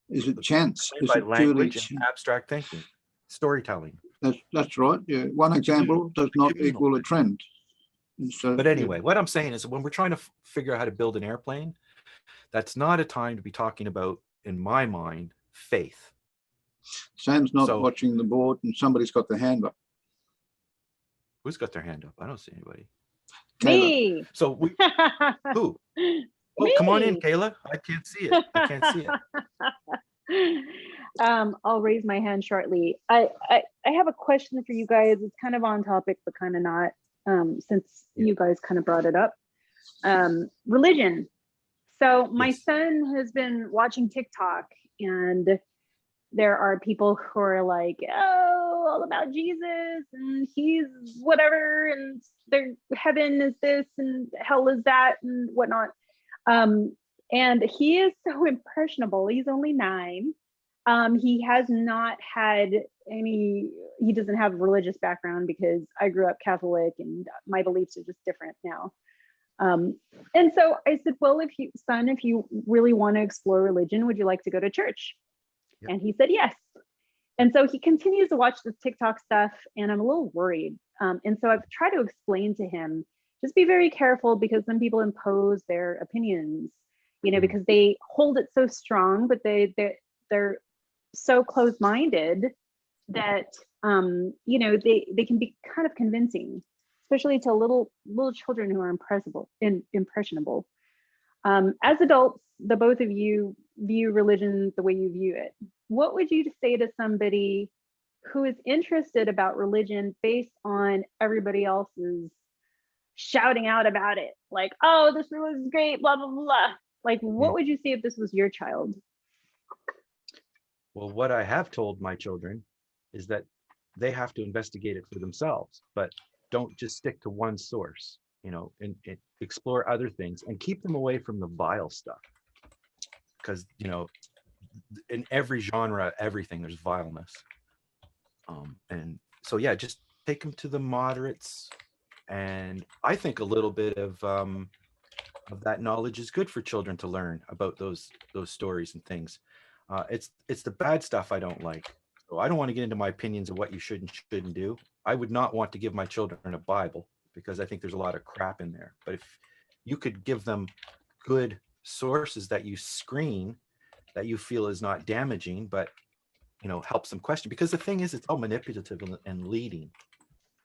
Is it chance? Is by it language and abstract thinking, storytelling? That's right. Yeah. One example does not equal a trend. So, but anyway, what I'm saying is when we're trying to figure out how to build an airplane, that's not a time to be talking about, in my mind, faith. Sam's not watching the board and somebody's got their hand up. Who's got their hand up? I don't see anybody. Me. Kayla. So who? Oh, come on in, Kayla. I can't see it. I can't see it. I'll raise my hand shortly. I have a question for you guys. It's kind of on topic, but kind of not, since you guys kind of brought it up. Religion. So my son has been watching TikTok, and there are people who are like, oh, all about Jesus, and he's whatever, and their heaven is this, and hell is that, and whatnot. And he is so impressionable. He's only 9. He has not had he doesn't have a religious background because I grew up Catholic and my beliefs are just different now. And so I said, well, if you really want to explore religion, would you like to go to church? Yep. And he said, yes. And so he continues to watch this TikTok stuff, and I'm a little worried. And so I've tried to explain to him, just be very careful, because some people impose their opinions, because they hold it so strong, but they're so closed-minded that, they can be kind of convincing, especially to little children who are impressionable. As adults, the both of you view religion the way you view it. What would you say to somebody who is interested about religion based on everybody else's shouting out about it? Like, oh, this was great, blah, blah, blah. Like, what would you say if this was your child? Well, what I have told my children is that they have to investigate it for themselves, but don't just stick to one source, and explore other things and keep them away from the vile stuff. Because, in every genre, everything, there's vileness. And so, yeah, just take them to the moderates. And I think a little bit of that knowledge is good for children to learn about those stories and things. It's the bad stuff I don't like. So I don't want to get into my opinions of what you should and shouldn't do. I would not want to give my children a Bible because I think there's a lot of crap in there. But if you could give them good sources that you screen, that you feel is not damaging, but helps them question. Because the thing is, it's all manipulative and leading.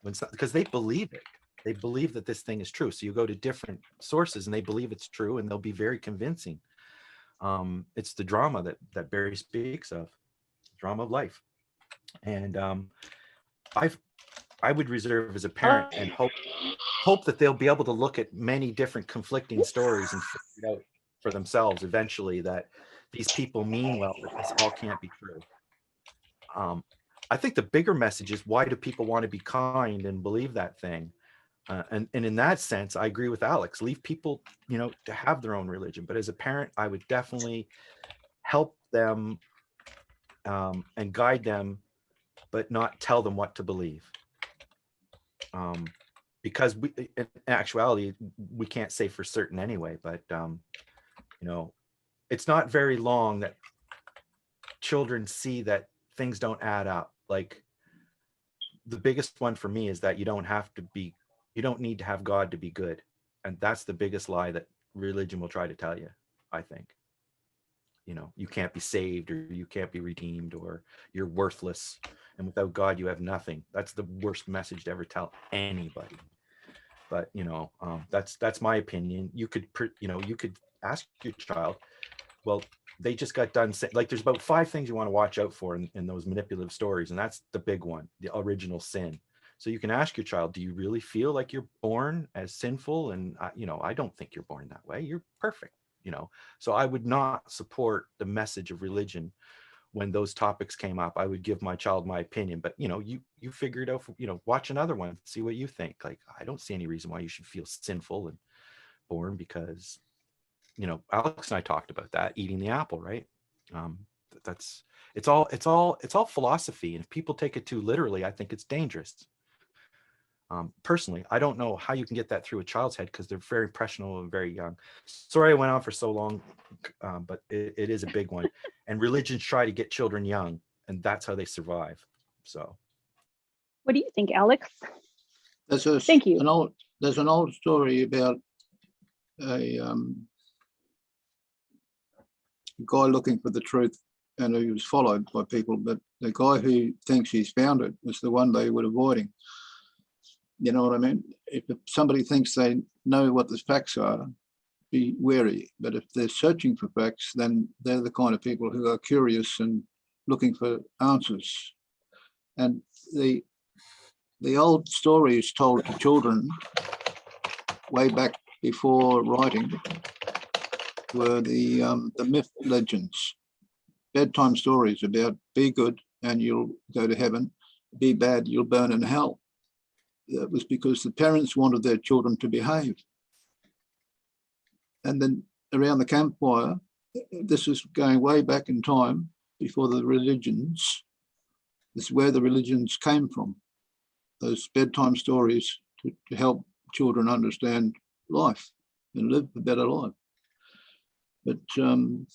Because they believe it. They believe that this thing is true. So you go to different sources and they believe it's true, and they'll be very convincing. It's the drama that Barry speaks of, drama of life. And I would reserve as a parent and hope that they'll be able to look at many different conflicting stories and figure it out for themselves eventually that these people mean well, but this all can't be true. I think the bigger message is, why do people want to be kind and believe that thing? And in that sense, I agree with Alex. Leave people, to have their own religion. But as a parent, I would definitely help them and guide them, but not tell them what to believe. Because in actuality, we can't say for certain anyway. But it's not very long that children see that things don't add up. Like, the biggest one for me is that you don't need to have God to be good. And that's the biggest lie that religion will try to tell you, I think. You can't be saved, or you can't be redeemed, or you're worthless. And without God, you have nothing. That's the worst message to ever tell anybody. But, that's my opinion. You could ask your child, well, they just got done saying, like, there's about 5 things you want to watch out for in those manipulative stories. And that's the big one, the original sin. So you can ask your child, do you really feel like you're born as sinful? And, I don't think you're born that way. You're perfect, So I would not support the message of religion when those topics came up. I would give my child my opinion, but, you figure it out, watch another one, see what you think. Like, I don't see any reason why you should feel sinful and born because, Alex and I talked about that, eating the apple, right? It's all philosophy. And if people take it too literally, I think it's dangerous. Personally, I don't know how you can get that through a child's head because they're very impressionable and very young. Sorry I went on for so long, but it is a big one. And religions try to get children young, and that's how they survive. So, What do you think, Alex? Thank you. There's an old story about a guy looking for the truth, and he was followed by people, but the guy who thinks he's found it was the one they were avoiding. You know what I mean? If somebody thinks they know what the facts are, be wary. But if they're searching for facts, then they're the kind of people who are curious and looking for answers. And the old stories told to children way back before writing were the myth legends, bedtime stories about be good and you'll go to heaven, be bad, you'll burn in hell. That was because the parents wanted their children to behave. And then around the campfire, this is going way back in time before the religions. This is where the religions came from, those bedtime stories to help children understand life and live a better life. But the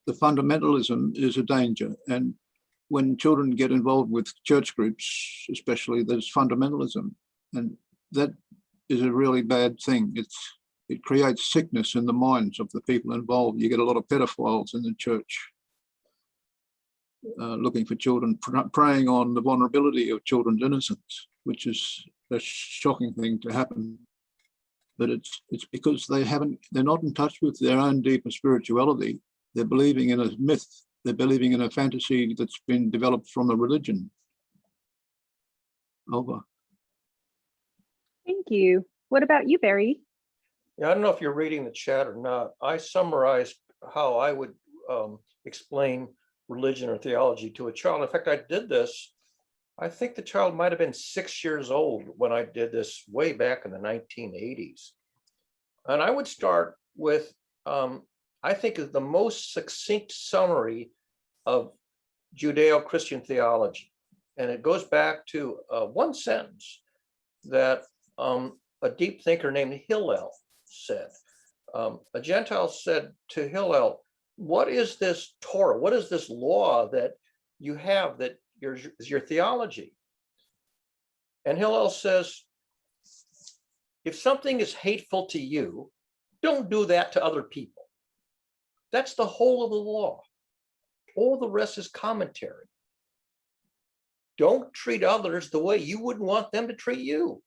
fundamentalism is a danger. And when children get involved with church groups, especially, there's fundamentalism. And that is a really bad thing. It creates sickness in the minds of the people involved. You get a lot of pedophiles in the church looking for children, preying on the vulnerability of children's innocence, which is a shocking thing to happen. But it's because they're not in touch with their own deeper spirituality. They're believing in a myth. They're believing in a fantasy that's been developed from a religion. Over. Thank you. What about you, Barry? Yeah, I don't know if you're reading the chat or not. I summarized how I would explain religion or theology to a child. In fact, I did this. I think the child might have been 6 years old when I did this way back in the 1980s. And I would start with, I think, is the most succinct summary of Judeo-Christian theology. And it goes back to one sentence that a deep thinker named Hillel said. A Gentile said to Hillel, what is this Torah? What is this law that you have that is your theology? And Hillel says, if something is hateful to you, don't do that to other people. That's the whole of the law. All the rest is commentary. Don't treat others the way you wouldn't want them to treat you.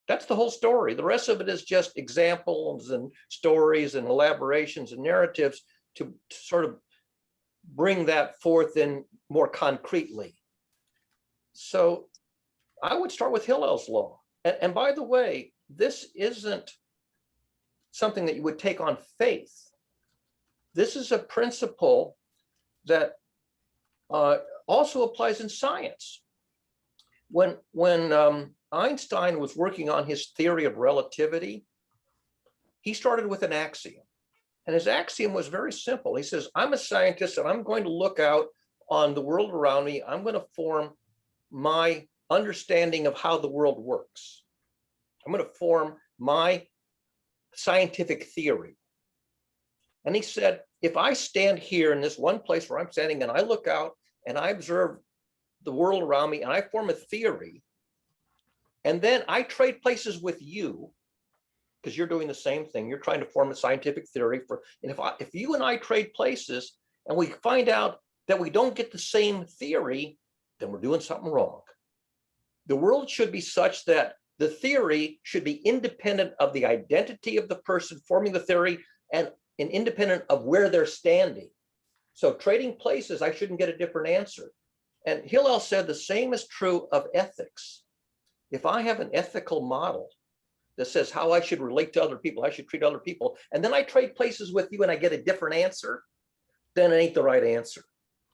That's the whole story. The rest of it is just examples and stories and elaborations and narratives to sort of bring that forth in more concretely. So I would start with Hillel's law. And by the way, this isn't something that you would take on faith. This is a principle that also applies in science. When Einstein was working on his theory of relativity, he started with an axiom. And his axiom was very simple. He says, I'm a scientist and I'm going to look out on the world around me. I'm going to form my understanding of how the world works. I'm going to form my scientific theory. And he said, if I stand here in this one place where I'm standing and I look out and I observe the world around me and I form a theory, and then I trade places with you, because you're doing the same thing. You're trying to form a scientific theory for, and if you and I trade places and we find out that we don't get the same theory, then we're doing something wrong. The world should be such that the theory should be independent of the identity of the person forming the theory and independent of where they're standing. So trading places, I shouldn't get a different answer. And Hillel said the same is true of ethics. If I have an ethical model that says how I should relate to other people, I should treat other people, and then I trade places with you and I get a different answer, then it ain't the right answer.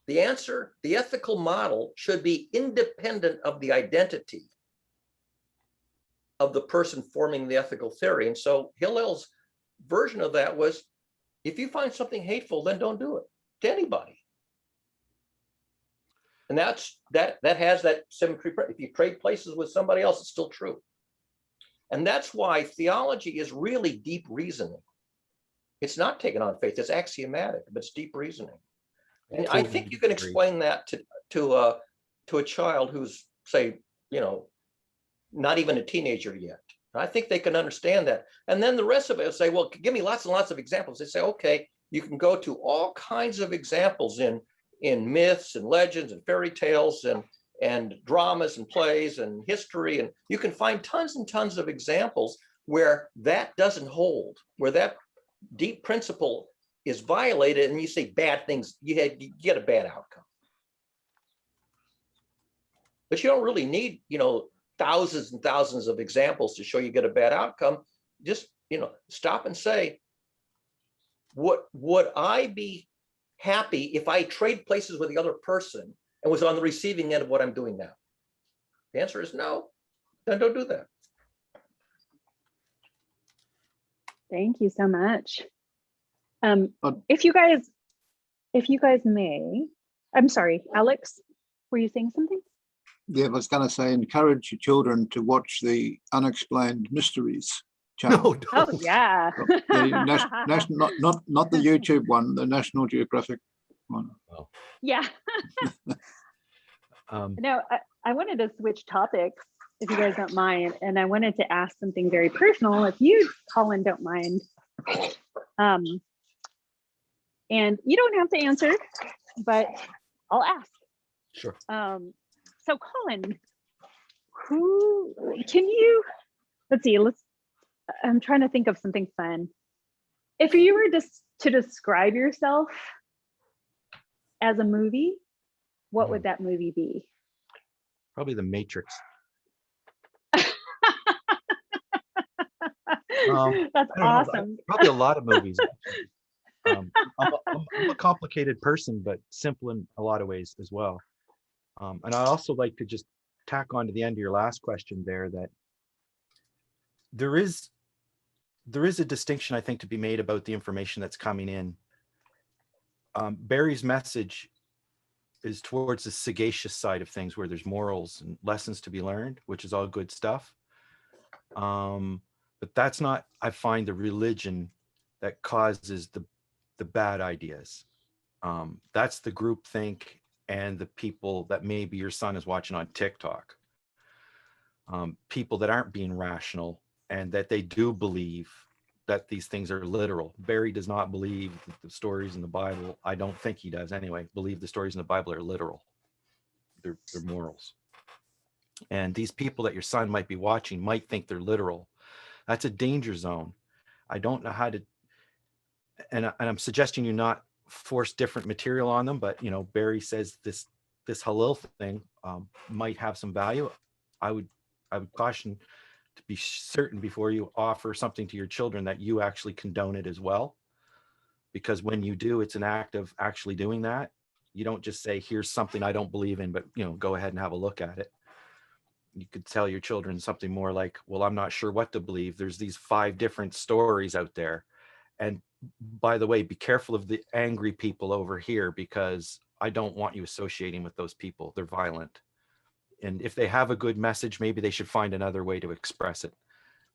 The answer, the ethical model should be independent of the identity of the person forming the ethical theory. And so Hillel's version of that was, if you find something hateful, then don't do it to anybody. And that has that symmetry. If you trade places with somebody else, it's still true. And that's why theology is really deep reasoning. It's not taken on faith, it's axiomatic, but it's deep reasoning. And I think you can explain that to a child who's, say, not even a teenager yet. I think they can understand that. And then the rest of it will say, well, give me lots and lots of examples. They say, okay, you can go to all kinds of examples in myths and legends and fairy tales and dramas and plays and history. And you can find tons and tons of examples where that doesn't hold, where that deep principle is violated and you say bad things, you get a bad outcome. But you don't really need, thousands and thousands of examples to show you get a bad outcome. Just, stop and say, would I be happy if I trade places with the other person and was on the receiving end of what I'm doing now? The answer is no, then don't do that. Thank you so much. If you guys may, I'm sorry, Alex, were you saying something? Yeah, I was going to say, encourage your children to watch the Unexplained Mysteries channel. No, Oh yeah. The not the YouTube one, the National Geographic one. Oh. Yeah. No, I wanted to switch topics, if you guys don't mind, and I wanted to ask something very personal, if you, Colin, don't mind. And you don't have to answer, but I'll ask. Sure. So Colin, I'm trying to think of something fun. If you were to describe yourself as a movie, what would that movie be? Probably The Matrix. That's awesome. Probably a lot of movies. I'm a complicated person, but simple in a lot of ways as well. And I'd also like to just tack on to the end of your last question there, that there is a distinction, I think, to be made about the information that's coming in. Barry's message is towards the sagacious side of things, where there's morals and lessons to be learned, which is all good stuff. But that's not, I find, the religion that causes the bad ideas. That's the groupthink and the people that maybe your son is watching on TikTok. People that aren't being rational and that they do believe that these things are literal. Barry does not believe that the stories in the Bible, I don't think he does anyway, believe the stories in the Bible are literal. They're morals. And these people that your son might be watching might think they're literal. That's a danger zone. I don't know how to, and I'm suggesting you not force different material on them, but Barry says this halal thing might have some value. I would caution to be certain before you offer something to your children that you actually condone it as well. Because when you do, it's an act of actually doing that. You don't just say, here's something I don't believe in, but go ahead and have a look at it. You could tell your children something more like, well, I'm not sure what to believe. There's these 5 different stories out there. And by the way, be careful of the angry people over here, because I don't want you associating with those people. They're violent. And if they have a good message, maybe they should find another way to express it,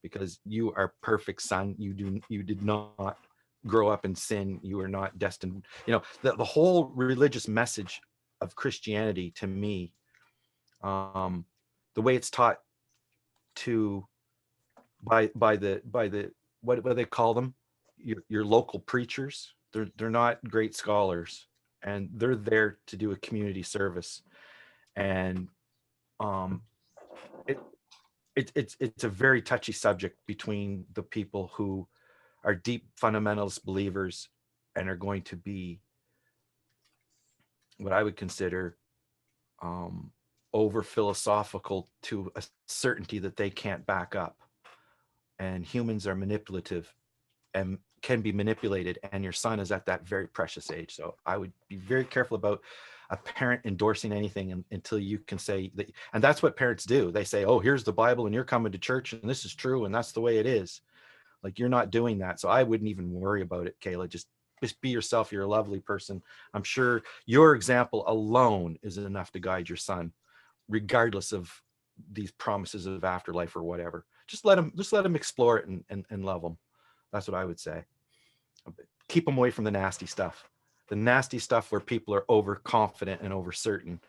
because you are perfect, son. You did not grow up in sin. You are not destined. The whole religious message of Christianity, to me, the way it's taught to by the what do they call them? Your local preachers. They're not great scholars, and they're there to do a community service. And it's a very touchy subject between the people who are deep fundamentalist believers and are going to be what I would consider over philosophical to a certainty that they can't back up. And humans are manipulative and can be manipulated, and your son is at that very precious age. So I would be very careful about a parent endorsing anything until you can say that. And that's what parents do. They say, oh, here's the Bible and you're coming to church and this is true and that's the way it is. Like, you're not doing that. So I wouldn't even worry about it, Kayla. Just be yourself. You're a lovely person. I'm sure your example alone is enough to guide your son, regardless of these promises of afterlife or whatever. Just let him explore it and love them. That's what I would say. Keep them away from the nasty stuff. The nasty stuff where people are overconfident and overcertain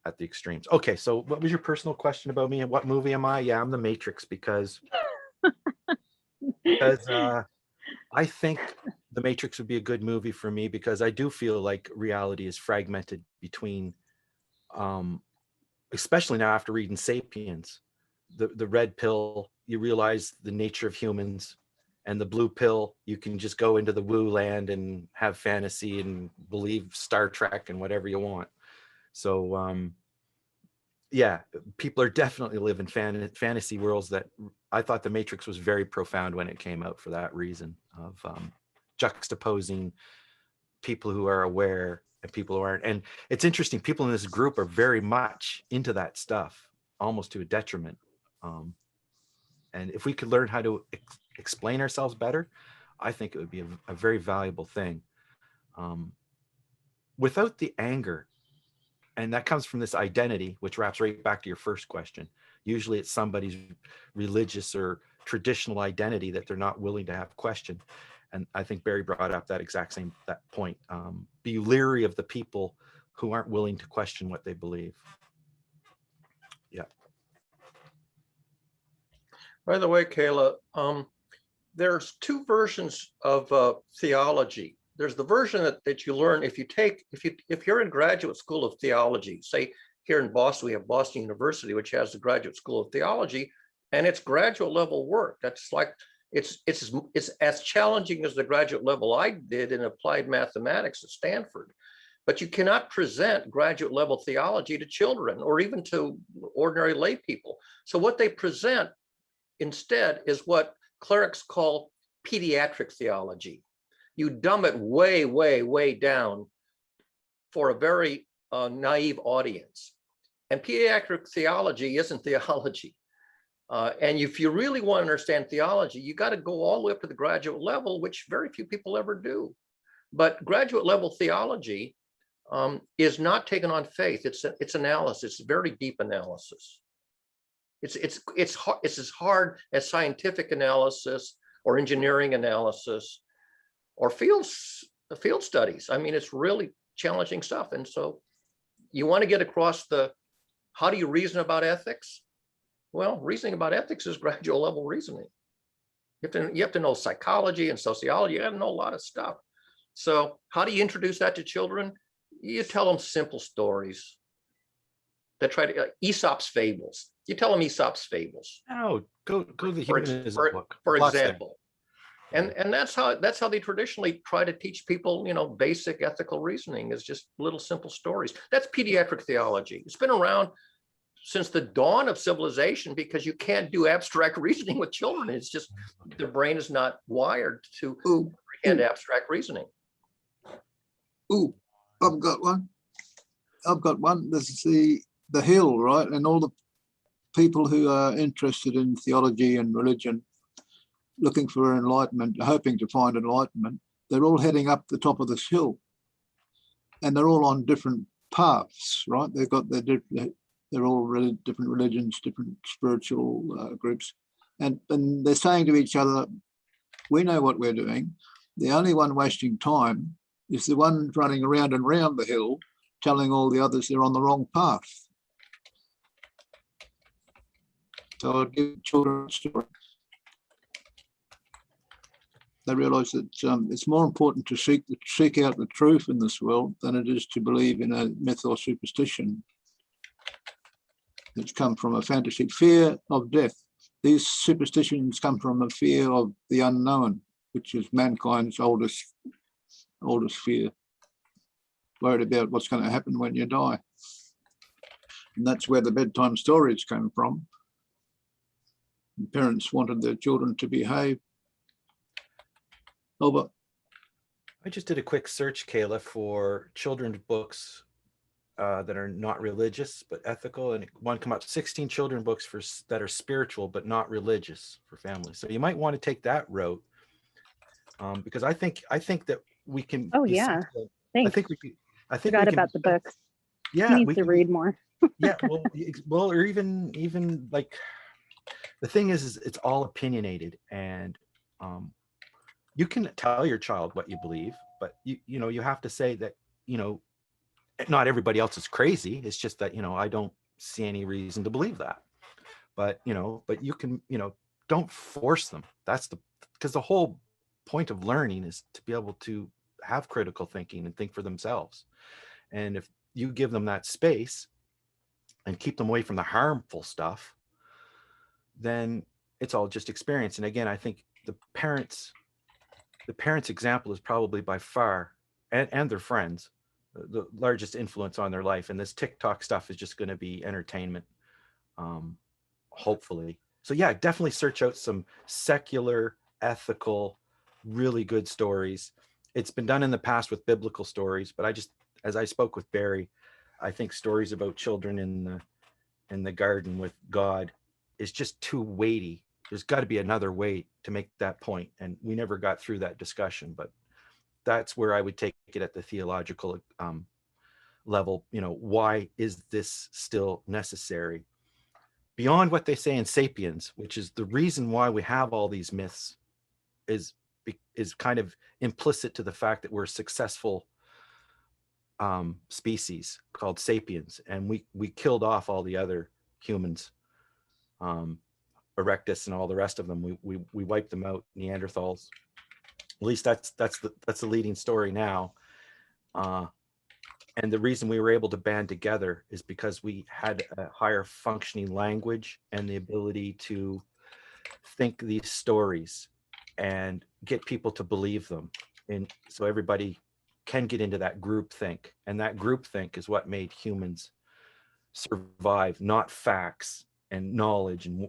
at the extremes. Okay, so what was your personal question about me and what movie am I? Yeah, I'm the Matrix because I think the Matrix would be a good movie for me, because I do feel like reality is fragmented between, especially now after reading Sapiens, the red pill, you realize the nature of humans, and the blue pill, you can just go into the woo land and have fantasy and believe Star Trek and whatever you want. So yeah, people are definitely living fantasy worlds that I thought the Matrix was very profound when it came out for that reason of juxtaposing people who are aware and people who aren't. And it's interesting, people in this group are very much into that stuff, almost to a detriment. And if we could learn how to explain ourselves better, I think it would be a very valuable thing. Without the anger, and that comes from this identity, which wraps right back to your first question. Usually it's somebody's religious or traditional identity that they're not willing to have questioned. And I think Barry brought up that point. Be leery of the people who aren't willing to question what they believe. Yeah. By the way, Kayla, there's 2 versions of theology. There's the version that you learn if you're in graduate school of theology. Say here in Boston, we have Boston University, which has the graduate school of theology, and it's graduate level work. That's like it's as challenging as the graduate level I did in applied mathematics at Stanford. But you cannot present graduate level theology to children or even to ordinary lay people. So what they present instead is what clerics call pediatric theology. you dumb it way, way, way down for a very naive audience. And pediatric theology isn't theology. And if you really want to understand theology, you got to go all the way up to the graduate level, which very few people ever do. But graduate level theology is not taken on faith. It's analysis, very deep analysis. It's as hard as scientific analysis or engineering analysis or field studies. I mean, it's really challenging stuff. And so you want to get across how do you reason about ethics? Well, reasoning about ethics is graduate level reasoning. You have to know psychology and sociology. You have to know a lot of stuff. So how do you introduce that to children? You tell them simple stories that try to Aesop's fables. You tell them Aesop's fables. Oh, go to the humanism book. For Lots there. example. And that's how they traditionally try to teach people, basic ethical reasoning is just little simple stories. That's pediatric theology. It's been around since the dawn of civilization because you can't do abstract reasoning with children. It's just their brain is not wired to comprehend abstract reasoning. Ooh, I've got one. This is the hill, right? And all the people who are interested in theology and religion, looking for enlightenment, hoping to find enlightenment, they're all heading up the top of this hill. And they're all on different paths, right? They're all really different religions, different spiritual groups. And they're saying to each other, we know what we're doing. The only one wasting time is the one running around and round the hill, telling all the others they're on the wrong path. So I'd give children a story. They realise that it's more important to seek out the truth in this world than it is to believe in a myth or superstition. It's come from a fantasy fear of death. These superstitions come from a fear of the unknown, which is mankind's oldest fear. Worried about what's going to happen when you die. And that's where the bedtime stories came from. And parents wanted their children to behave. Over. I just did a quick search, Kayla, for children's books that are not religious but ethical, and one come up 16 children's books that are spiritual but not religious for families. So you might want to take that route because I think that we can. Oh yeah, thanks. I think forgot about the books. Yeah, he needs to read more. Yeah, well, or even like the thing is it's all opinionated, and you can tell your child what you believe, but you have to say that not everybody else is crazy. It's just that I don't see any reason to believe that. But you can don't force them. Because the whole point of learning is to be able to have critical thinking and think for themselves. And if you give them that space and keep them away from the harmful stuff, then it's all just experience. And again, I think the parents' example is probably by far, and their friends, the largest influence on their life. And this TikTok stuff is just going to be entertainment, hopefully. So yeah, definitely search out some secular, ethical, really good stories. It's been done in the past with biblical stories, but as I spoke with Barry, I think stories about children in the garden with God is just too weighty. There's got to be another way to make that point. And we never got through that discussion, but that's where I would take it at the theological level. Why is this still necessary? Beyond what they say in Sapiens, which is the reason why we have all these myths, is kind of implicit to the fact that we're a successful species called sapiens, and we killed off all the other humans, Erectus and all the rest of them. We wiped them out, Neanderthals. At least that's the leading story now. And the reason we were able to band together is because we had a higher functioning language and the ability to think these stories and get people to believe them. And so everybody can get into that group think. And that group think is what made humans survive, not facts and knowledge. And,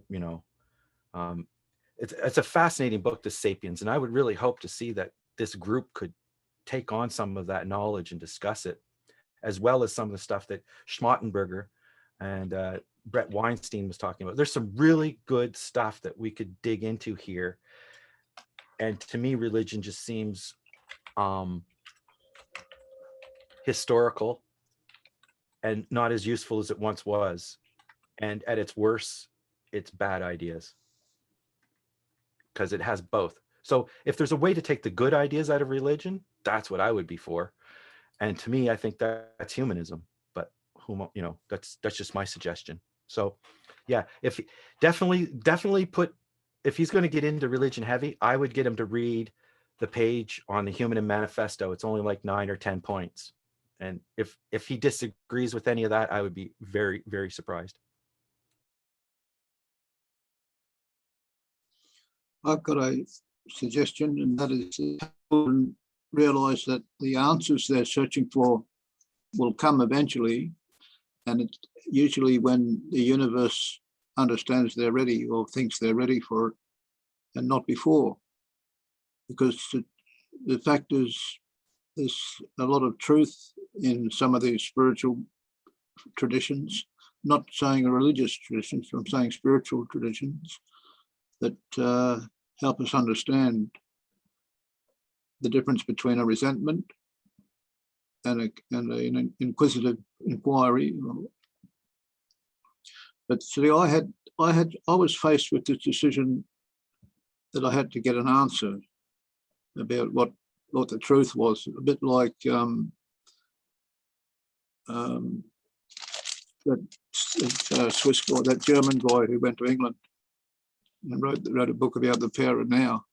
it's a fascinating book, The Sapiens. And I would really hope to see that this group could take on some of that knowledge and discuss it, as well as some of the stuff that Schmottenberger and Brett Weinstein was talking about. There's some really good stuff that we could dig into here. And to me, religion just seems historical and not as useful as it once was. And at its worst, it's bad ideas, because it has both. So if there's a way to take the good ideas out of religion, that's what I would be for. And to me, I think that's humanism. But that's just my suggestion. So yeah, if definitely put, if he's going to get into religion heavy, I would get him to read the page on the Human Manifesto. It's only like 9 or 10 points. And if he disagrees with any of that, I would be very, very surprised. I've got a suggestion, and that is that children realize that the answers they're searching for will come eventually. And it's usually when the universe understands they're ready or thinks they're ready for it, and not before. Because the fact is, there's a lot of truth in some of these spiritual traditions, not saying religious traditions, I'm saying spiritual traditions, that help us understand the difference between a resentment and an inquisitive inquiry. But see, I was faced with this decision that I had to get an answer about what the truth was. A bit like that Swiss guy, that German guy who went to England and wrote a book about the power of now.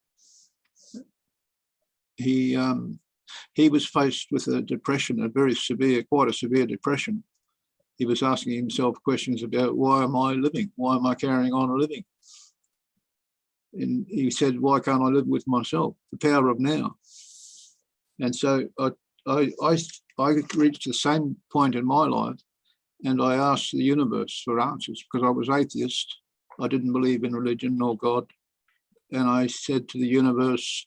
He was faced with a depression, quite a severe depression. He was asking himself questions about, why am I living? Why am I carrying on living? And he said, why can't I live with myself? The power of now. And so I reached the same point in my life, and I asked the universe for answers, because I was atheist. I didn't believe in religion nor God. And I said to the universe,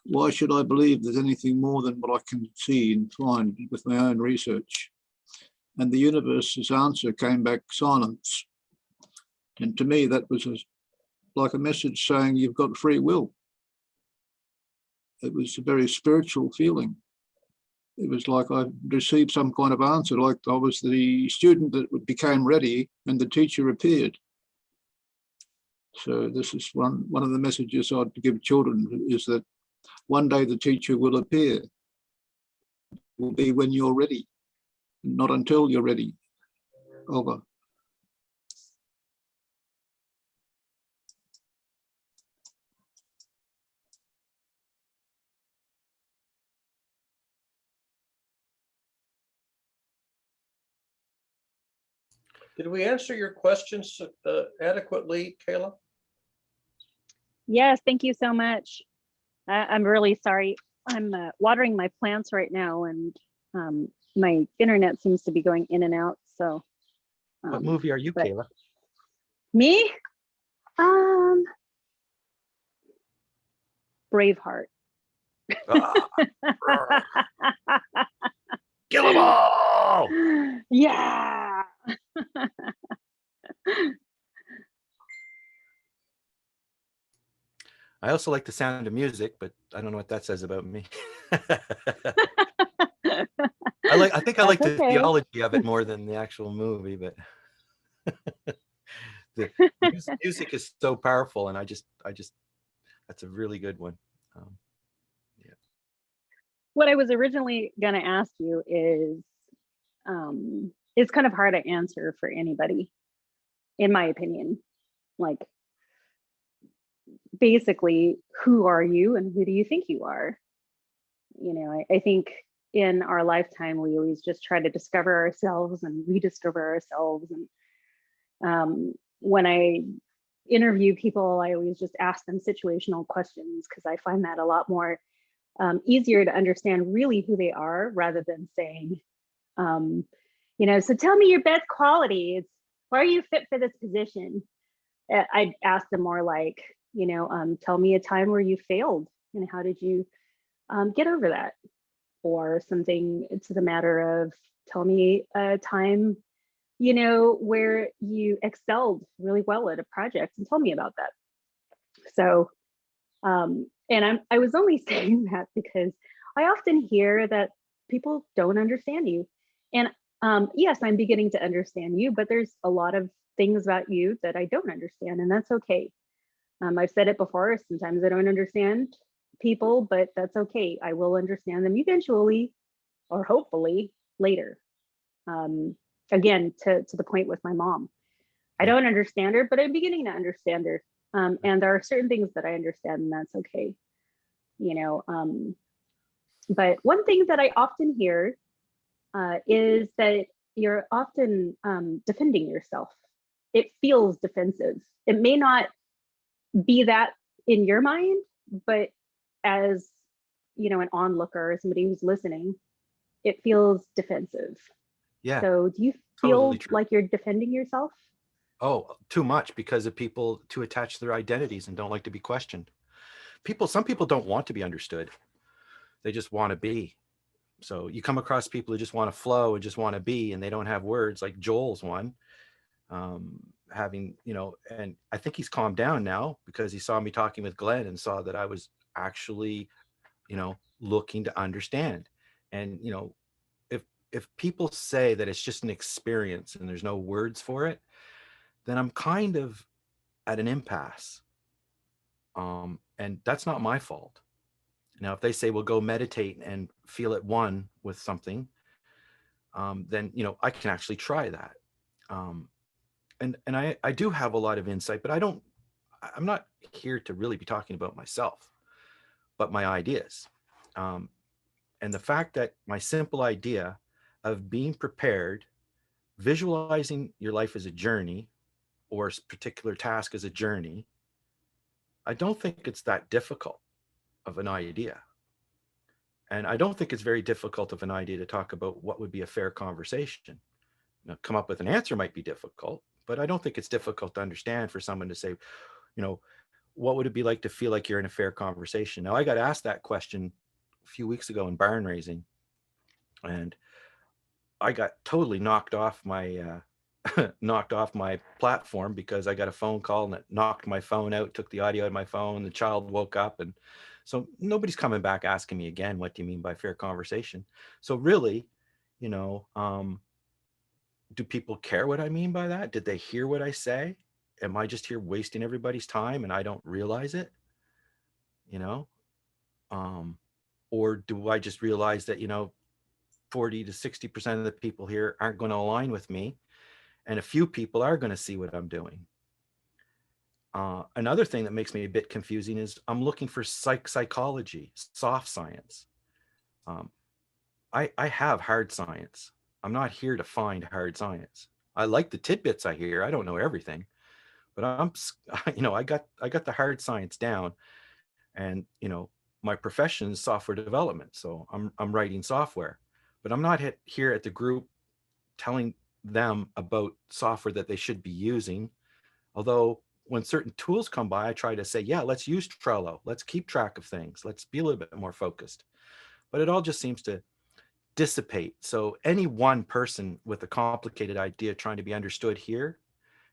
why should I believe there's anything more than what I can see and find with my own research? And the universe's answer came back silence. And to me, that was like a message saying you've got free will. It was a very spiritual feeling. It was like I received some kind of answer, like I was the student that became ready and the teacher appeared. So this is one of the messages I'd give children, is that one day the teacher will appear. It will be when you're ready, not until you're ready. Over. Did we answer your questions adequately, Kayla? Yes, thank you so much. I'm really sorry. I'm watering my plants right now, and my internet seems to be going in and out. So, What movie are you, Kayla? Me? Braveheart. Kill them all! Yeah. I also like the sound of music, but I don't know what that says about me. I think I like the theology of it more than the actual movie, but the music is so powerful, and I just that's a really good one. Yeah. What I was originally going to ask you is, it's kind of hard to answer for anybody, in my opinion. Like, basically, who are you and who do you think you are? You know, I think in our lifetime, we always just try to discover ourselves and rediscover ourselves. And when I interview people, I always just ask them situational questions, because I find that a lot more easier to understand really who they are, rather than saying, so tell me your best qualities. Why are you fit for this position? I'd ask them more like, tell me a time where you failed and how did you get over that. Or something to the matter of, tell me a time, you know, where you excelled really well at a project and tell me about that. So, and I was only saying that because I often hear that people don't understand you. And yes, I'm beginning to understand you, but there's a lot of things about you that I don't understand, and that's okay. I've said it before, sometimes I don't understand people, but that's okay. I will understand them eventually, or hopefully later. Again, to the point with my mom, I don't understand her, but I'm beginning to understand her. And there are certain things that I understand, and that's okay. You know, but one thing that I often hear is that you're often defending yourself. It feels defensive. It may not be that in your mind, but as, you know, an onlooker or somebody who's listening, it feels defensive. Yeah, So do you totally feel true. like you're defending yourself? Oh, too much, because of people too attached to their identities and don't like to be questioned. Some people don't want to be understood. They just want to be. So you come across people who just want to flow and just want to be, and they don't have words, like Joel's one. Having, you know, and I think he's calmed down now because he saw me talking with Glenn and saw that I was actually, you know, looking to understand. And, you know, if people say that it's just an experience and there's no words for it, then I'm kind of at an impasse. And that's not my fault. Now, if they say, well, go meditate and feel at one with something, then, you know, I can actually try that. And I do have a lot of insight, but I'm not here to really be talking about myself, but my ideas. And the fact that my simple idea of being prepared, visualizing your life as a journey or a particular task as a journey, I don't think it's that difficult of an idea. And I don't think it's very difficult of an idea to talk about what would be a fair conversation. Now, come up with an answer might be difficult, but I don't think it's difficult to understand for someone to say, you know, what would it be like to feel like you're in a fair conversation? Now, I got asked that question a few weeks ago in barn raising, and I got totally knocked off my knocked off my platform because I got a phone call and it knocked my phone out, took the audio out of my phone. The child woke up, and so nobody's coming back asking me again, what do you mean by fair conversation? So really, you know, do people care what I mean by that? Did they hear what I say? Am I just here wasting everybody's time and I don't realize it? You know, or do I just realize that, you know, 40 to 60% of the people here aren't going to align with me, and a few people are going to see what I'm doing. Another thing that makes me a bit confusing is I'm looking for psychology, soft science. I have hard science. I'm not here to find hard science. I like the tidbits I hear. I don't know everything, but you know, I got the hard science down, and, you know, my profession is software development. So I'm writing software, but I'm not here at the group telling them about software that they should be using. Although when certain tools come by, I try to say, yeah, let's use Trello. Let's keep track of things. Let's be a little bit more focused. But it all just seems to dissipate. So any one person with a complicated idea trying to be understood here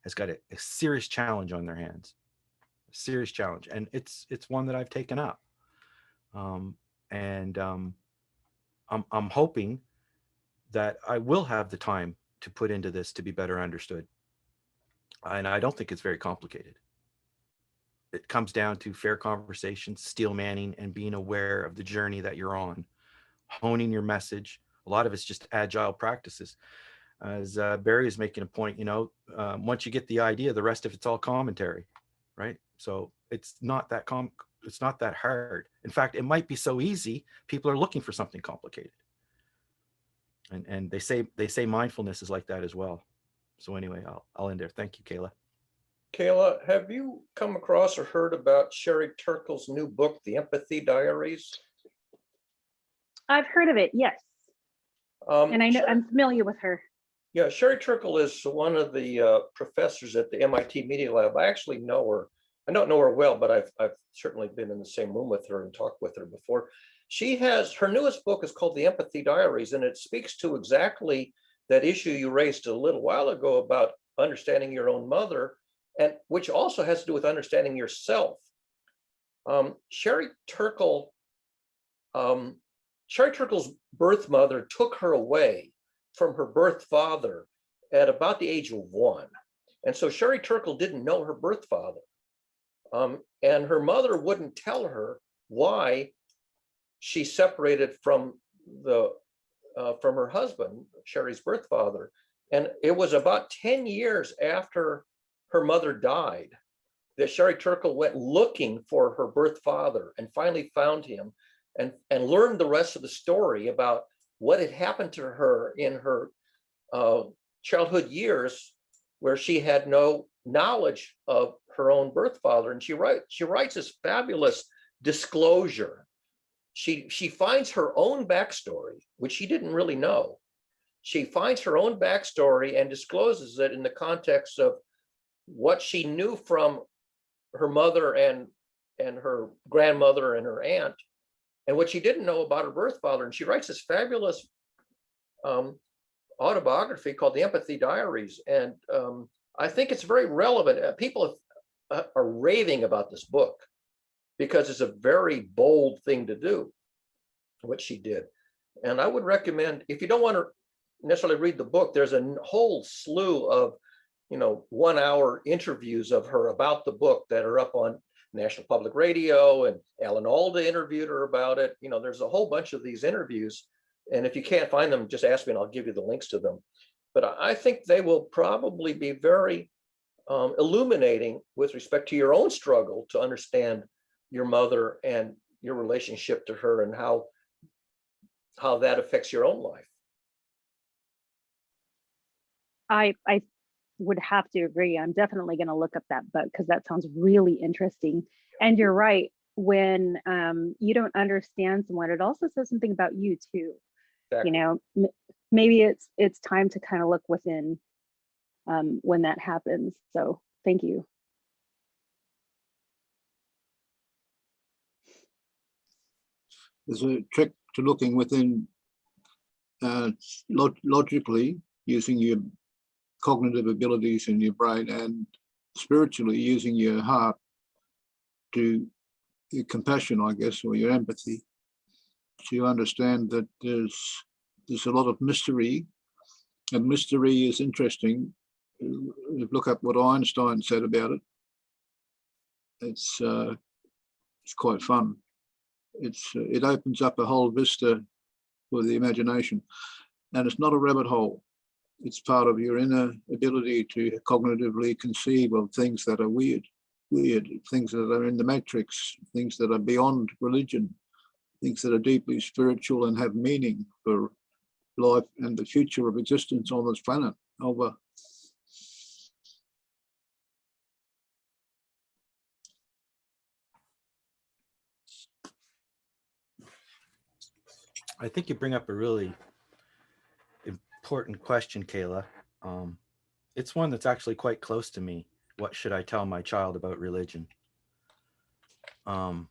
has got a serious challenge on their hands, a serious challenge. And it's one that I've taken up. I'm hoping that I will have the time to put into this to be better understood. And I don't think it's very complicated. It comes down to fair conversation, steel manning, and being aware of the journey that you're on, honing your message. A lot of it's just agile practices. As Barry is making a point, you know, once you get the idea, the rest of it's all commentary, right? So it's not that it's not that hard. In fact, it might be so easy. People are looking for something complicated. And they say mindfulness is like that as well. So anyway, I'll end there. Thank you, Kayla. Kayla, have you come across or heard about Sherry Turkle's new book, The Empathy Diaries? I've heard of it, yes. And I know I'm familiar with her. Yeah, Sherry Turkle is one of the professors at the MIT Media Lab. I actually know her. I don't know her well, but I've certainly been in the same room with her and talked with her before. She has, her newest book is called The Empathy Diaries, and it speaks to exactly that issue you raised a little while ago about understanding your own mother, and which also has to do with understanding yourself. Sherry Turkle's birth mother took her away from her birth father at about the age of 1. And so Sherry Turkle didn't know her birth father. And her mother wouldn't tell her why she separated from her husband, Sherry's birth father. And it was about 10 years after her mother died that Sherry Turkle went looking for her birth father and finally found him and learned the rest of the story about what had happened to her in her childhood years, where she had no knowledge of her own birth father. And she writes this fabulous disclosure. She finds her own backstory, which she didn't really know. She finds her own backstory and discloses it in the context of what she knew from her mother and her grandmother and her aunt, and what she didn't know about her birth father. And she writes this fabulous autobiography called The Empathy Diaries. And I think it's very relevant. People are raving about this book because it's a very bold thing to do, what she did. And I would recommend, if you don't want to necessarily read the book, there's a whole slew of 1-hour interviews of her about the book that are up on National Public Radio, and Alan Alda interviewed her about it. There's a whole bunch of these interviews. And if you can't find them, just ask me and I'll give you the links to them. But I think they will probably be very illuminating with respect to your own struggle to understand your mother and your relationship to her, and how that affects your own life. I would have to agree. I'm definitely going to look up that book because that sounds really interesting. And you're right. When you don't understand someone, it also says something about you too. Exactly. Maybe it's time to kind of look within when that happens. So thank you. There's a trick to looking within logically, using your cognitive abilities in your brain, and spiritually using your heart to your compassion, I guess, or your empathy, to understand that there's a lot of mystery, and mystery is interesting. Look up what Einstein said about it. It's quite fun. It opens up a whole vista for the imagination, and it's not a rabbit hole. It's part of your inner ability to cognitively conceive of things that are weird, things that are in the matrix, things that are beyond religion, things that are deeply spiritual and have meaning for life and the future of existence on this planet. Over. I think you bring up a really important question, Kayla. It's one that's actually quite close to me. What should I tell my child about religion? I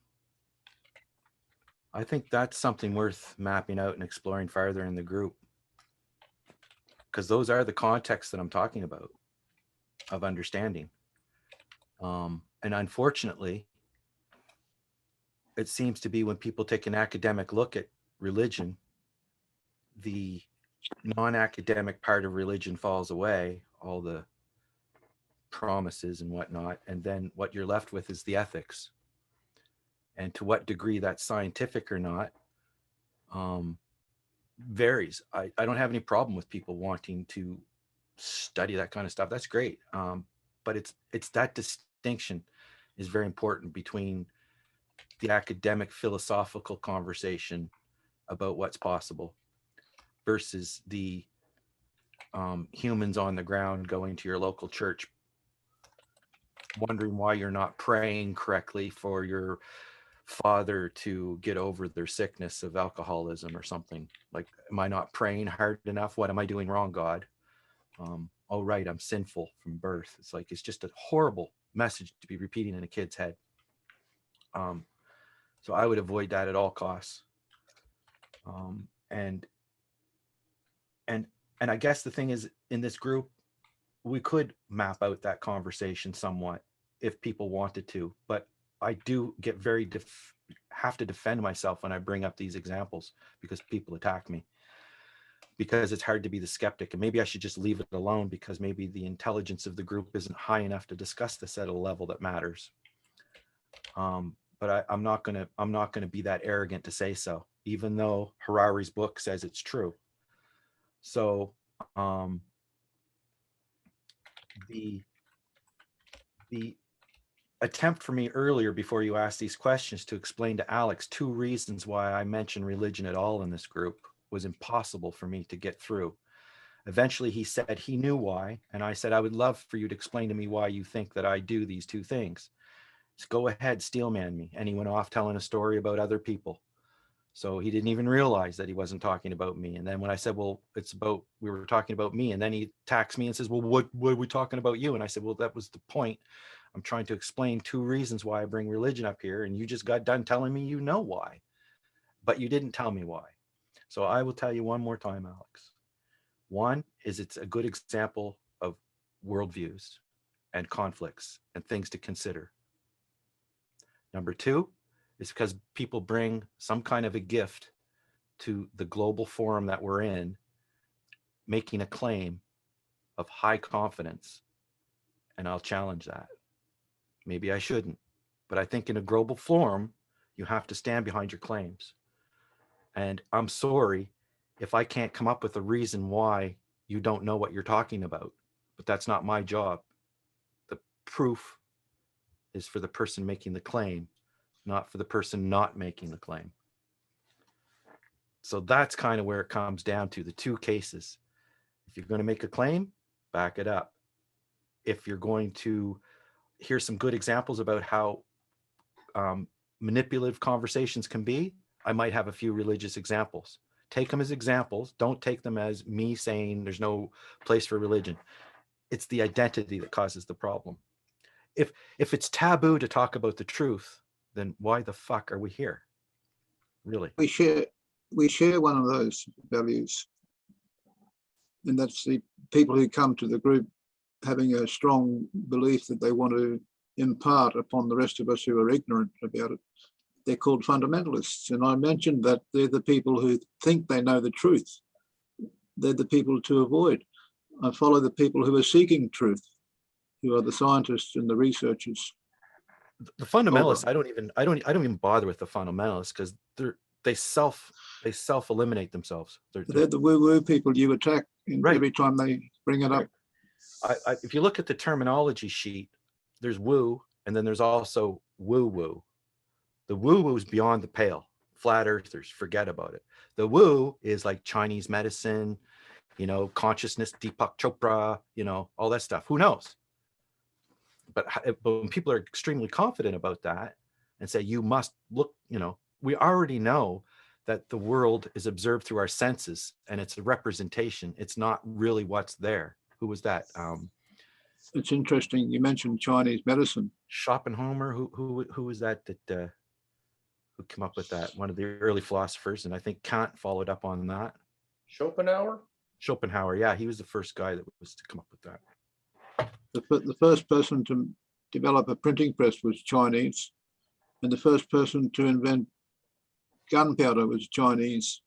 think that's something worth mapping out and exploring farther in the group, because those are the contexts that I'm talking about of understanding. And unfortunately, it seems to be when people take an academic look at religion, the non-academic part of religion falls away, all the promises and whatnot, and then what you're left with is the ethics. And to what degree that's scientific or not varies. I don't have any problem with people wanting to study that kind of stuff. That's great. But it's that distinction is very important between the academic philosophical conversation about what's possible versus the humans on the ground going to your local church wondering why you're not praying correctly for your father to get over their sickness of alcoholism or something. Like, am I not praying hard enough? What am I doing wrong, God? Oh, right, I'm sinful from birth. It's like, it's just a horrible message to be repeating in a kid's head. So I would avoid that at all costs. And I guess the thing is, in this group, we could map out that conversation somewhat if people wanted to, but I do get very have to defend myself when I bring up these examples because people attack me, because it's hard to be the skeptic, and maybe I should just leave it alone because maybe the intelligence of the group isn't high enough to discuss this at a level that matters. But I'm not gonna be that arrogant to say so, even though Harari's book says it's true. So the attempt for me earlier, before you asked these questions, to explain to Alex 2 reasons why I mention religion at all in this group was impossible for me to get through. Eventually he said he knew why, and I said, I would love for you to explain to me why you think that I do these 2 things. Just go ahead, steelman me. And he went off telling a story about other people. So he didn't even realize that he wasn't talking about me. And then when I said, well, we were talking about me, and then he attacks me and says, well, what are we talking about you? And I said, well, that was the point. I'm trying to explain 2 reasons why I bring religion up here. And you just got done telling me you know why, but you didn't tell me why. So I will tell you one more time, Alex. One is it's a good example of worldviews and conflicts and things to consider. Number 2 is because people bring some kind of a gift to the global forum that we're in, making a claim of high confidence. And I'll challenge that. Maybe I shouldn't, but I think in a global forum, you have to stand behind your claims. And I'm sorry if I can't come up with a reason why you don't know what you're talking about, but that's not my job. The proof is for the person making the claim, not for the person not making the claim. So that's kind of where it comes down to, the 2 cases. If you're going to make a claim, back it up. If you're going to hear some good examples about how manipulative conversations can be, I might have a few religious examples. Take them as examples. Don't take them as me saying there's no place for religion. It's the identity that causes the problem. If it's taboo to talk about the truth, then why the fuck are we here? Really? We share one of those values, and that's the people who come to the group having a strong belief that they want to impart upon the rest of us who are ignorant about it. They're called fundamentalists, and I mentioned that they're the people who think they know the truth. They're the people to avoid. I follow the people who are seeking truth, who are the scientists and the researchers. The fundamentalists, I don't even bother with the fundamentalists, because they self-eliminate themselves. They're the woo-woo people you attack every time they bring it up. If you look at the terminology sheet, there's woo, and then there's also woo-woo. The woo-woo is beyond the pale. Flat earthers, forget about it. The woo is like Chinese medicine, consciousness, Deepak Chopra, all that stuff. Who knows? But when people are extremely confident about that and say, you must look, we already know that the world is observed through our senses, and it's a representation. It's not really what's there. Who was that? It's interesting. You mentioned Chinese medicine. Schopenhauer. Who was that who came up with that? One of the early philosophers, and I think Kant followed up on that. Schopenhauer, yeah, he was the first guy that was to come up with that. The first person to develop a printing press was Chinese, and the first person to invent gunpowder was Chinese.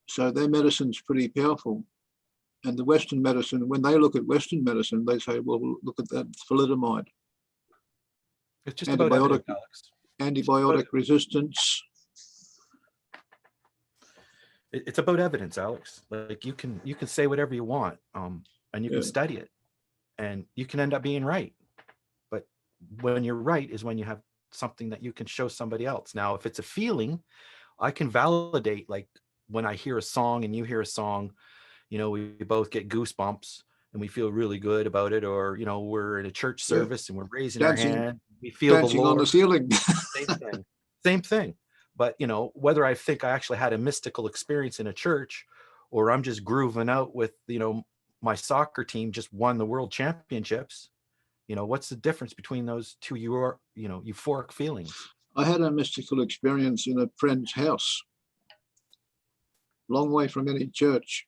So their medicine's pretty powerful. And the Western medicine, when they look at Western medicine, they say, well, look at that thalidomide. It's just antibiotic, antibiotic resistance. It's about evidence, Alex. Like you can say whatever you want, and you can study it, and you can end up being right. But when you're right is when you have something that you can show somebody else. Now, if it's a feeling, I can validate, like when I hear a song and you hear a song, we both get goosebumps and we feel really good about it. Or, we're in a church service and we're raising our hand, we feel the Lord. On the ceiling. Same thing. But, whether I think I actually had a mystical experience in a church, or I'm just grooving out with, my soccer team just won the world championships, what's the difference between those two, euphoric feelings? I had a mystical experience in a friend's house, long way from any church.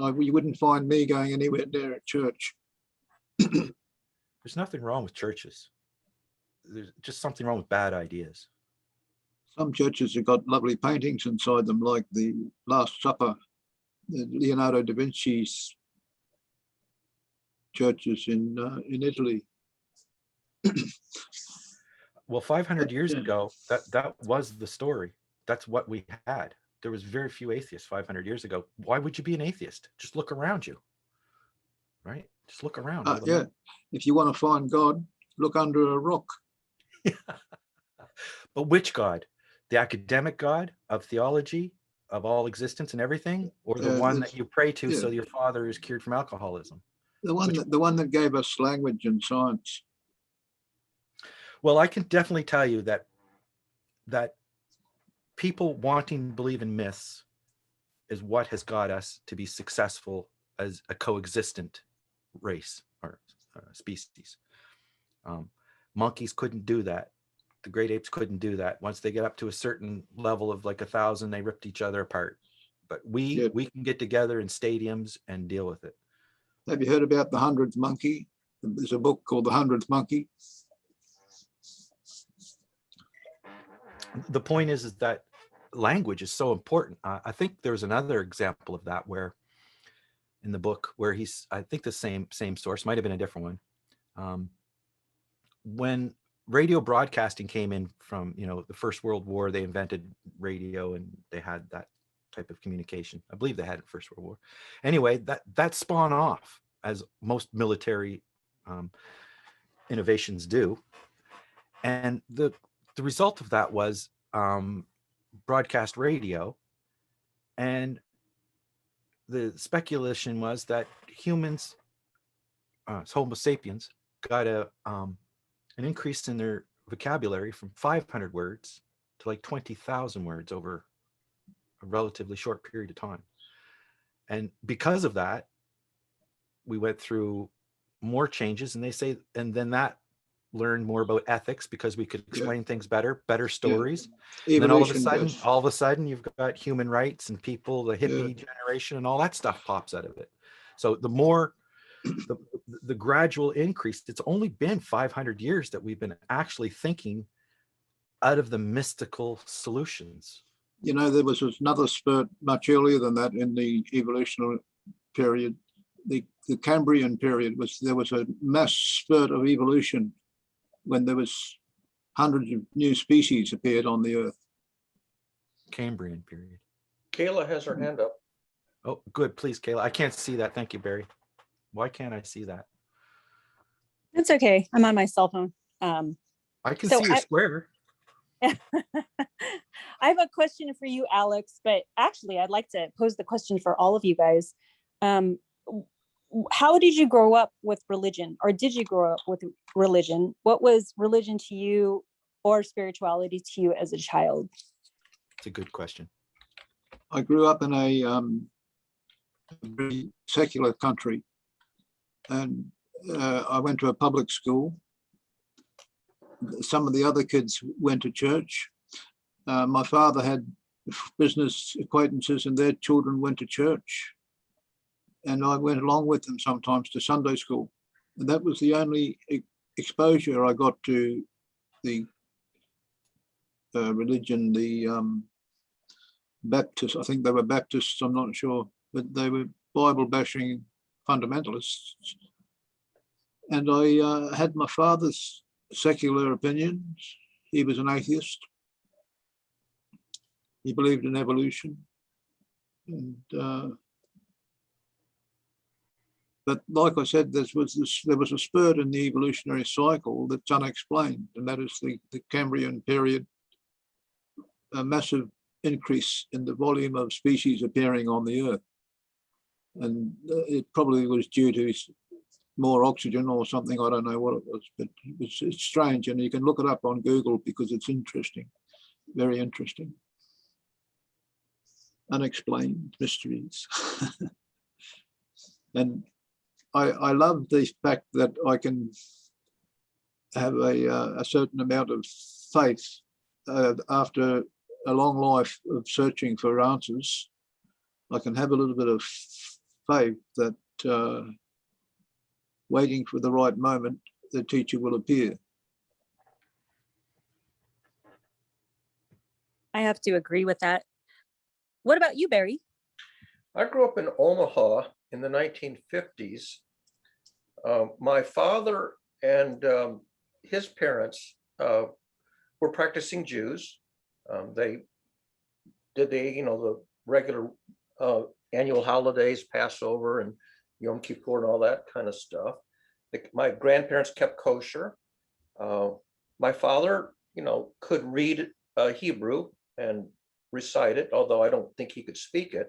You wouldn't find me going anywhere near a church. There's nothing wrong with churches. There's just something wrong with bad ideas. Some churches have got lovely paintings inside them, like the Last Supper, Leonardo da Vinci's churches in Italy. Well, 500 years Yeah. ago, that was the story. That's what we had. There was very few atheists 500 years ago. Why would you be an atheist? Just look around you, right? Just look around. all the Yeah, men. if you want to find God, look under a rock. But which God? The academic God of theology, of all existence and everything, or the one that you pray to so your father is cured from alcoholism? The one that gave us language and science. Well, I can definitely tell you that people wanting to believe in myths is what has got us to be successful as a coexistent race or species. Monkeys couldn't do that. The great apes couldn't do that. Once they get up to a certain level of like 1,000, they ripped each other apart. But we can get together in stadiums and deal with it. Have you heard about the 100th monkey? There's a book called The 100th Monkey. The point is that language is so important. I think there was another example of that where in the book where I think the same source, might have been a different one. When radio broadcasting came in from, the First World War, they invented radio and they had that type of communication. I believe they had it in First World War. Anyway, that spawned off, as most military innovations do. And the result of that was broadcast radio. And the speculation was that humans, Homo sapiens, got an increase in their vocabulary from 500 words to like 20,000 words over a relatively short period of time. And because of that, we went through more changes, and they say, and then that learned more about ethics because we could explain things better stories. And then all of a sudden you've got human rights and people, the hippie generation and all that stuff pops out of it. So the more the gradual increase, it's only been 500 years that we've been actually thinking out of the mystical solutions. There was another spurt much earlier than that in the evolutionary period. The Cambrian period there was a mass spurt of evolution when there was hundreds of new species appeared on the earth. Cambrian period. Kayla has her hand up. Oh, good. Please, Kayla. I can't see that. Thank you, Barry. Why can't I see that? It's okay. I'm on my cell phone. I can see your square. I have a question for you, Alex, but actually I'd like to pose the question for all of you guys. How did you grow up with religion, or did you grow up with religion? What was religion to you or spirituality to you as a child? It's a good question. I grew up in a very secular country, and I went to a public school. Some of the other kids went to church. My father had business acquaintances and their children went to church. And I went along with them sometimes to Sunday school. And that was the only exposure I got to the religion, the Baptists. I think they were Baptists, I'm not sure, but they were Bible bashing fundamentalists. And I had my father's secular opinions. He was an atheist. He believed in evolution. And but like I said, there was a spurt in the evolutionary cycle that's unexplained, and that is the Cambrian period, a massive increase in the volume of species appearing on the earth. And it probably was due to more oxygen or something. I don't know what it was, but it's strange. And you can look it up on Google because it's interesting, very interesting. Unexplained mysteries. And I love the fact that I can have a certain amount of faith after a long life of searching for answers. I can have a little bit of faith that waiting for the right moment, the teacher will appear. I have to agree with that. What about you, Barry? I grew up in Omaha in the 1950s. My father and his parents were practicing Jews. They did the regular annual holidays, Passover and Yom Kippur and all that kind of stuff. My grandparents kept kosher. My father, could read Hebrew and recite it, although I don't think he could speak it.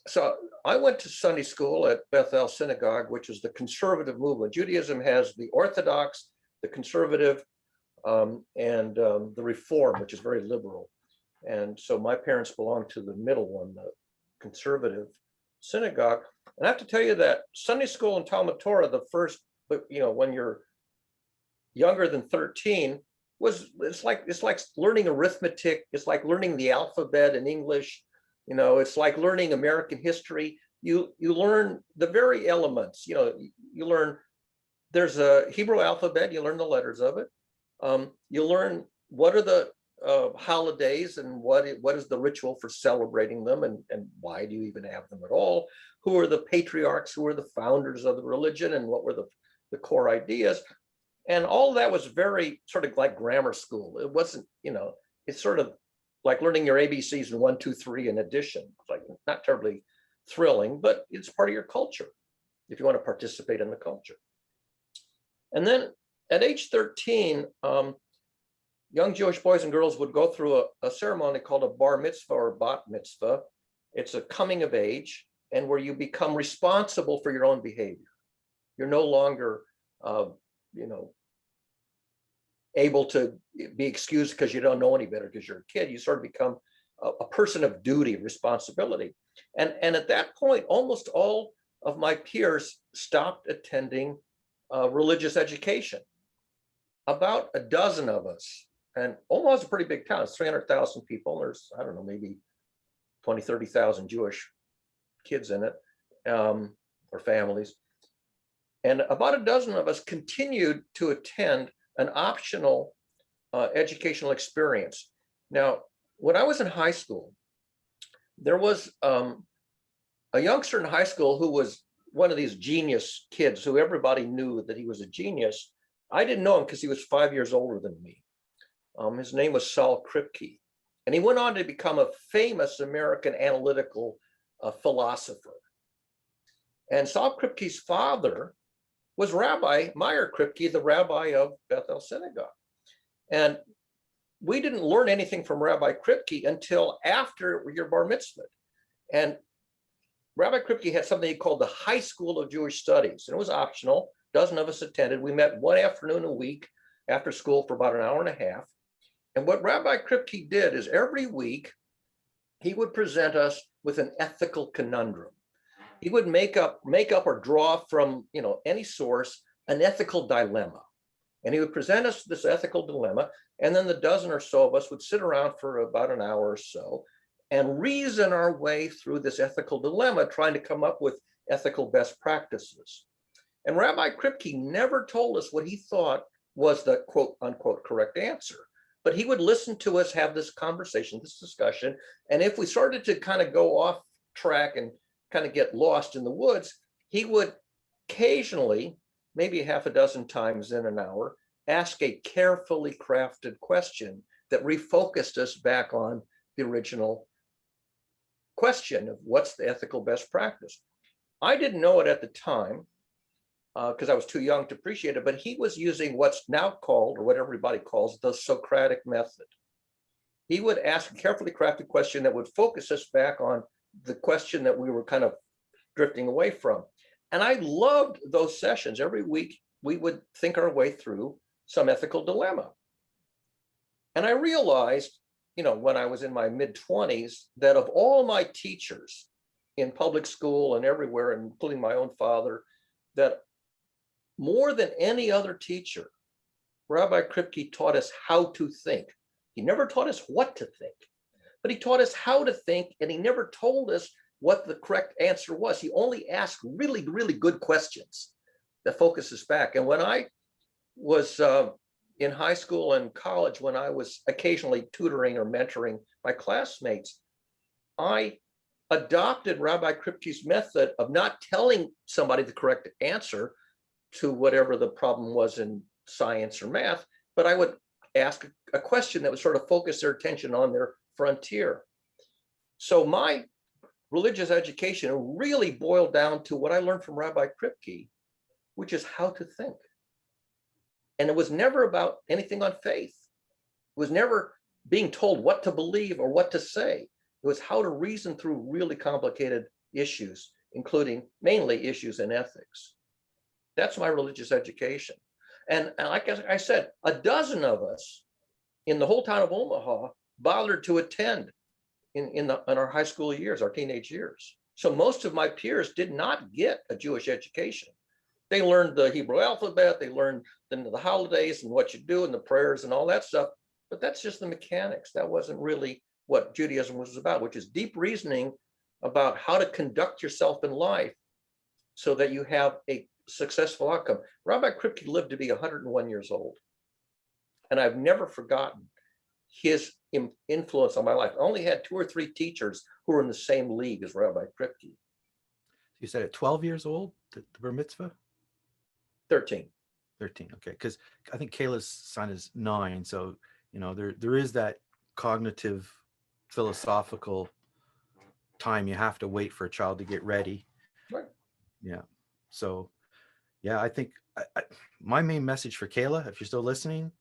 So I went to Sunday school at Bethel Synagogue, which is the conservative movement. Judaism has the Orthodox, the conservative, and the Reform, which is very liberal. And so my parents belonged to the middle one, the conservative synagogue. And I have to tell you that Sunday school and Talmud Torah, the first, when you're younger than 13, it's like learning arithmetic. It's like learning the alphabet in English. It's like learning American history. You learn the very elements. You learn there's a Hebrew alphabet. You learn the letters of it. You learn what are the holidays and what is the ritual for celebrating them, and why do you even have them at all? Who are the patriarchs? Who are the founders of the religion, and what were the core ideas? And all of that was very sort of like grammar school. It wasn't, it's sort of like learning your ABCs in 1, 2, 3 in addition. Like not terribly thrilling, but it's part of your culture if you want to participate in the culture. And then at age 13, young Jewish boys and girls would go through a ceremony called a bar mitzvah or bat mitzvah. It's a coming of age, and where you become responsible for your own behavior. You're no longer, able to be excused because you don't know any better because you're a kid. You sort of become a person of duty, responsibility. And at that point, almost all of my peers stopped attending religious education. About a dozen of us, and Omaha is a pretty big town. It's 300,000 people. There's, I don't know, maybe 20, 30,000 Jewish kids in it, or families. And about a dozen of us continued to attend an optional educational experience. Now, when I was in high school, there was a youngster in high school who was one of these genius kids who everybody knew that he was a genius. I didn't know him because he was 5 years older than me. His name was Saul Kripke, and he went on to become a famous American analytical philosopher. And Saul Kripke's father was Rabbi Meyer Kripke, the rabbi of Bethel Synagogue. And we didn't learn anything from Rabbi Kripke until after your bar mitzvah. And Rabbi Kripke had something he called the High School of Jewish Studies, and it was optional. A dozen of us attended. We met one afternoon a week after school for about an hour and a half. And what Rabbi Kripke did is every week, he would present us with an ethical conundrum. He would make up or draw from any source an ethical dilemma. And he would present us this ethical dilemma. And then the dozen or so of us would sit around for about an hour or so and reason our way through this ethical dilemma, trying to come up with ethical best practices. And Rabbi Kripke never told us what he thought was the quote unquote correct answer, but he would listen to us have this conversation, this discussion. And if we started to kind of go off track and kind of get lost in the woods, he would occasionally, maybe half a dozen times in an hour, ask a carefully crafted question that refocused us back on the original question of what's the ethical best practice. I didn't know it at the time because I was too young to appreciate it, but he was using what's now called, or what everybody calls, the Socratic method. He would ask a carefully crafted question that would focus us back on the question that we were kind of drifting away from. And I loved those sessions. Every week we would think our way through some ethical dilemma. And I realized, when I was in my mid-20s, that of all my teachers in public school and everywhere, including my own father, that more than any other teacher, Rabbi Kripke taught us how to think. He never taught us what to think, but he taught us how to think, and he never told us what the correct answer was. He only asked really, really good questions that focus us back. And when I was in high school and college, when I was occasionally tutoring or mentoring my classmates, I adopted Rabbi Kripke's method of not telling somebody the correct answer to whatever the problem was in science or math, but I would ask a question that would sort of focus their attention on their frontier. So my religious education really boiled down to what I learned from Rabbi Kripke, which is how to think. And it was never about anything on faith. It was never being told what to believe or what to say. It was how to reason through really complicated issues, including mainly issues in ethics. That's my religious education. And like I said, a dozen of us in the whole town of Omaha bothered to attend in our high school years, our teenage years. So most of my peers did not get a Jewish education. They learned the Hebrew alphabet, they learned the holidays and what you do and the prayers and all that stuff, but that's just the mechanics. That wasn't really what Judaism was about, which is deep reasoning about how to conduct yourself in life so that you have a successful outcome. Rabbi Kripke lived to be 101 years old, and I've never forgotten his influence on my life. I only had 2 or 3 teachers who were in the same league as Rabbi Kripke. You said at 12 years old, the bar mitzvah? 13. 13, okay. Because I think Kayla's son is 9. So, you know, there is that cognitive, philosophical time you have to wait for a child to get ready. Right. Yeah. So, yeah, I think my main message for Kayla, if you're still listening,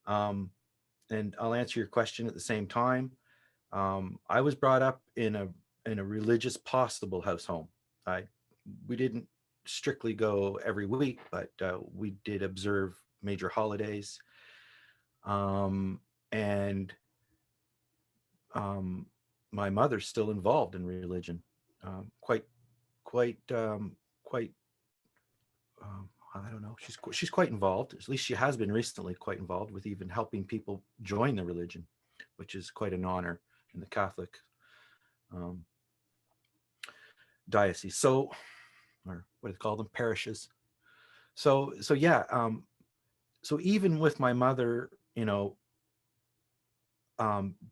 and I'll answer your question at the same time. I was brought up in a religious possible house home. We didn't strictly go every week, but we did observe major holidays. And my mother's still involved in religion, quite I don't know. She's quite involved. At least she has been recently quite involved with even helping people join the religion, which is quite an honor in the Catholic diocese. So, or what do they call them? Parishes. So yeah. So even with my mother, you know,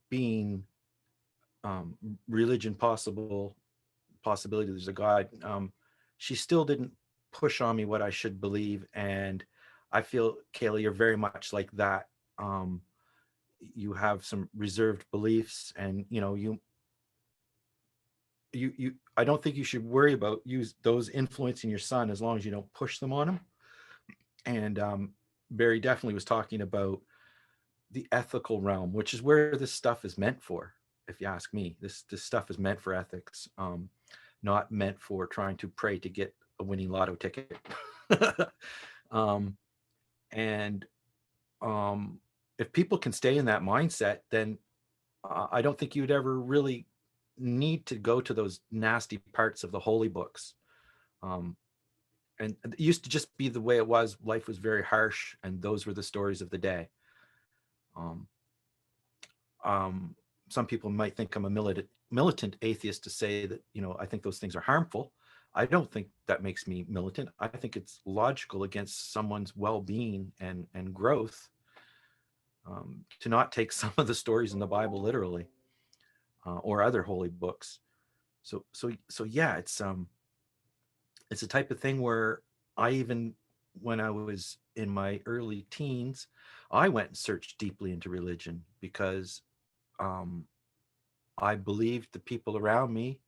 being religion possibility, there's a God, she still didn't push on me what I should believe. And I feel, Kayla, you're very much like that. You have some reserved beliefs, and you know, you I don't think you should worry about those influencing your son as long as you don't push them on him. And Barry definitely was talking about the ethical realm, which is where this stuff is meant for. If you ask me, this stuff is meant for ethics, not meant for trying to pray to get a winning lotto ticket. If people can stay in that mindset, then I don't think you'd ever really need to go to those nasty parts of the holy books. And it used to just be the way it was. Life was very harsh, and those were the stories of the day. Some people might think I'm a militant atheist to say that, you know, I think those things are harmful. I don't think that makes me militant. I think it's logical against someone's well-being and growth to not take some of the stories in the Bible literally, or other holy books. So yeah, it's a type of thing where when I was in my early teens, I went and searched deeply into religion because I believed the people around me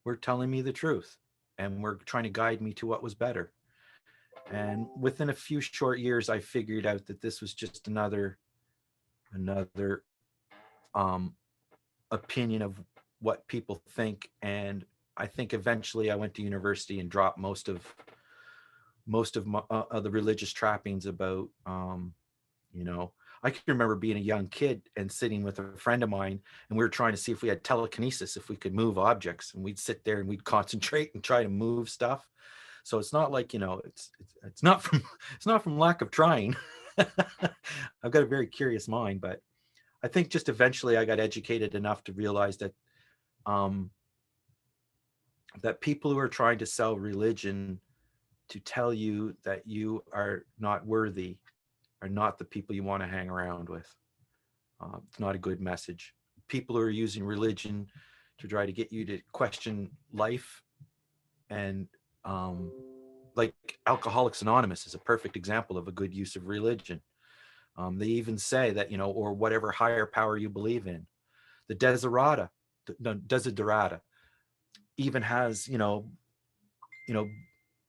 were telling me the truth and were trying to guide me to what was better. And within a few short years, I figured out that this was just another opinion of what people think. And I think eventually I went to university and dropped most of the religious trappings about, you know, I can remember being a young kid and sitting with a friend of mine, and we were trying to see if we had telekinesis, if we could move objects, and we'd sit there and we'd concentrate and try to move stuff. So it's not like, you know, it's not from lack of trying. I've got a very curious mind, but I think just eventually I got educated enough to realize that that people who are trying to sell religion to tell you that you are not worthy are not the people you want to hang around with. It's not a good message. People who are using religion to try to get you to question life, and like Alcoholics Anonymous is a perfect example of a good use of religion. They even say that, or whatever higher power you believe in. The Desiderata even has,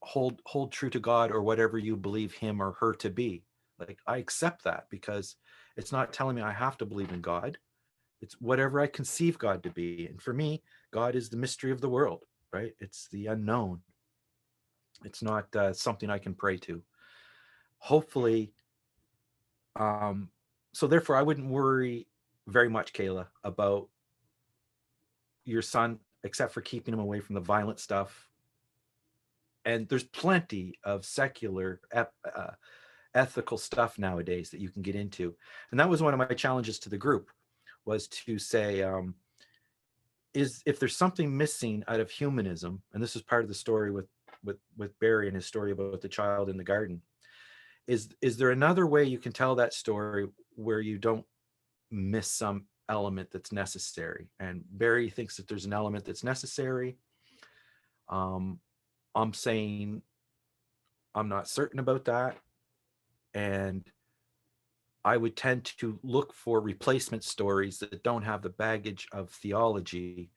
hold true to God or whatever you believe him or her to be. Like, I accept that because it's not telling me I have to believe in God. It's whatever I conceive God to be. And for me, God is the mystery of the world, right? It's the unknown. It's not something I can pray to. Hopefully, so therefore I wouldn't worry very much, Kayla, about your son, except for keeping him away from the violent stuff. And there's plenty of secular ethical stuff nowadays that you can get into. And that was one of my challenges to the group, was to say, is if there's something missing out of humanism, and this is part of the story with Barry and his story about the child in the garden, is there another way you can tell that story where you don't miss some element that's necessary? And Barry thinks that there's an element that's necessary. I'm saying I'm not certain about that. And I would tend to look for replacement stories that don't have the baggage of theology,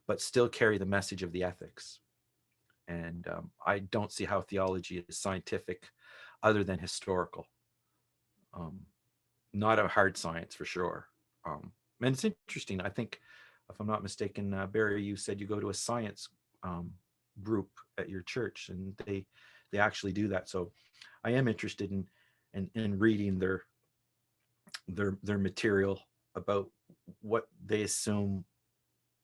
but still carry the message of the ethics. And I don't see how theology is scientific other than historical. Not a hard science for sure. And it's interesting. I think, if I'm not mistaken, Barry, you said you go to a science group at your church, and they actually do that. So I am interested in reading their material about what they assume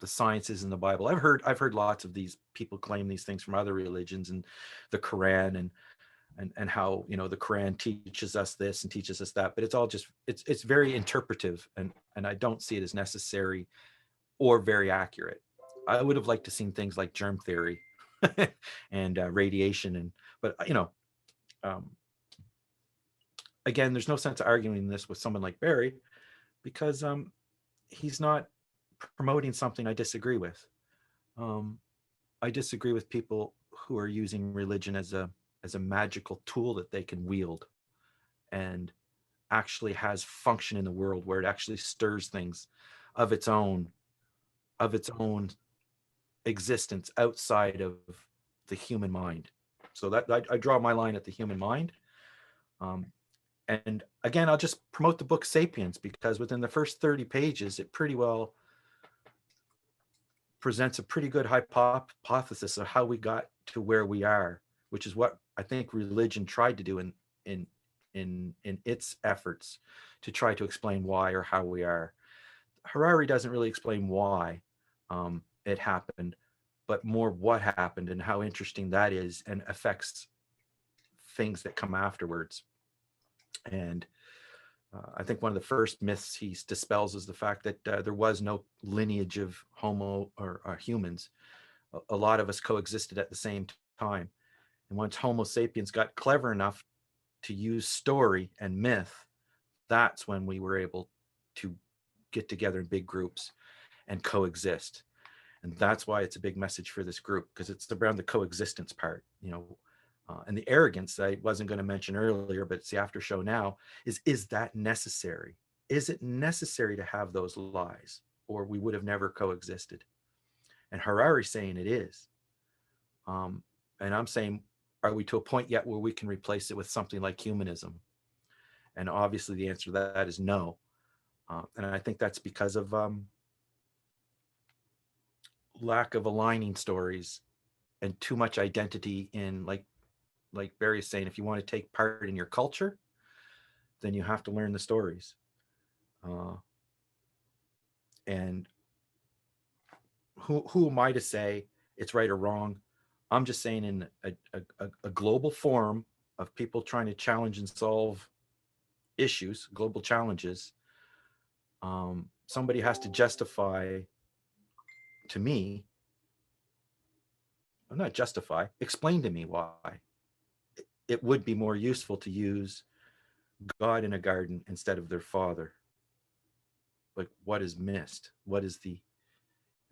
the science is in the Bible. I've heard lots of these people claim these things from other religions and the Quran and how, the Quran teaches us this and teaches us that, but it's all just, it's very interpretive, and I don't see it as necessary or very accurate. I would have liked to seen things like germ theory and radiation, but again, there's no sense arguing this with someone like Barry, because he's not promoting something I disagree with. I disagree with people who are using religion as a magical tool that they can wield and actually has function in the world, where it actually stirs things of its own existence outside of the human mind. So that I draw my line at the human mind. And again, I'll just promote the book Sapiens, because within the first 30 pages, it pretty well presents a pretty good hypothesis of how we got to where we are, which is what I think religion tried to do in its efforts to try to explain why or how we are. Harari doesn't really explain why it happened, but more what happened and how interesting that is and affects things that come afterwards. And I think one of the first myths he dispels is the fact that there was no lineage of Homo or humans. A lot of us coexisted at the same time. And once Homo sapiens got clever enough to use story and myth, that's when we were able to get together in big groups and coexist. And that's why it's a big message for this group, because it's around the coexistence part, and the arrogance I wasn't going to mention earlier, but it's the after show now, is that necessary? Is it necessary to have those lies, or we would have never coexisted? And Harari's saying it is. And I'm saying, are we to a point yet where we can replace it with something like humanism? And obviously the answer to that is no. And I think that's because of lack of aligning stories and too much identity in, like Barry's saying, if you want to take part in your culture, then you have to learn the stories. And who am I to say it's right or wrong? I'm just saying, in a global forum of people trying to challenge and solve issues, global challenges, somebody has to justify to me, or not justify, explain to me why it would be more useful to use God in a garden instead of their father. Like, what is missed? What is the,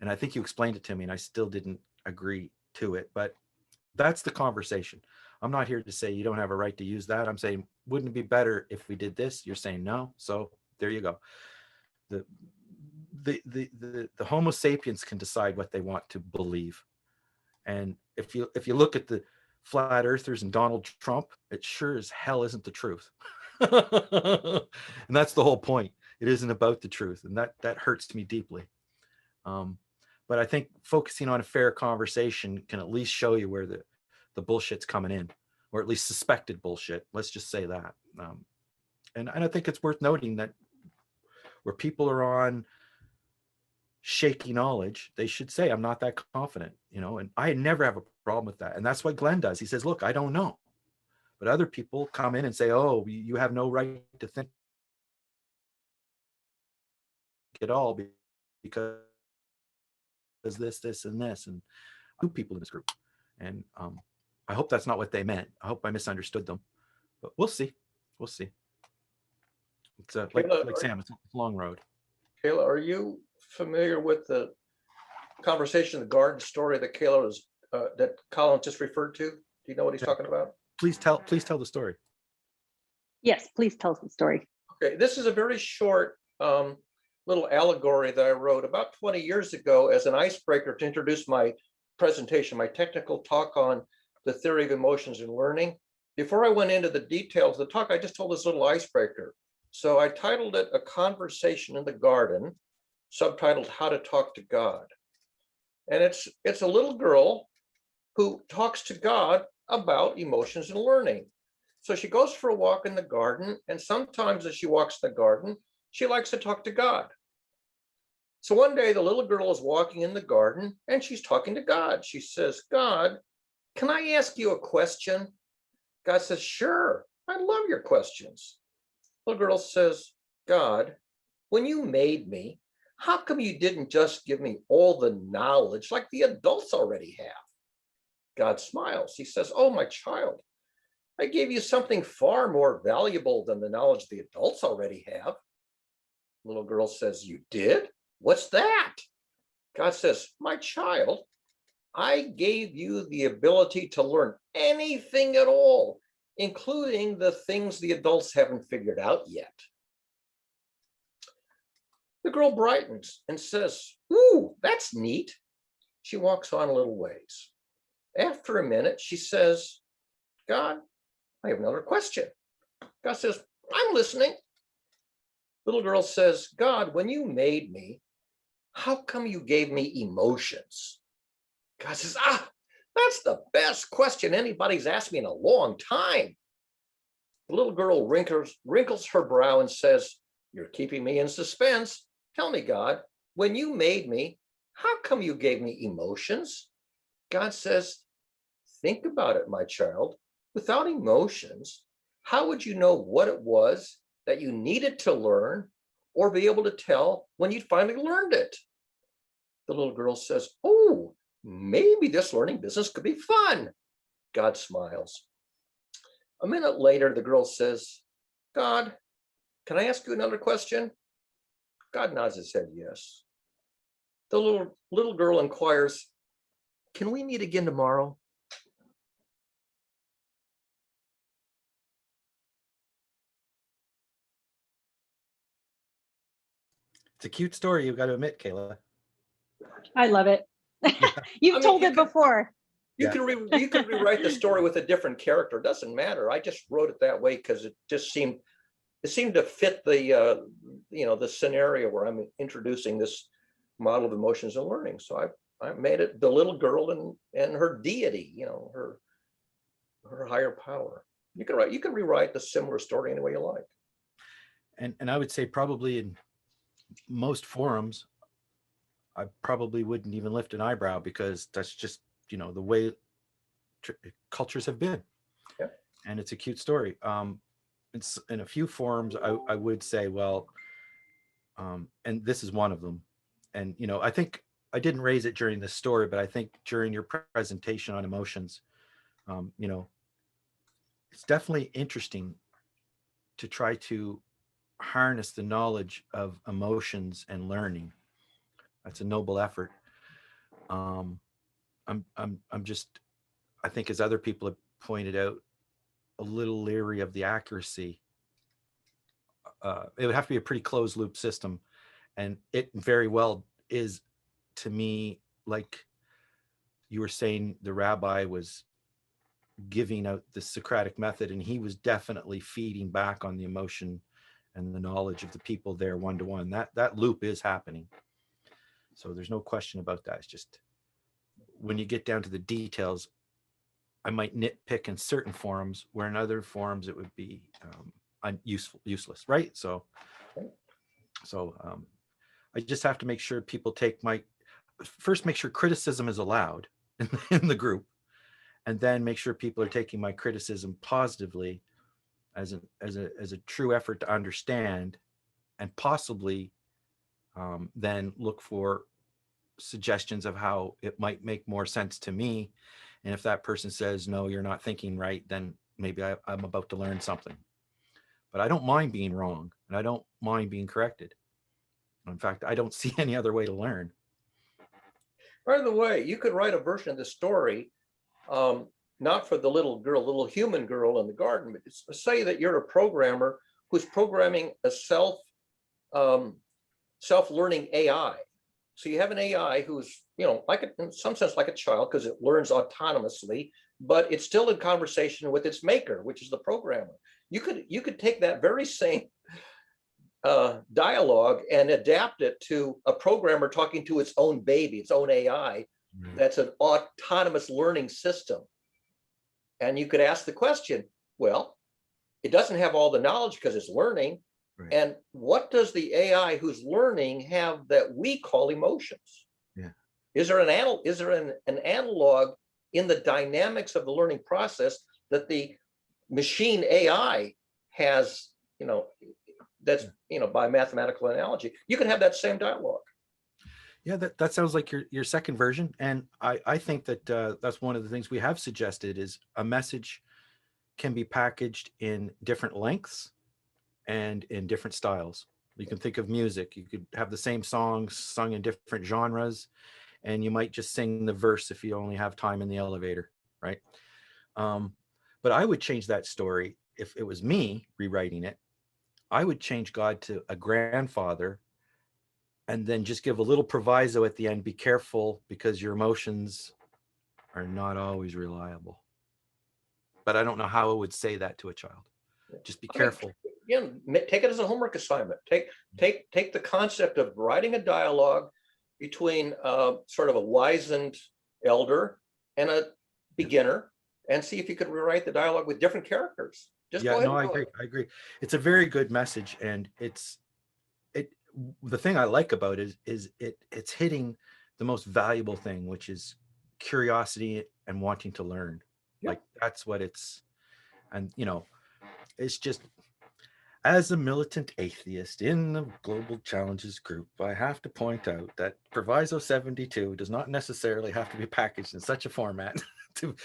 and I think you explained it to me and I still didn't agree to it, but that's the conversation. I'm not here to say you don't have a right to use that. I'm saying, wouldn't it be better if we did this? You're saying no. So there you go. The Homo sapiens can decide what they want to believe. And if you look at the flat earthers and Donald Trump, it sure as hell isn't the truth. And that's the whole point. It isn't about the truth. And that hurts me deeply. But I think focusing on a fair conversation can at least show you where the bullshit's coming in, or at least suspected bullshit. Let's just say that. And I think it's worth noting that where people are on shaky knowledge, they should say, I'm not that confident, and I never have a problem with that. And that's what Glenn does. He says, look, I don't know. But other people come in and say, oh, you have no right to think at all because this, and this, and two people in this group. And I hope that's not what they meant. I hope I misunderstood them, but we'll see. We'll see. It's like Sam, it's a long road. Kayla, are you familiar with the conversation, the garden story that that Colin just referred to? Do you know what he's talking about? Please tell the story. Yes, please tell us the story. Okay, this is a very short little allegory that I wrote about 20 years ago as an icebreaker to introduce my presentation, my technical talk on the theory of emotions and learning. Before I went into the details of the talk, I just told this little icebreaker. So I titled it A Conversation in the Garden, subtitled How to Talk to God. And it's a little girl who talks to God about emotions and learning. So she goes for a walk in the garden, and sometimes as she walks in the garden, she likes to talk to God. So one day the little girl is walking in the garden and she's talking to God. She says, God, can I ask you a question? God says, sure, I love your questions. Little girl says, God, when you made me, how come you didn't just give me all the knowledge like the adults already have? God smiles. He says, oh, my child, I gave you something far more valuable than the knowledge the adults already have. Little girl says, you did? What's that? God says, my child, I gave you the ability to learn anything at all, including the things the adults haven't figured out yet. The girl brightens and says, ooh, that's neat. She walks on a little ways. After a minute, she says, God, I have another question. God says, I'm listening. Little girl says, God, when you made me, how come you gave me emotions? God says, that's the best question anybody's asked me in a long time. The little girl wrinkles her brow and says, you're keeping me in suspense. Tell me, God, when you made me, how come you gave me emotions? God says, think about it, my child. Without emotions, how would you know what it was that you needed to learn or be able to tell when you finally learned it? The little girl says, oh, maybe this learning business could be fun. God smiles. A minute later, the girl says, God, can I ask you another question? God nods his head yes. The little girl inquires, can we meet again tomorrow? It's a cute story, you've got to admit, Kayla. I love it. You've told it before. You can rewrite the story with a different character. It doesn't matter. I just wrote it that way because it just seemed to fit the the scenario where I'm introducing this model of emotions and learning. So I made it the little girl and her deity, her higher power. You can rewrite the similar story any way you like. And I would say probably in most forums, I probably wouldn't even lift an eyebrow because that's just, the way cultures have been. Yeah. And it's a cute story. It's in a few forums, I would say, well, And this is one of them. And, I think I didn't raise it during this story, but I think during your presentation on emotions, it's definitely interesting to try to harness the knowledge of emotions and learning. That's a noble effort. I'm just, I think, as other people have pointed out, a little leery of the accuracy. It would have to be a pretty closed loop system, and it very well is, to me, like you were saying, the rabbi was giving out the Socratic method, and he was definitely feeding back on the emotion and the knowledge of the people there one to one. That loop is happening. So there's no question about that. It's just when you get down to the details, I might nitpick in certain forums, where in other forums it would be useless, right? So I just have to make sure people take first make sure criticism is allowed in the group, and then make sure people are taking my criticism positively as a true effort to understand, and possibly then look for suggestions of how it might make more sense to me. And if that person says, no, you're not thinking right, then maybe I'm about to learn something. But I don't mind being wrong, and I don't mind being corrected. In fact, I don't see any other way to learn. By the way, you could write a version of the story, not for the little human girl in the garden, but say that you're a programmer who's programming a self-learning AI. So you have an AI who's, in some sense like a child, because it learns autonomously, but it's still in conversation with its maker, which is the programmer. You could take that very same dialogue and adapt it to a programmer talking to its own baby, its own AI. That's an autonomous learning system. And you could ask the question, well, it doesn't have all the knowledge because it's learning. Right. And what does the AI who's learning have that we call emotions? Yeah. Is there an analog in the dynamics of the learning process that the machine AI has, that's, by mathematical analogy? You can have that same dialogue. Yeah, that sounds like your second version. And I think that that's one of the things we have suggested, is a message can be packaged in different lengths and in different styles. You can think of music. You could have the same songs sung in different genres, and you might just sing the verse if you only have time in the elevator, right? But I would change that story if it was me rewriting it. I would change God to a grandfather, and then just give a little proviso at the end: be careful, because your emotions are not always reliable. But I don't know how I would say that to a child. Just be careful. Take it as a homework assignment. Take the concept of writing a dialogue between sort of a wizened elder and a beginner, and see if you could rewrite the dialogue with different characters. Just go ahead. No, I agree. It's a very good message, and the thing I like about it is it's hitting the most valuable thing, which is curiosity and wanting to learn. Yeah. Like, that's what it's, and it's just, as a militant atheist in the Global Challenges group, I have to point out that Proviso 72 does not necessarily have to be packaged in such a format to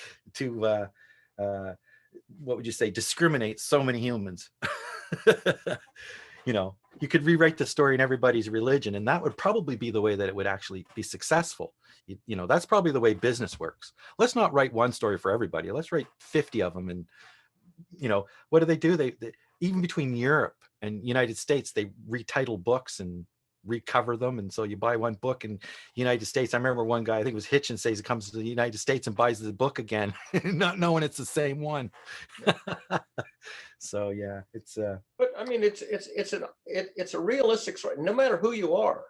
what would you say, discriminate so many humans. You could rewrite the story in everybody's religion, and that would probably be the way that it would actually be successful. That's probably the way business works. Let's not write one story for everybody. Let's write 50 of them. And what do? They even between Europe and United States, they retitle books and recover them. And so you buy one book in United States. I remember one guy, I think it was Hitchin, says he comes to the United States and buys the book again, not knowing it's the same one. So yeah, it's but I mean, it's a realistic story. No matter who you are,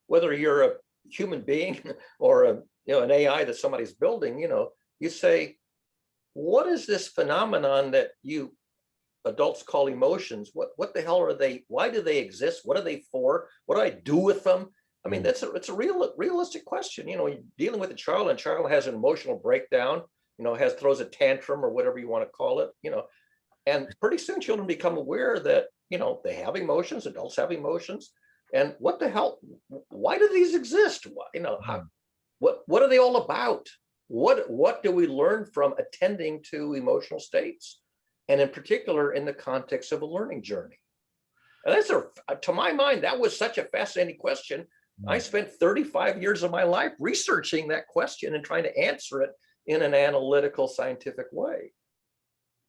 whether you're a human being or an AI that somebody's building, you say, what is this phenomenon that you adults call emotions? What the hell are they? Why do they exist? What are they for? What do I do with them? I mean, it's a realistic question. You're dealing with a child, and a child has an emotional breakdown, throws a tantrum or whatever you want to call it, and pretty soon children become aware that, they have emotions, adults have emotions. And what the hell, why do these exist? What are they all about? What do we learn from attending to emotional states? And in particular, in the context of a learning journey. And that's to my mind, that was such a fascinating question. I spent 35 years of my life researching that question and trying to answer it in an analytical, scientific way.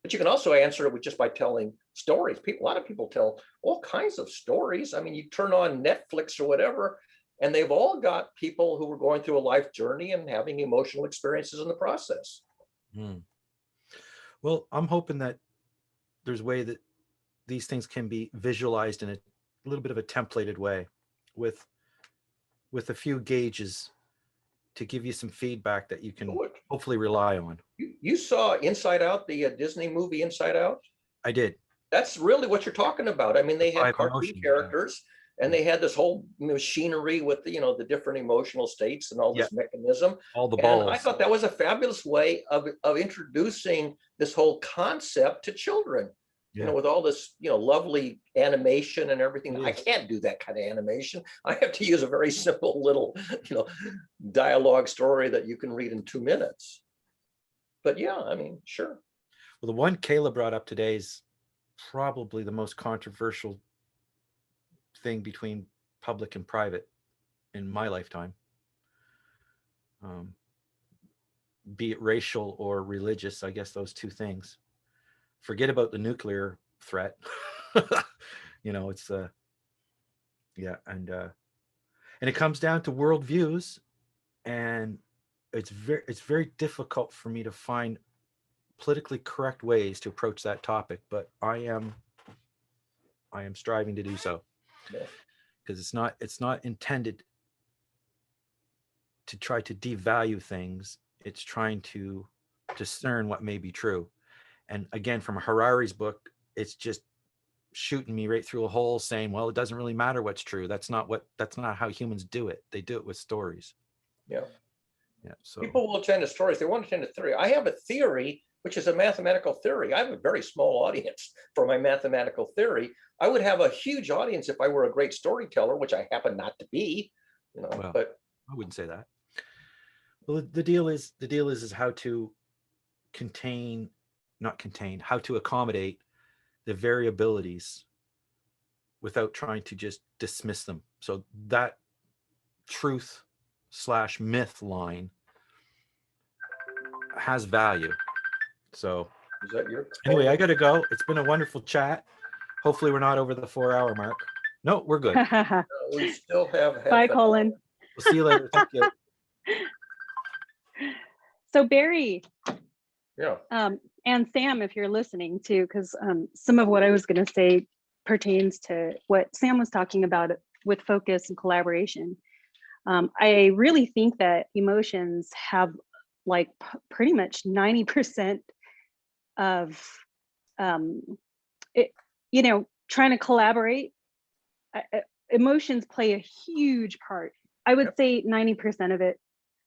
But you can also answer it with just by telling stories. A lot of people tell all kinds of stories. I mean, you turn on Netflix or whatever, and they've all got people who were going through a life journey and having emotional experiences in the process. Well, I'm hoping that there's a way that these things can be visualized in a little bit of a templated way with a few gauges to give you some feedback that you can hopefully rely on. You saw Inside Out, the Disney movie Inside Out? I did. That's really what you're talking about. I mean, they had 5 cartoon emotions, characters, and they had this whole machinery with the different emotional states and all this mechanism. All the And balls. I thought that was a fabulous way of introducing this whole concept to children. With all this, lovely animation and everything. I can't do that kind of animation. I have to use a very simple little, dialogue story that you can read in 2 minutes. But yeah, I mean, sure. Well, the one Kayla brought up today is probably the most controversial thing between public and private in my lifetime. Be it racial or religious, I guess those two things. Forget about the nuclear threat. It's and it comes down to worldviews, and it's very difficult for me to find politically correct ways to approach that topic, but I am striving to do so, because it's not intended to try to devalue things. It's trying to discern what may be true. And again, from Harari's book, it's just shooting me right through a hole saying, well, it doesn't really matter what's true. That's not how humans do it. They do it with stories. Yeah. So people will attend to stories. They want to attend to theory. I have a theory, which is a mathematical theory. I have a very small audience for my mathematical theory. I would have a huge audience if I were a great storyteller, which I happen not to be, but I wouldn't say that. Well, the deal is how to how to accommodate the variabilities without trying to just dismiss them. So that truth/myth line has value. So is that your anyway, I gotta go. It's been a wonderful chat. Hopefully we're not over the 4-hour mark. No, we're good. We still have Bye, Colin. We'll see you later. Thank you. So Barry, Yeah. And Sam, if you're listening too, because some of what I was going to say pertains to what Sam was talking about with focus and collaboration. I really think that emotions have like pretty much 90% of trying to collaborate. Emotions play a huge part. I would say 90% of it,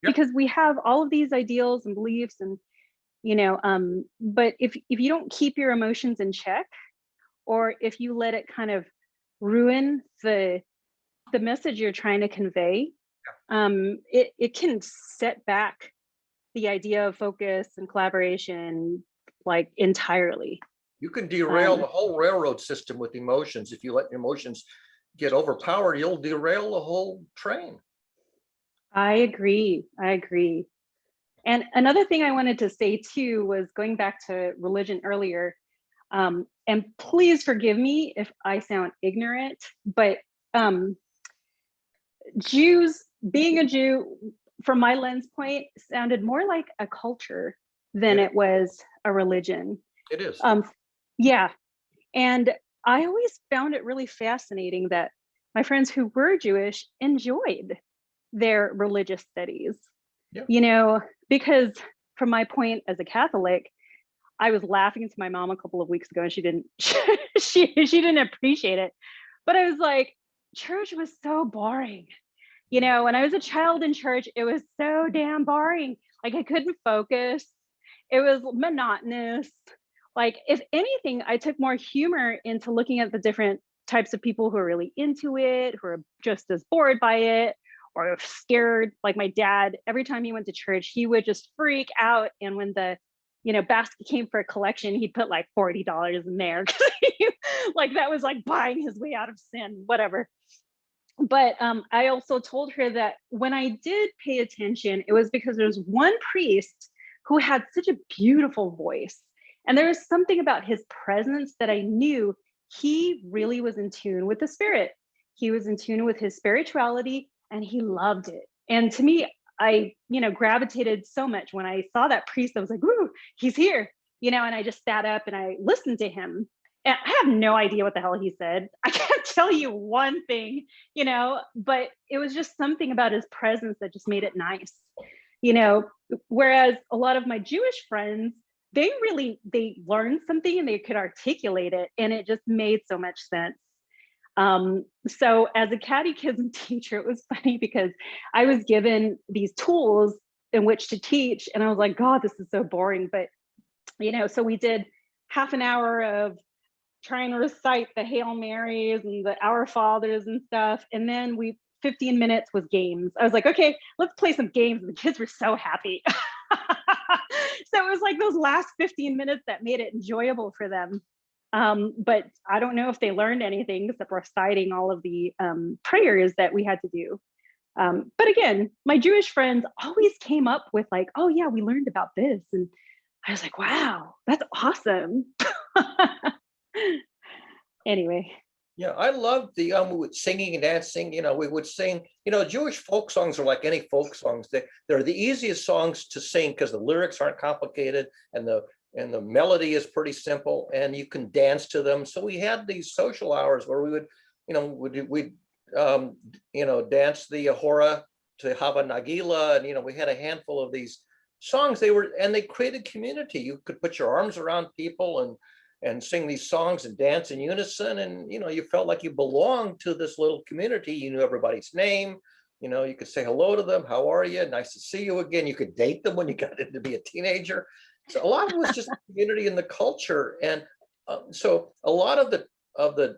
because we have all of these ideals and beliefs and but if you don't keep your emotions in check, or if you let it kind of ruin the message you're trying to convey, it can set back the idea of focus and collaboration like entirely. You can derail the whole railroad system with emotions. If you let emotions get overpowered, you'll derail the whole train. I agree. And another thing I wanted to say too was going back to religion earlier, and please forgive me if I sound ignorant, but Jews, being a Jew, from my lens point, sounded more like a culture than it was a religion. It is. Yeah. And I always found it really fascinating that my friends who were Jewish enjoyed their religious studies. Because from my point as a Catholic, I was laughing to my mom a couple of weeks ago and she didn't she didn't appreciate it. But I was like, church was so boring. When I was a child in church, it was so damn boring. Like I couldn't focus. It was monotonous. Like if anything, I took more humor into looking at the different types of people who are really into it, who are just as bored by it or scared. Like my dad, every time he went to church, he would just freak out. And when the, basket came for a collection, he'd put like $40 in there. Like that was like buying his way out of sin, whatever. But I also told her that when I did pay attention, it was because there was one priest who had such a beautiful voice. And there was something about his presence that I knew he really was in tune with the spirit. He was in tune with his spirituality and he loved it. And to me, I, gravitated so much when I saw that priest. I was like, ooh, he's here, and I just sat up and I listened to him. And I have no idea what the hell he said. I can't tell you one thing, but it was just something about his presence that just made it nice, whereas a lot of my Jewish friends, they learned something and they could articulate it and it just made so much sense. So as a catechism teacher, it was funny because I was given these tools in which to teach and I was like, God, this is so boring. But, so we did half an hour of trying to recite the Hail Marys and the Our Fathers and stuff. And then 15 minutes was games. I was like, okay, let's play some games. And the kids were so happy. So it was like those last 15 minutes that made it enjoyable for them. But I don't know if they learned anything except reciting all of the prayers that we had to do. But again, my Jewish friends always came up with like, oh yeah, we learned about this. And I was like, wow, that's awesome. Anyway. Yeah, I love the singing and dancing. We would sing. Jewish folk songs are like any folk songs. They're the easiest songs to sing because the lyrics aren't complicated and the melody is pretty simple, and you can dance to them. So we had these social hours where we would, we'd dance the Hora to Hava Nagila, and we had a handful of these songs. They created community. You could put your arms around people and sing these songs and dance in unison. And, you felt like you belonged to this little community. You knew everybody's name. You could say hello to them. How are you? Nice to see you again. You could date them when you got to be a teenager. So a lot of it was just community and the culture. And so a lot of the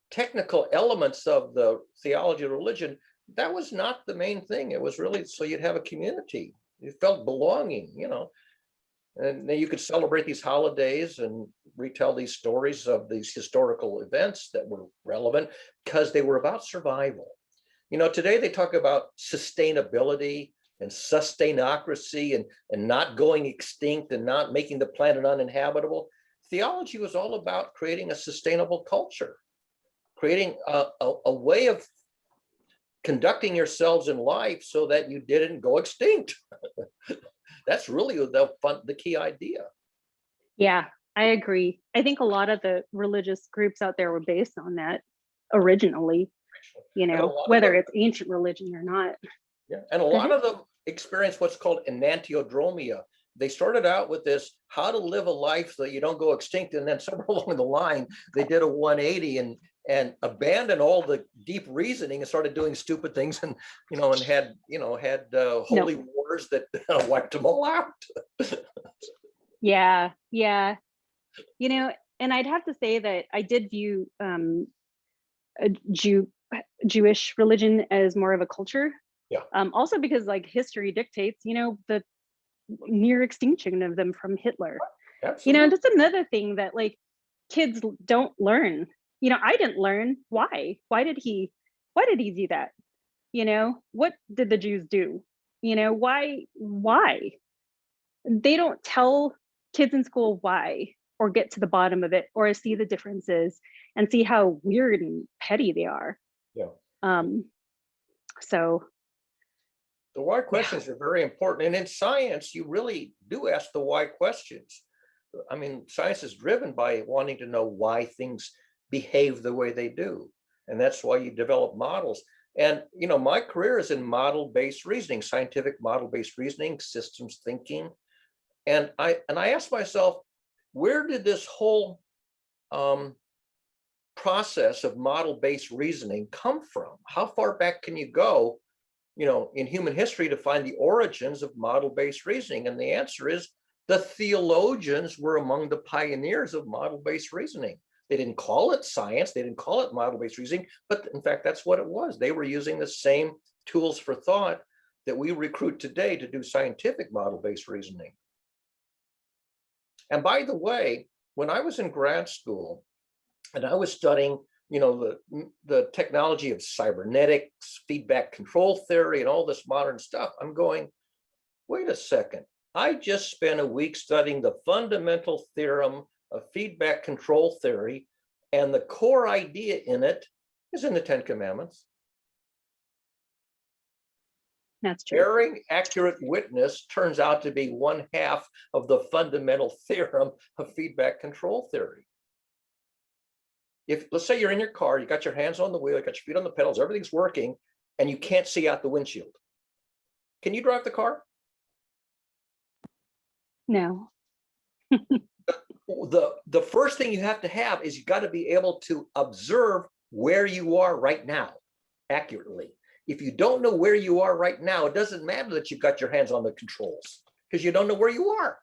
technical elements of the theology of religion, that was not the main thing. It was really so you'd have a community. You felt belonging, and then you could celebrate these holidays and retell these stories of these historical events that were relevant because they were about survival. Today they talk about sustainability and sustainocracy and not going extinct and not making the planet uninhabitable. Theology was all about creating a sustainable culture, creating a way of conducting yourselves in life so that you didn't go extinct. That's really the key idea. Yeah, I agree. I think a lot of the religious groups out there were based on that originally, whether it's ancient religion or not. Yeah, and a lot of them experience what's called enantiodromia. They started out with this, how to live a life so that you don't go extinct. And then somewhere along the line, they did a 180 and abandoned all the deep reasoning and started doing stupid things and had holy wars that wiped them all out. Yeah. And I'd have to say that I did view Jewish religion as more of a culture. Yeah. Also because like history dictates, the near extinction of them from Hitler. Absolutely. And that's another thing that like kids don't learn. I didn't learn why. Why did he do that? What did the Jews do? Why? They don't tell kids in school why, or get to the bottom of it, or see the differences and see how weird and petty they are. Yeah. So the why questions are very important. And in science, you really do ask the why questions. I mean, science is driven by wanting to know why things behave the way they do. And that's why you develop models. And, my career is in model-based reasoning, scientific model-based reasoning, systems thinking. And I asked myself, where did this whole process of model-based reasoning come from? How far back can you go, in human history to find the origins of model-based reasoning? And the answer is the theologians were among the pioneers of model-based reasoning. They didn't call it science. They didn't call it model-based reasoning, but in fact, that's what it was. They were using the same tools for thought that we recruit today to do scientific model-based reasoning. And by the way, when I was in grad school and I was studying, the technology of cybernetics, feedback control theory, and all this modern stuff, I'm going, wait a second. I just spent a week studying the fundamental theorem of feedback control theory, and the core idea in it is in the 10 Commandments. That's true. Bearing accurate witness turns out to be one half of the fundamental theorem of feedback control theory. If, let's say you're in your car, you got your hands on the wheel, you got your feet on the pedals, everything's working, and you can't see out the windshield. Can you drive the car? No. The first thing you have to have is you got to be able to observe where you are right now accurately. If you don't know where you are right now, it doesn't matter that you've got your hands on the controls because you don't know where you are.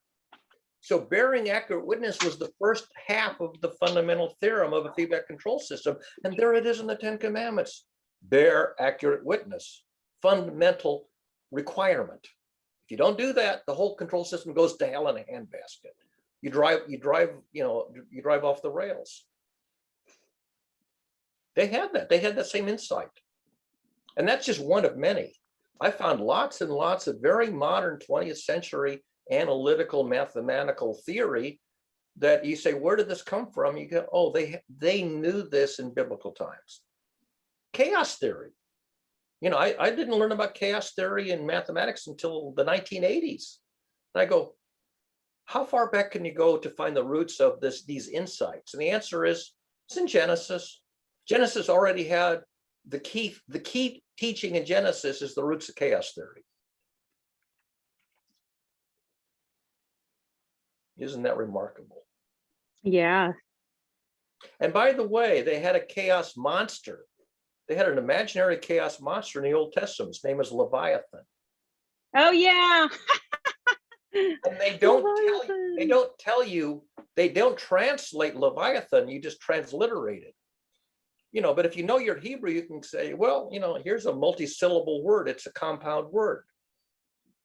So bearing accurate witness was the first half of the fundamental theorem of a feedback control system. And there it is in the 10 Commandments. Bear accurate witness, fundamental requirement. If you don't do that, the whole control system goes to hell in a handbasket. You drive off the rails. They had that same insight. And that's just one of many. I found lots and lots of very modern 20th century analytical mathematical theory that you say, where did this come from? You go, oh, they knew this in biblical times. Chaos theory. I didn't learn about chaos theory in mathematics until the 1980s. And I go, how far back can you go to find the roots of these insights? And the answer is, it's in Genesis. Genesis already had the key teaching in Genesis is the roots of chaos theory. Isn't that remarkable? Yeah. And by the way, they had a chaos monster. They had an imaginary chaos monster in the Old Testament. His name is Leviathan. Oh yeah. And they don't translate Leviathan, you just transliterate it. But if you know your Hebrew, you can say, well, here's a multi-syllable word. It's a compound word.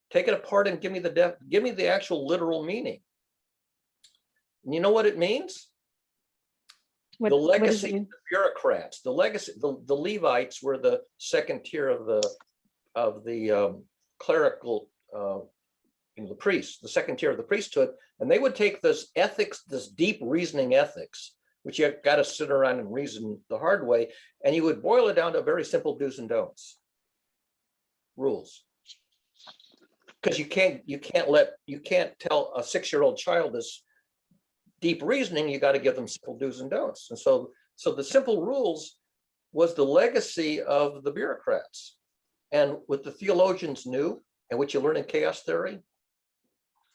Take it apart and give me the actual literal meaning. And you know what it means? The legacy of the bureaucrats, the Levites were the second tier of the clerical, the priests, the second tier of the priesthood, and they would take this ethics, this deep reasoning ethics, which you got to sit around and reason the hard way, and you would boil it down to very simple do's and don'ts, rules. Because you can't tell a 6-year-old child this deep reasoning. You got to give them simple do's and don'ts. And so the simple rules was the legacy of the bureaucrats. And what the theologians knew, and what you learn in chaos theory,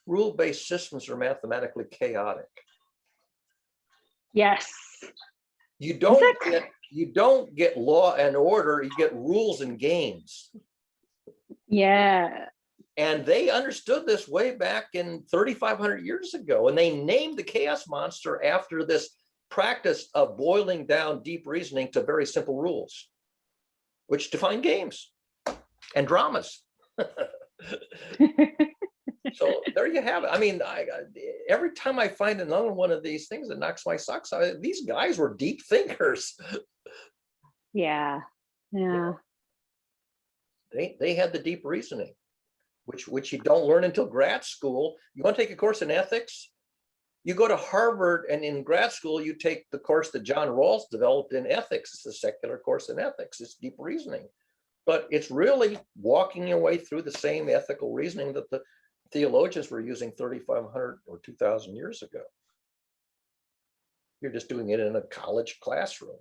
rule-based systems are mathematically chaotic. Yes. You don't get law and order, you get rules and games. Yeah. And they understood this way back in 3,500 years ago, and they named the chaos monster after this practice of boiling down deep reasoning to very simple rules, which define games and dramas. So there you have it. I mean, every time I find another one of these things that knocks my socks off, these guys were deep thinkers. Yeah. Yeah. They had the deep reasoning, which you don't learn until grad school. You want to take a course in ethics? You go to Harvard, and in grad school, you take the course that John Rawls developed in ethics. It's a secular course in ethics. It's deep reasoning. But it's really walking your way through the same ethical reasoning that the theologians were using 3,500 or 2,000 years ago. You're just doing it in a college classroom.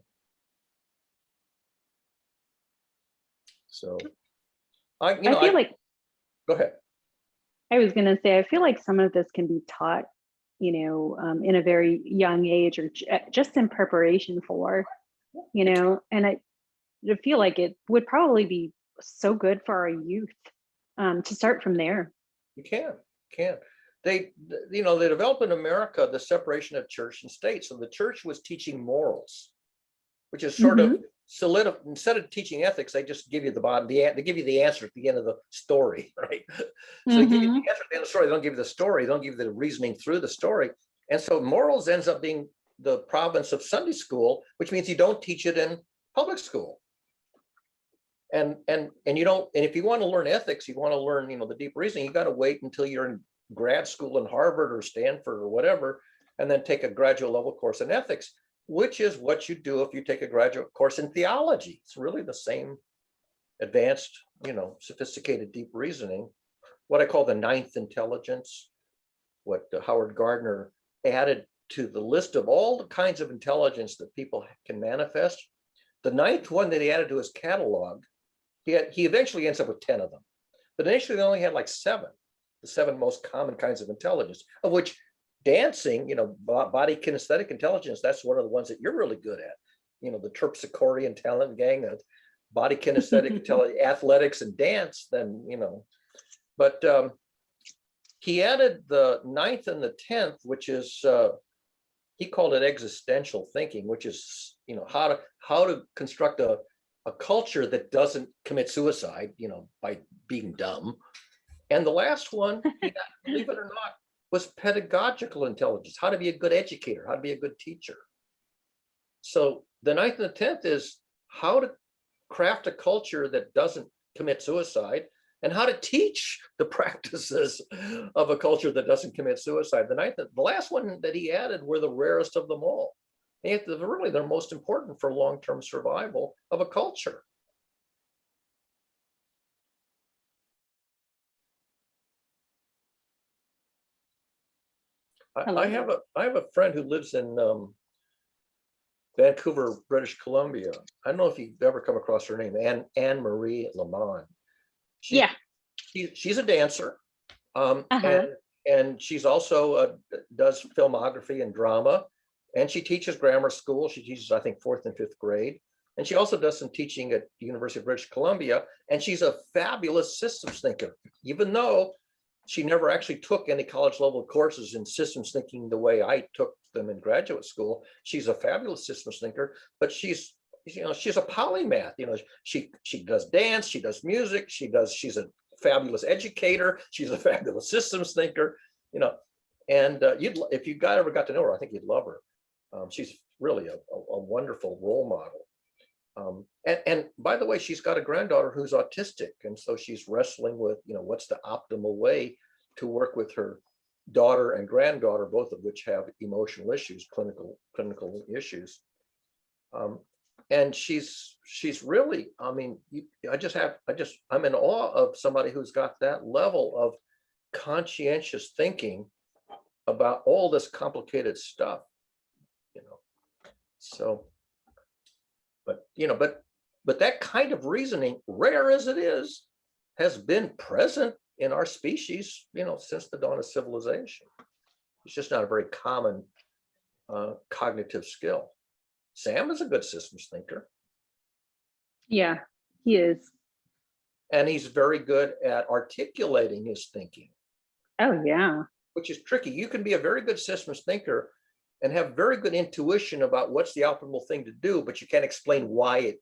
So, I feel like, go ahead. I was going to say, I feel like some of this can be taught, in a very young age, or just in preparation for, and I feel like it would probably be so good for our youth to start from there. You can. they, you know, they developed in America the separation of church and state. So the church was teaching morals, which is sort of solid. Instead of teaching ethics, they just give you the bottom. They give you the answer at the end of the story, right? So they give you the answer at the end of the story. They don't give you the story. They don't give you the reasoning through the story. And so morals ends up being the province of Sunday school, which means you don't teach it in public school. And you don't. And if you want to learn ethics, you want to learn, you know, the deep reasoning. You got to wait until you're in grad school in Harvard or Stanford or whatever, and then take a graduate level course in ethics, which is what you do if you take a graduate course in theology. It's really the same advanced, you know, sophisticated deep reasoning, what I call the ninth intelligence, what Howard Gardner added to the list of all the kinds of intelligence that people can manifest. The ninth one that he added to his catalog, he eventually ends up with 10 of them, but initially they only had like 7, the 7 most common kinds of intelligence, of which dancing, you know, body kinesthetic intelligence, that's one of the ones that you're really good at. You know, the Terpsichorean talent gang of body kinesthetic intelligence, athletics and dance, then, you know, but he added the 9th and the 10th, which is, he called it existential thinking, which is, you know, how to construct a culture that doesn't commit suicide, you know, by being dumb. And the last one, believe it or not, was pedagogical intelligence, how to be a good educator, how to be a good teacher. So the 9th and the 10th is how to craft a culture that doesn't commit suicide and how to teach the practices of a culture that doesn't commit suicide. The last one that he added were the rarest of them all. And really, they're most important for long-term survival of a culture. I have a friend who lives in Vancouver, British Columbia. I don't know if you've ever come across her name, Anne Marie Lamont. She's a dancer, and she's also does filmography and drama, and she teaches grammar school. She teaches, I think, 4th and 5th grade, and she also does some teaching at the University of British Columbia. And she's a fabulous systems thinker, even though she never actually took any college level courses in systems thinking the way I took them in graduate school. She's a fabulous systems thinker, but she's a polymath. You know, she does dance, she does music, she's a fabulous educator, she's a fabulous systems thinker, you know, and if you ever got to know her, I think you'd love her. She's really a wonderful role model. And by the way, she's got a granddaughter who's autistic, and so she's wrestling with, you know, what's the optimal way to work with her daughter and granddaughter, both of which have emotional issues, clinical issues. And she's really, I mean, I'm in awe of somebody who's got that level of conscientious thinking about all this complicated stuff, you know. So, but that kind of reasoning, rare as it is, has been present in our species, you know, since the dawn of civilization. It's just not a very common cognitive skill. Sam is a good systems thinker. Yeah, he is. And he's very good at articulating his thinking. Oh, yeah. Which is tricky. You can be a very good systems thinker and have very good intuition about what's the optimal thing to do, but you can't explain why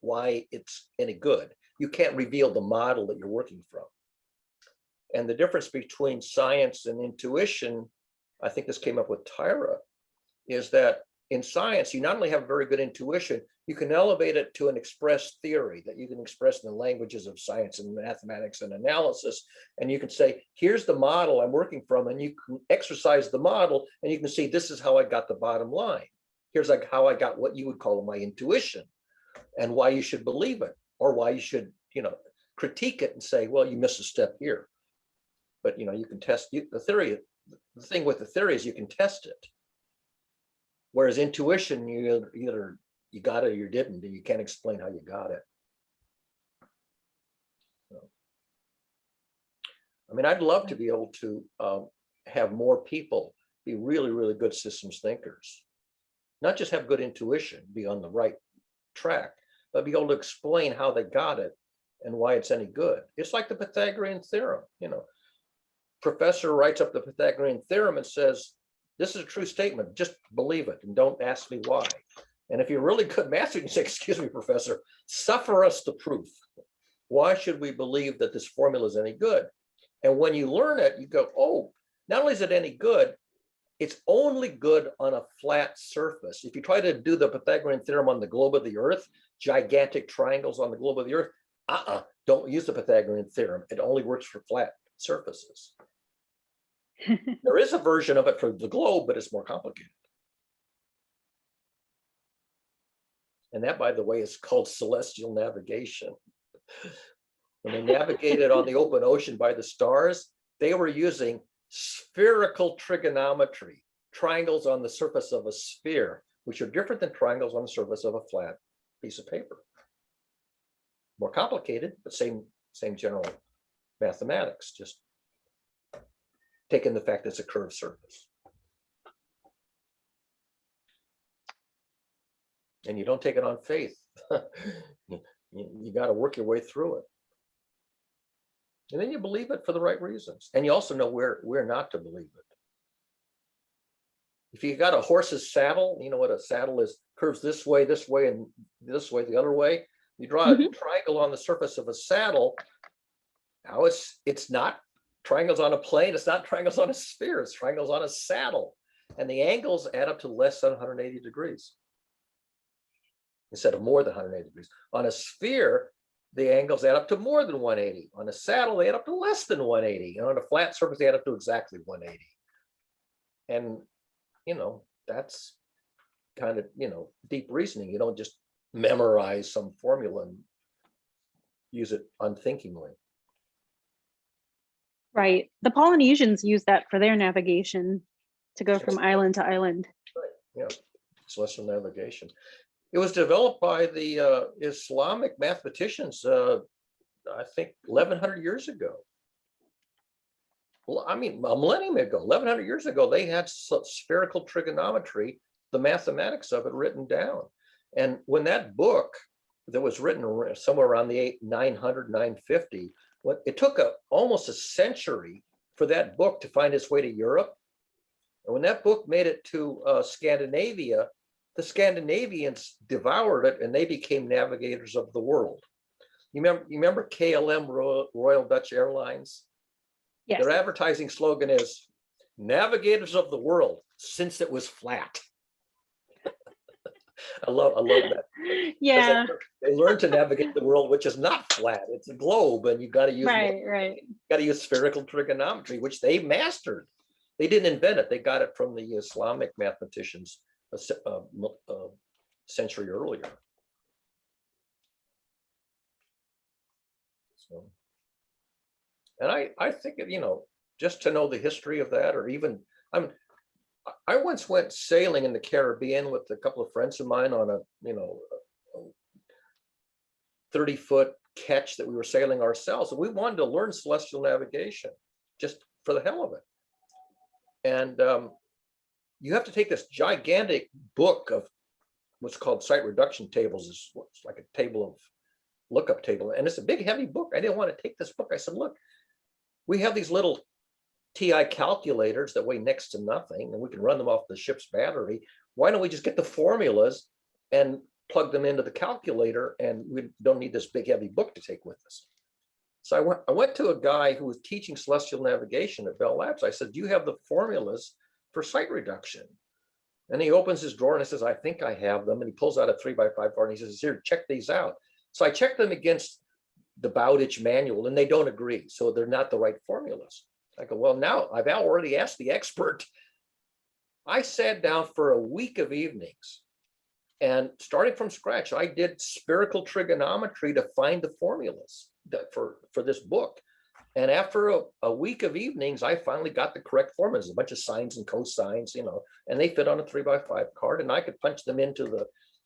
it's any good. You can't reveal the model that you're working from. And the difference between science and intuition, I think this came up with Tyra, is that in science, you not only have very good intuition, you can elevate it to an express theory that you can express in the languages of science and mathematics and analysis. And you can say, here's the model I'm working from, and you can exercise the model, and you can see, this is how I got the bottom line. Here's like how I got what you would call my intuition, and why you should believe it, or why you should, you know, critique it and say, well, you missed a step here. But, you know, you can test the theory. The thing with the theory is you can test it. Whereas intuition, you either you got it or you didn't, and you can't explain how you got it. So, I mean, I'd love to be able to have more people be really, really good systems thinkers. Not just have good intuition, be on the right track, but be able to explain how they got it and why it's any good. It's like the Pythagorean theorem, you know. professor writes up the Pythagorean theorem and says, this is a true statement, just believe it and don't ask me why. And if you're really good master, you say, excuse me, professor, suffer us the proof. Why should we believe that this formula is any good? And when you learn it, you go, oh, not only is it any good, it's only good on a flat surface. If you try to do the Pythagorean theorem on the globe of the earth, gigantic triangles on the globe of the earth, don't use the Pythagorean theorem. It only works for flat surfaces. There is a version of it for the globe, but it's more complicated. And that, by the way, is called celestial navigation. When they navigated on the open ocean by the stars, they were using spherical trigonometry, triangles on the surface of a sphere, which are different than triangles on the surface of a flat piece of paper. More complicated, but same general mathematics, just taking the fact that it's a curved surface. And you don't take it on faith. You got to work your way through it. And then you believe it for the right reasons. And you also know where not to believe it. If you got a horse's saddle, you know what a saddle is, curves this way, and this way, the other way. You draw a triangle on the surface of a saddle. Now it's not triangles on a plane, it's not triangles on a sphere, it's triangles on a saddle. And the angles add up to less than 180 degrees. Instead of more than 180 degrees. On a sphere, the angles add up to more than 180. On a saddle, they add up to less than 180. And on a flat surface, they add up to exactly 180. And, that's kind of, deep reasoning. You don't just memorize some formula and use it unthinkingly. Right. The Polynesians used that for their navigation to go from island to island. Right. Yeah. Celestial navigation. It was developed by the Islamic mathematicians, I think 1100 years ago. Well, I mean, a millennium ago, 1100 years ago, they had spherical trigonometry, the mathematics of it written down. And when that book that was written somewhere around the 900, 950, it took almost a century for that book to find its way to Europe. And when that book made it to Scandinavia, the Scandinavians devoured it and they became navigators of the world. You remember KLM, Royal Dutch Airlines? Yes. Their advertising slogan is navigators of the world since it was flat. I love that. Yeah. They learned to navigate the world, which is not flat. It's a globe, and you got to use got to use spherical trigonometry, which they mastered. They didn't invent it. They got it from the Islamic mathematicians a century earlier. So, and I think, just to know the history of that, or even, I once went sailing in the Caribbean with a couple of friends of mine on a 30-foot ketch that we were sailing ourselves. And we wanted to learn celestial navigation just for the hell of it. And you have to take this gigantic book of what's called sight reduction tables. It's like a table of lookup table. And it's a big, heavy book. I didn't want to take this book. I said, look, we have these little TI calculators that weigh next to nothing, and we can run them off the ship's battery. Why don't we just get the formulas and plug them into the calculator, and we don't need this big, heavy book to take with us? So I went to a guy who was teaching celestial navigation at Bell Labs. I said, do you have the formulas for sight reduction? And he opens his drawer and he says, I think I have them. And he pulls out a 3x5 card and he says, here, check these out. So I checked them against the Bowditch manual and they don't agree. So they're not the right formulas. I go, well, now I've already asked the expert. I sat down for a week of evenings and starting from scratch, I did spherical trigonometry to find the formulas for this book. And after a week of evenings, I finally got the correct formulas, a bunch of sines and cosines, and they fit on a 3x5 card, and I could punch them into the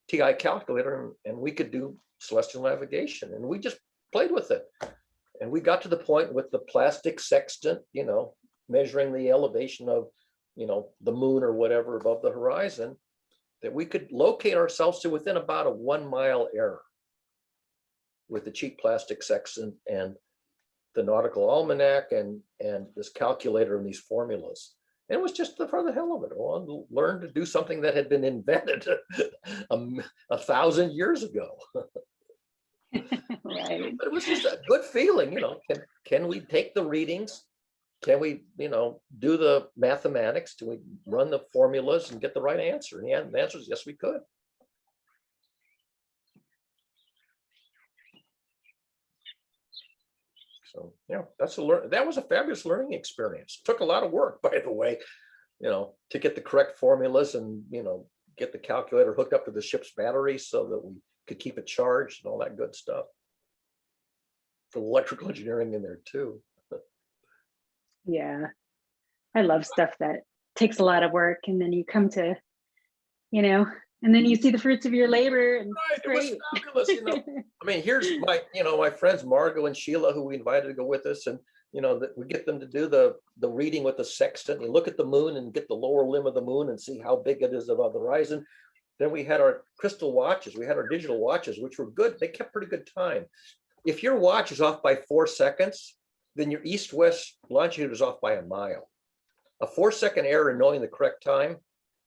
TI calculator and we could do celestial navigation. And we just played with it. And we got to the point with the plastic sextant, measuring the elevation of, the moon or whatever above the horizon, that we could locate ourselves to within about a 1 mile error with the cheap plastic sextant and the nautical almanac and this calculator and these formulas. And it was just for the hell of it. I wanted to learn to do something that had been invented 1,000 years ago. Right. But it was just a good feeling, you know. Can we take the readings? Can we, you know, do the mathematics? Do we run the formulas and get the right answer? And the answer is yes, we could. So yeah, that was a fabulous learning experience. Took a lot of work, by the way, you know, to get the correct formulas and, you know, get the calculator hooked up to the ship's battery so that we could keep it charged and all that good stuff. For electrical engineering in there too. Yeah. I love stuff that takes a lot of work, and then you come to, you know, and then you see the fruits of your labor, and it's Right, it was great. fabulous, you know. I mean, here's my, you know, my friends Margot and Sheila, who we invited to go with us, and you know, that we get them to do the reading with the sextant. You look at the moon and get the lower limb of the moon and see how big it is above the horizon. Then we had our crystal watches. We had our digital watches, which were good. They kept pretty good time. If your watch is off by 4 seconds, then your east-west longitude is off by a mile. A 4-second error in knowing the correct time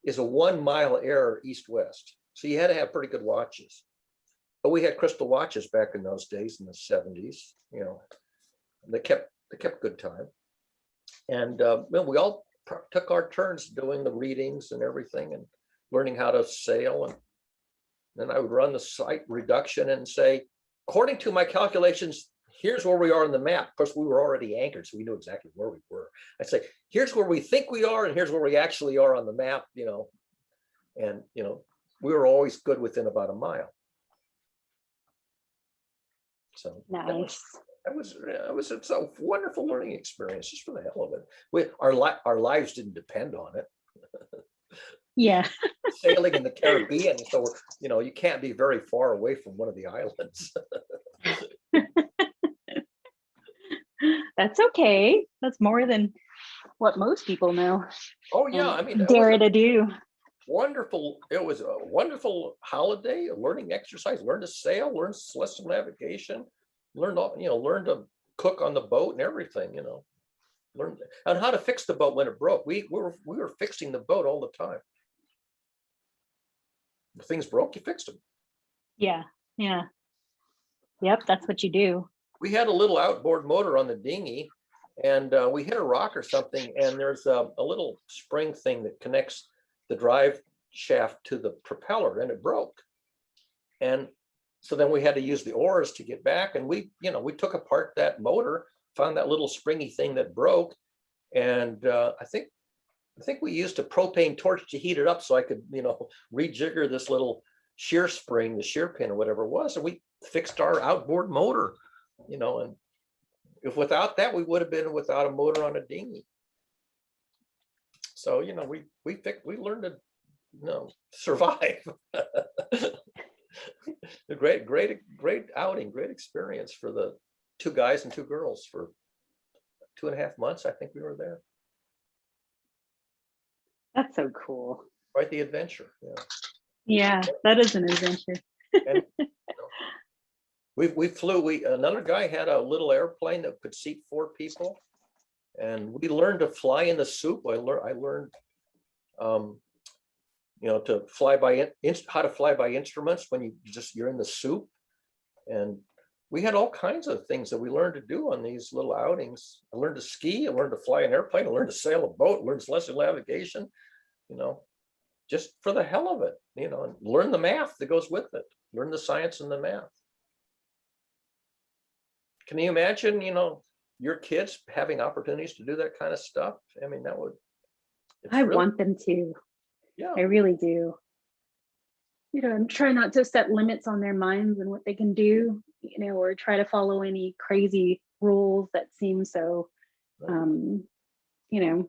is a 1 mile error east-west. So you had to have pretty good watches. But we had crystal watches back in those days in the 70s, you know. They kept good time. And well, we all took our turns doing the readings and everything and learning how to sail. And then I would run the sight reduction and say, according to my calculations, here's where we are on the map. Of course, we were already anchored, so we knew exactly where we were. I'd say, here's where we think we are, and here's where we actually are on the map, you know. And, you know, we were always good within about a mile. So Nice. it's a wonderful learning experience, just for the hell of it. Our lives didn't depend on it. Yeah. Sailing in the Caribbean, so you know, you can't be very far away from one of the islands. That's okay. That's more than what most people know. Oh yeah, I mean, dare to do. Wonderful. It was a wonderful holiday, a learning exercise. Learn to sail, learn celestial navigation, learn to cook on the boat and everything. You know, learn and how to fix the boat when it broke. We were fixing the boat all the time. If things broke, you fixed them. Yeah. Yeah. Yep. That's what you do. We had a little outboard motor on the dinghy, and we hit a rock or something, and there's a little spring thing that connects the drive shaft to the propeller, and it broke. And so then we had to use the oars to get back, and we took apart that motor, found that little springy thing that broke, and I think we used a propane torch to heat it up so I could, you know, rejigger this little shear spring, the shear pin or whatever it was, and we fixed our outboard motor, you know. And if without that, we would have been without a motor on a dinghy. So, you know, we learned to, you know, survive. A great outing, great experience for the 2 guys and 2 girls for 2.5 months. I think we were there. That's so cool. Quite the adventure. Yeah. Yeah, that is an adventure. And, you know, we flew. Another guy had a little airplane that could seat 4 people, and we learned to fly in the soup. I learned, you know, to fly by how to fly by instruments when you're in the soup, and we had all kinds of things that we learned to do on these little outings. I learned to ski. I learned to fly an airplane. I learned to sail a boat. Learned celestial navigation. You know, just for the hell of it. You know, and learn the math that goes with it. Learn the science and the math. Can you imagine, you know, your kids having opportunities to do that kind of stuff? I mean, that would. I want them to. Yeah. I really do. You know, and try not to set limits on their minds and what they can do, you know, or try to follow any crazy rules that seem so, you know,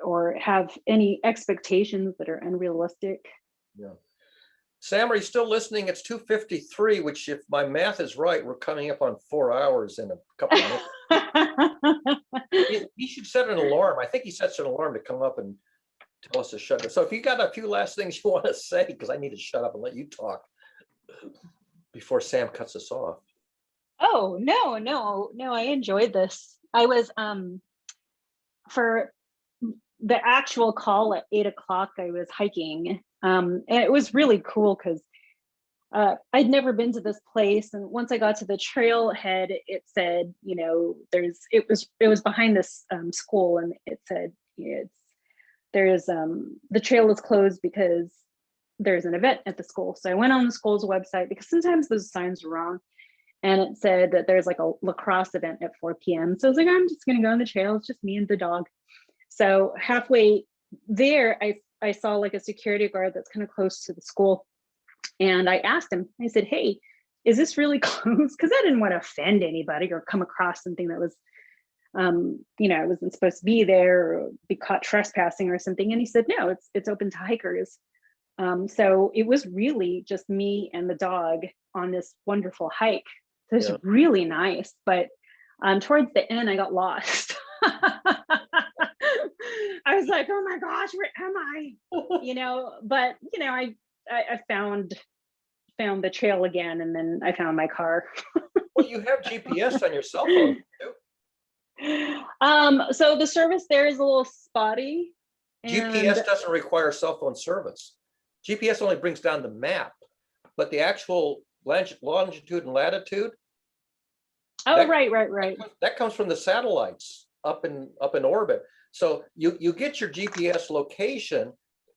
or have any expectations that are unrealistic. Yeah. Sam, are you still listening? It's 2:53, which, if my math is right, we're coming up on 4 hours in a couple of minutes. He should set an alarm. I think he sets an alarm to come up and tell us to shut up. So if you got a few last things you want to say, because I need to shut up and let you talk before Sam cuts us off. Oh, no, I enjoyed this. I was, for the actual call at 8 o'clock, I was hiking. And it was really cool because I'd never been to this place. And once I got to the trailhead, it said, you know, it was behind this school, and it said, the trail is closed because there's an event at the school. So I went on the school's website because sometimes those signs are wrong. And it said that there's like a lacrosse event at 4 p.m. So I was like, I'm just gonna go on the trail. It's just me and the dog. So halfway there, I saw like a security guard that's kind of close to the school. And I asked him, I said, hey, is this really close? Because I didn't want to offend anybody or come across something that was, you know, I wasn't supposed to be there or be caught trespassing or something. And he said, no, it's open to hikers. So it was really just me and the dog on this wonderful hike. So it's really nice. But towards the end, I got lost. I was like, oh my gosh, where am I? You know, but you know, I found the trail again, and then I found my car. Well, you have GPS on your cell phone too. So the service there is a little spotty. GPS doesn't require cell phone service. GPS only brings down the map, but the actual longitude and latitude. Oh, right. That comes from the satellites up in orbit. So you get your GPS location.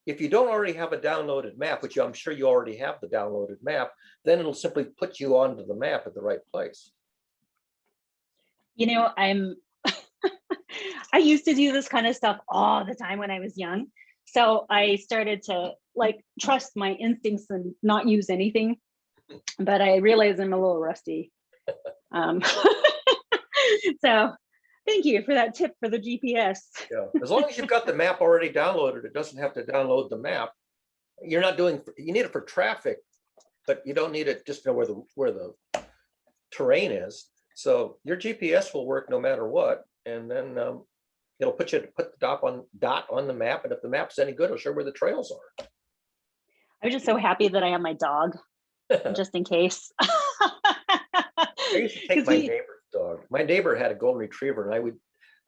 If you don't already have a downloaded map, which I'm sure you already have the downloaded map, then it'll simply put you onto the map at the right place. You know, I used to do this kind of stuff all the time when I was young. So I started to like trust my instincts and not use anything. But I realize I'm a little rusty. So thank you for that tip for the GPS. Yeah, as long as you've got the map already downloaded, it doesn't have to download the map. You're not doing, you need it for traffic, but you don't need it just to know where the terrain is. So your GPS will work no matter what, and then it'll put the dot on the map, and if the map's any good, it'll show where the trails are. I was just so happy that I have my dog, just in case. I used to take my neighbor's dog. My neighbor had a golden retriever, and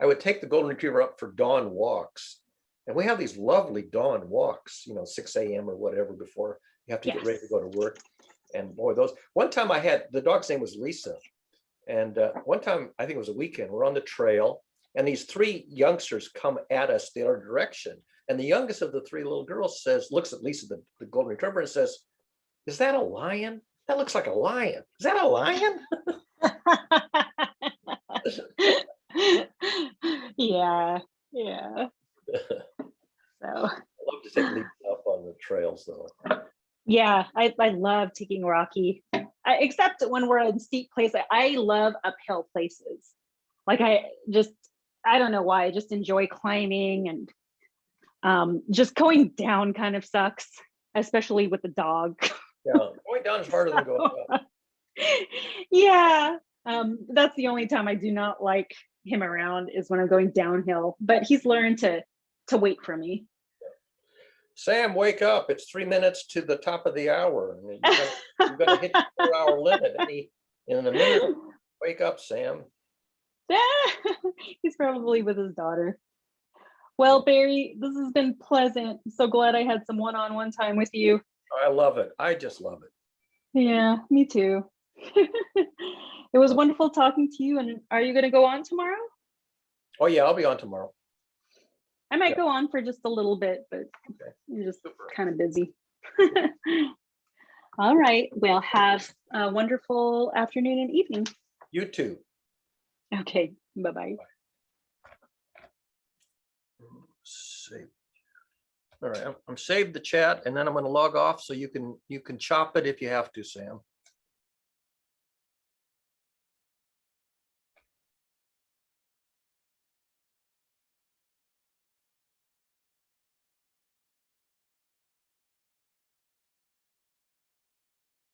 I would take the golden retriever up for dawn walks. And we have these lovely dawn walks, you know, 6 a.m. or whatever before you have to get ready to go to work. And boy, one time the dog's name was Lisa. And one time, I think it was a weekend, we're on the trail, and these three youngsters come at us the other direction. And the youngest of the three little girls looks at Lisa, the golden retriever, and says, "Is that a lion? That looks like a lion. Is that a lion?" Yeah. So I love to take Lisa up on the trails, though. yeah, I love taking Rocky, except when we're in steep places. I love uphill places. Like I don't know why. I just enjoy climbing, and just going down kind of sucks, especially with the dog. Yeah, going down is harder than going up. Yeah, that's the only time I do not like him around is when I'm going downhill. But he's learned to wait for me. Sam, wake up. It's 3 minutes to the top of the hour. You've got to hit the 4-hour limit in a minute. Wake up, Sam. He's probably with his daughter. Well, Barry, this has been pleasant. I'm so glad I had some one-on-one time with you. I love it. I just love it. Yeah, me too. It was wonderful talking to you. And are you going to go on tomorrow? Oh, yeah, I'll be on tomorrow. I might go on for just a little bit, but I'm just kind of busy. All right. Well, have a wonderful afternoon and evening. You too. Okay. Bye-bye. Save. All right, I'm saved the chat, and then I'm going to log off so you can chop it if you have to, Sam.